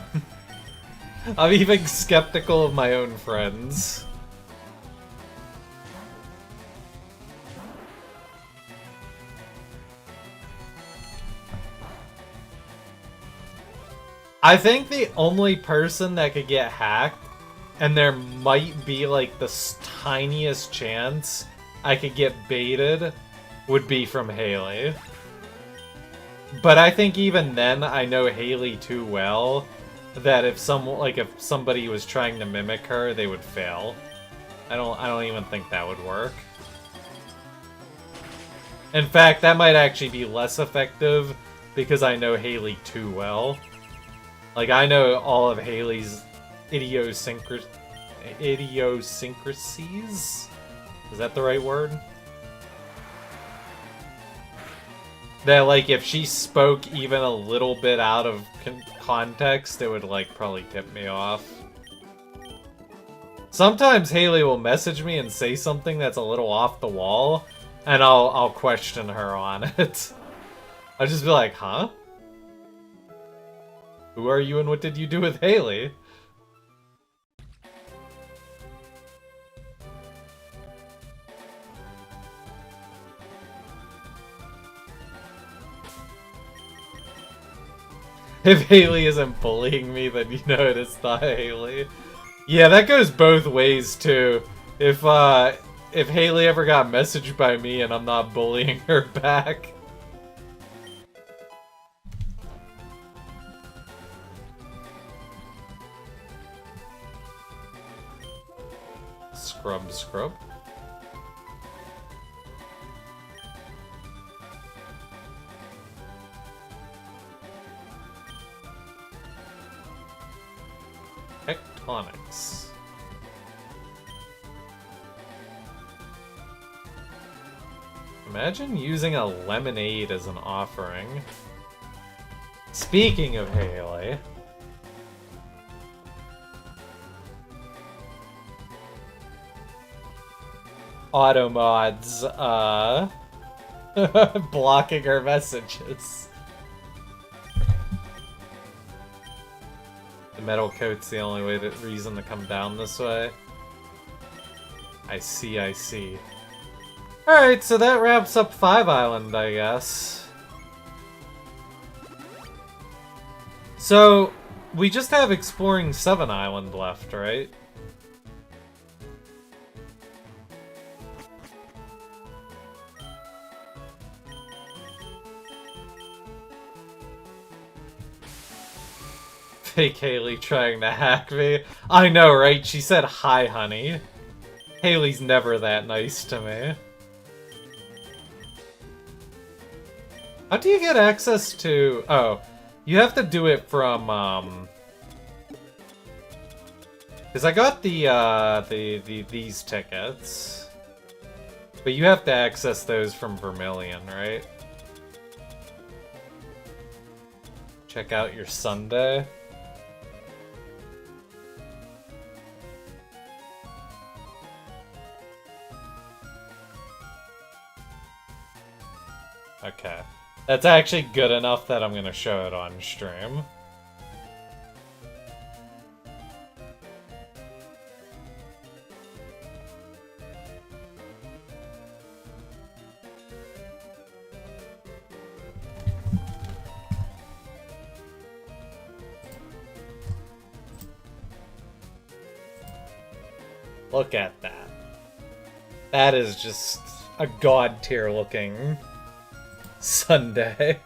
I'm even skeptical of my own friends. I think the only person that could get hacked, and there might be like the tiniest chance I could get baited, would be from Haley. But I think even then, I know Haley too well that if somebody was trying to mimic her, they would fail. I don't even think that would work. In fact, that might actually be less effective because I know Haley too well. Like, I know all of Haley's idiosyncrasies? Is that the right word? That, like, if she spoke even a little bit out of context, it would, like, probably tip me off. Sometimes Haley will message me and say something that's a little off the wall, and I'll question her on it. I'll just be like, huh? Who are you and what did you do with Haley? If Haley isn't bullying me, then you know it is not Haley. Yeah, that goes both ways too. If Haley ever got messaged by me and I'm not bullying her back. Scrub. Tectonics. Imagine using a lemonade as an offering. Speaking of Haley... Automods, blocking her messages. The metal coat's the only reason to come down this way. I see. Alright, so that wraps up 5 Island, I guess. So, we just have exploring 7 Island left, right? Fake Haley trying to hack me. I know, right? She said, hi, honey. Haley's never that nice to me. How do you get access to... Oh, you have to do it from, because I got these tickets. But you have to access those from Vermilion, right? Check out your Sunday. Okay. That's actually good enough that I'm gonna show it on stream. Look at that. That is just a god tier looking Sunday.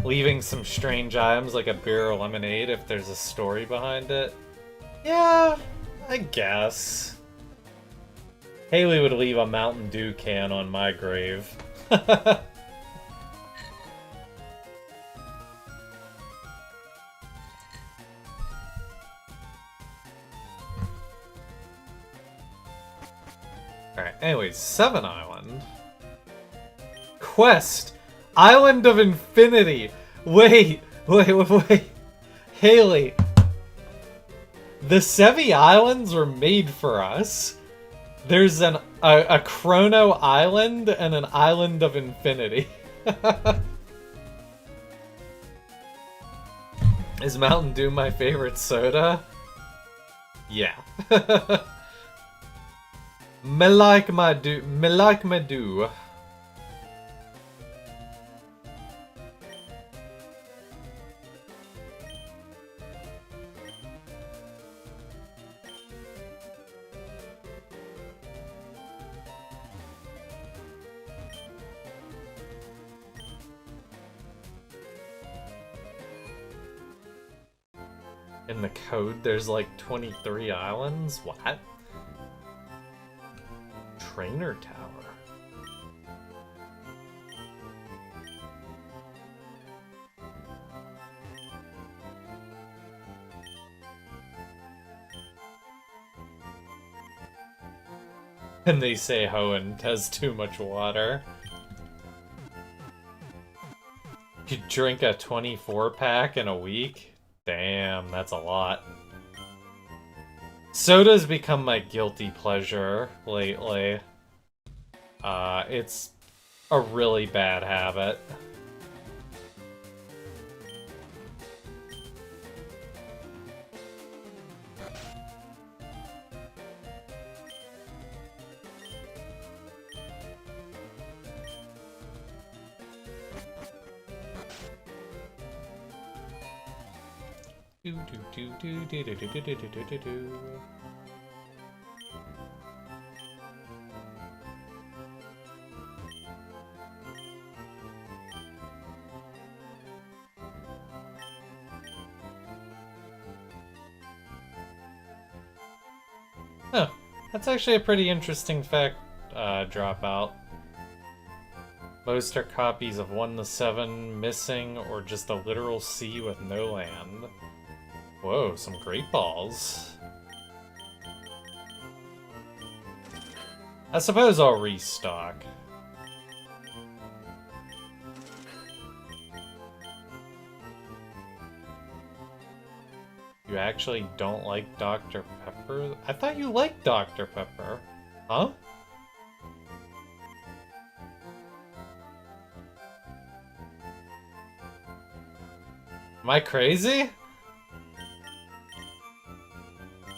leaving some strange items like a beer or lemonade if there's a story behind it. Yeah, I guess. Haley would leave a Mountain Dew can on my grave. Alright, anyways, 7 Island. Quest! Island of Infinity! Wait! Haley! The Sevi Islands were made for us. There's a Chrono Island and an Island of Infinity. Is Mountain Dew my favorite soda? Yeah. Me like my dew. In the code, there's like 23 islands? What? Trainer Tower. And they say Hoenn has too much water. You drink a 24-pack in a week? Damn, that's a lot. Soda's become my guilty pleasure lately. It's a really bad habit. Huh, that's actually a pretty interesting fact, dropout. Most are copies of 1 to 7, missing, or just a literal sea with no land. Whoa, some great balls. I suppose I'll restock. You actually don't like Dr. Pepper? I thought you liked Dr. Pepper. Huh? Am I crazy?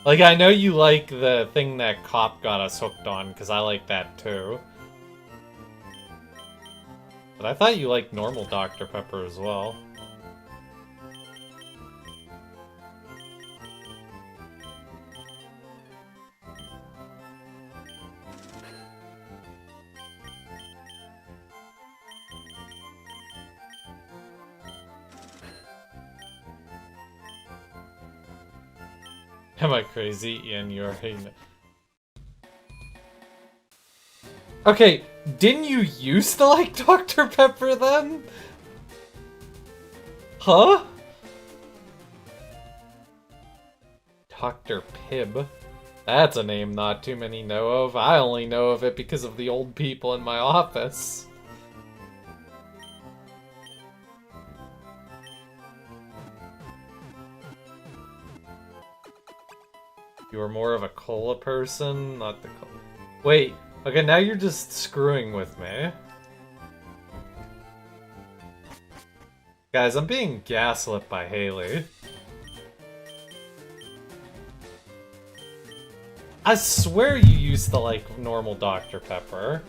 Like, I know you like the thing that Cop got us hooked on, because I like that too. But I thought you liked normal Dr. Pepper as well. Am I crazy? Ian, you're hating it. Okay, didn't you used to like Dr. Pepper then? Huh? Dr. Pibb? That's a name not too many know of. I only know of it because of the old people in my office. You were more of a cola person, not the cola. Wait, okay, now you're just screwing with me. Guys, I'm being gaslit by Haley. I swear you used to like normal Dr. Pepper.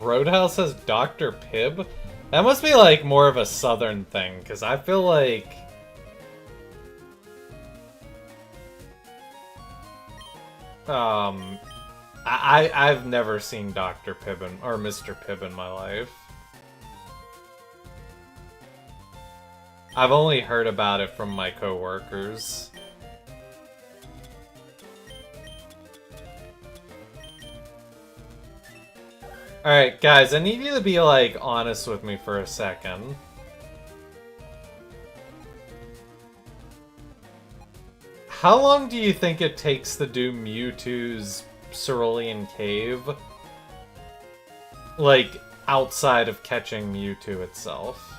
Roadhouse has Dr. Pibb? That must be like more of a southern thing, because I feel like I've never seen Dr. Pibb or Mr. Pibb in my life. I've only heard about it from my coworkers. Alright, guys, I need you to be, like, honest with me for a second. How long do you think it takes to do Mewtwo's Cerulean Cave? Like, outside of catching Mewtwo itself?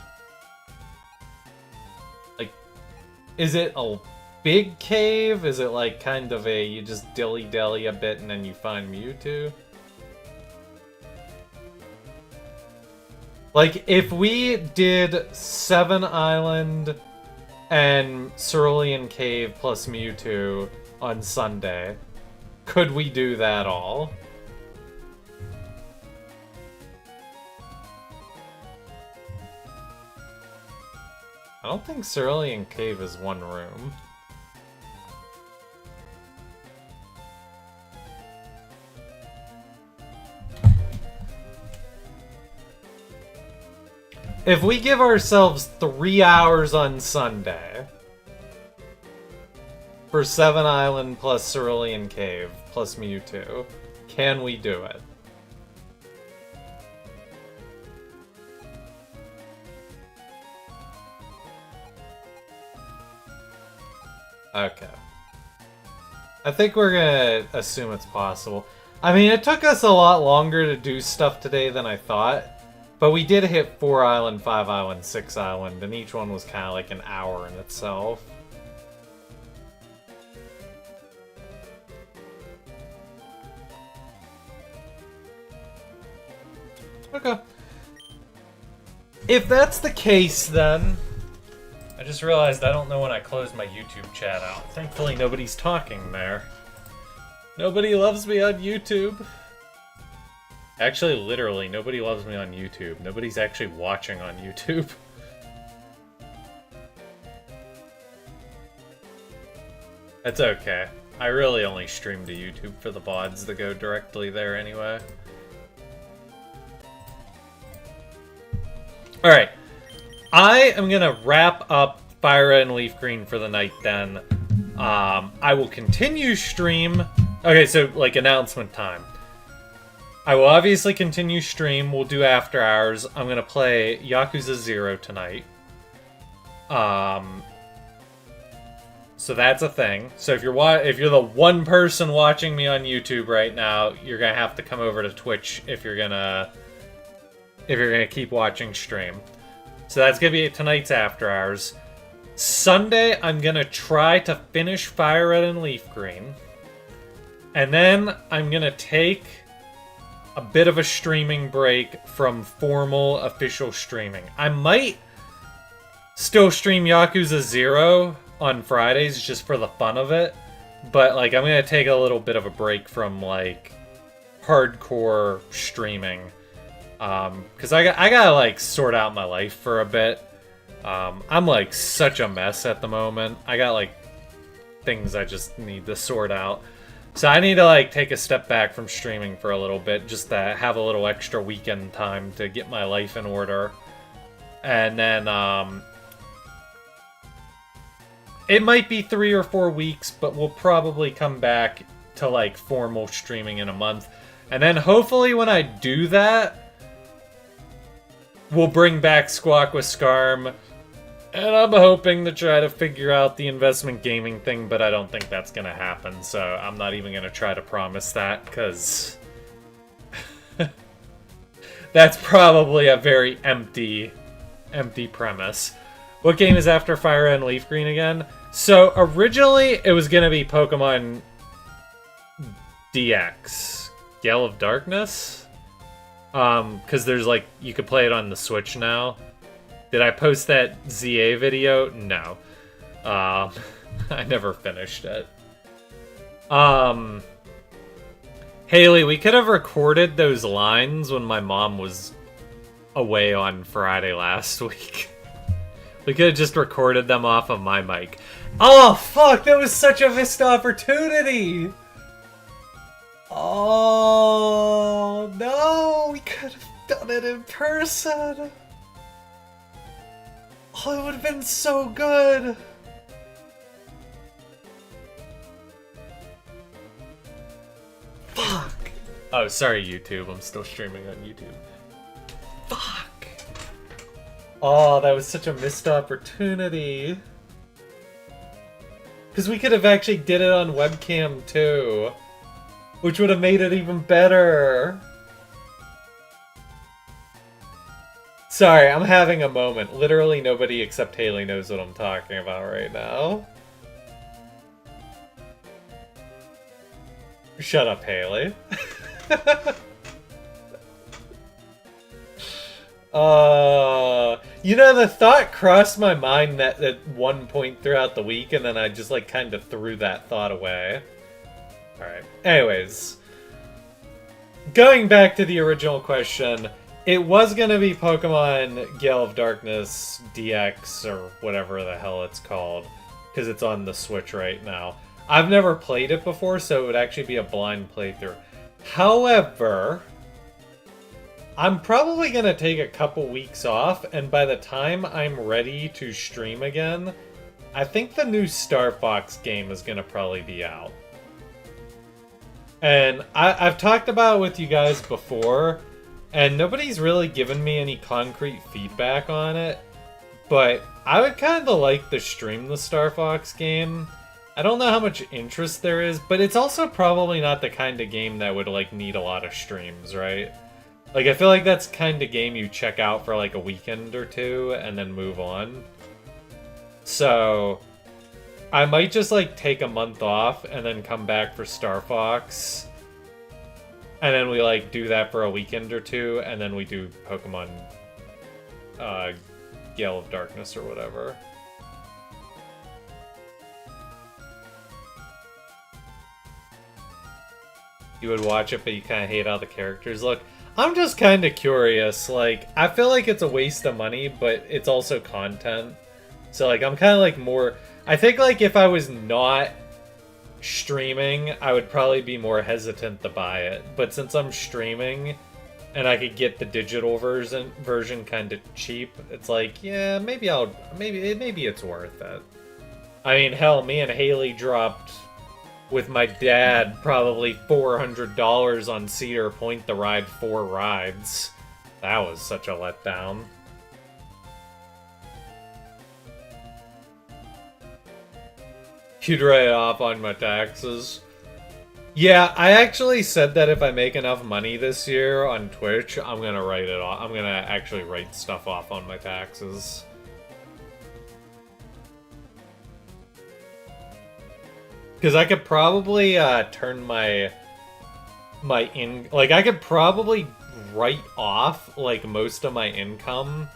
Like, is it a big cave? Is it like kind of a, you just dilly-dally a bit and then you find Mewtwo? Like, if we did 7 Island and Cerulean Cave plus Mewtwo on Sunday, could we do that all? I don't think Cerulean Cave is one room. If we give ourselves 3 hours on Sunday for 7 Island plus Cerulean Cave plus Mewtwo, can we do it? Okay. I think we're gonna assume it's possible. I mean, it took us a lot longer to do stuff today than I thought. But we did hit 4 Island, 5 Island, 6 Island, and each one was kind of like an hour in itself. Okay. If that's the case, then... I just realized I don't know when I closed my YouTube chat out. Thankfully, nobody's talking there. Nobody loves me on YouTube. Actually, literally, nobody loves me on YouTube. Nobody's actually watching on YouTube. That's okay. I really only stream to YouTube for the VODs that go directly there anyway. Alright. I am gonna wrap up Fire Red and Leaf Green for the night then. I will continue stream... Okay, so, like, announcement time. I will obviously continue stream. We'll do after hours. I'm gonna play Yakuza 0 tonight. So that's a thing. So if you're the one person watching me on YouTube right now, you're gonna have to come over to Twitch if you're gonna keep watching stream. So that's gonna be tonight's after hours. Sunday, I'm gonna try to finish Fire Red and Leaf Green, and then I'm gonna take a bit of a streaming break from formal official streaming. I might still stream Yakuza 0 on Fridays just for the fun of it, but like I'm gonna take a little bit of a break from like hardcore streaming, because I gotta like sort out my life for a bit. I'm like such a mess at the moment. I got like things I just need to sort out. So I need to like take a step back from streaming for a little bit, just to have a little extra weekend time to get my life in order. And then it might be 3 or 4 weeks, but we'll probably come back to like formal streaming in a month. And then hopefully when I do that, we'll bring back Squawk with Scarm. And I'm hoping to try to figure out the investment gaming thing, but I don't think that's going to happen, so I'm not even going to try to promise that, because that's probably a very empty premise. What game is after Fire Red and Leaf Green again? So, originally, it was going to be Pokemon DX. Gale of Darkness? Because there's, like, you could play it on the Switch now. Did I post that ZA video? No. I never finished it. Haley, we could have recorded those lines when my mom was away on Friday last week. We could have just recorded them off of my mic. Oh, fuck! That was such a missed opportunity! Oh, no! We could have done it in person! Oh, it would have been so good! Fuck! Oh, sorry, YouTube. I'm still streaming on YouTube. Fuck! Oh, that was such a missed opportunity. Because we could have actually did it on webcam, too. Which would have made it even better. Sorry, I'm having a moment. Literally nobody except Haley knows what I'm talking about right now. Shut up, Haley. You know, the thought crossed my mind that at one point throughout the week, and then I just, like, kind of threw that thought away. Alright. Anyways. Going back to the original question, it was gonna be Pokemon Gale of Darkness DX, or whatever the hell it's called, because it's on the Switch right now. I've never played it before, so it would actually be a blind playthrough. However, I'm probably going to take a couple weeks off, and by the time I'm ready to stream again, I think the new Star Fox game is going to probably be out. And I've talked about it with you guys before, and nobody's really given me any concrete feedback on it, but I would kind of like to stream the Star Fox game. I don't know how much interest there is, but it's also probably not the kind of game that would, like, need a lot of streams, right? Like, I feel like that's the kind of game you check out for, like, a weekend or two and then move on. So, I might just, like, take a month off and then come back for Star Fox. And then we, like, do that for a weekend or two, and then we do Pokemon Gale of Darkness or whatever. You would watch it, but you kind of hate how the characters look. I'm just kind of curious. Like, I feel like it's a waste of money, but it's also content. So, like, I'm kind of, like, more... I think, like, if I was not streaming, I would probably be more hesitant to buy it. But since I'm streaming, and I could get the digital version kind of cheap, it's like, yeah, maybe it's worth it. I mean, hell, me and Haley dropped... with my dad, probably $400 on Cedar Point to ride 4 rides. That was such a letdown. You'd write it off on my taxes. Yeah, I actually said that if I make enough money this year on Twitch, I'm gonna write it off. I'm gonna actually write stuff off on my taxes. Because I could probably turn I could probably write off, like, most of my income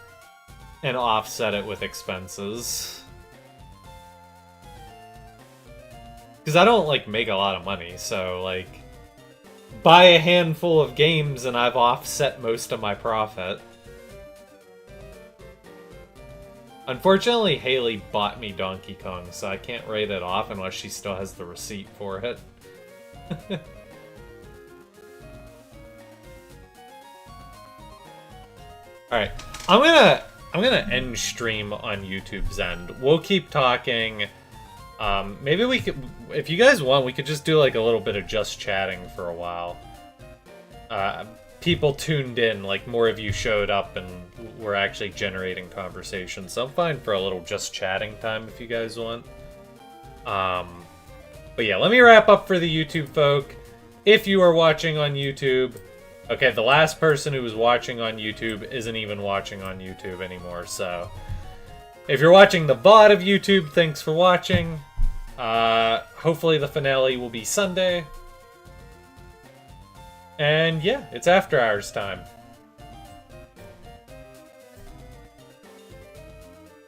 and offset it with expenses. Because I don't, like, make a lot of money, so, like, buy a handful of games and I've offset most of my profit. Unfortunately, Haley bought me Donkey Kong, so I can't write it off unless she still has the receipt for it. Alright, I'm gonna end stream on YouTube's end. We'll keep talking. Maybe we could, if you guys want, we could just do, like, a little bit of just chatting for a while. People tuned in, like, more of you showed up and we're actually generating conversation, so I'm fine for a little just chatting time if you guys want. But yeah, let me wrap up for the YouTube folk. If you are watching on YouTube, okay, the last person who was watching on YouTube isn't even watching on YouTube anymore, so if you're watching the VOD of YouTube, thanks for watching. Hopefully the finale will be Sunday. And yeah, it's after hours time.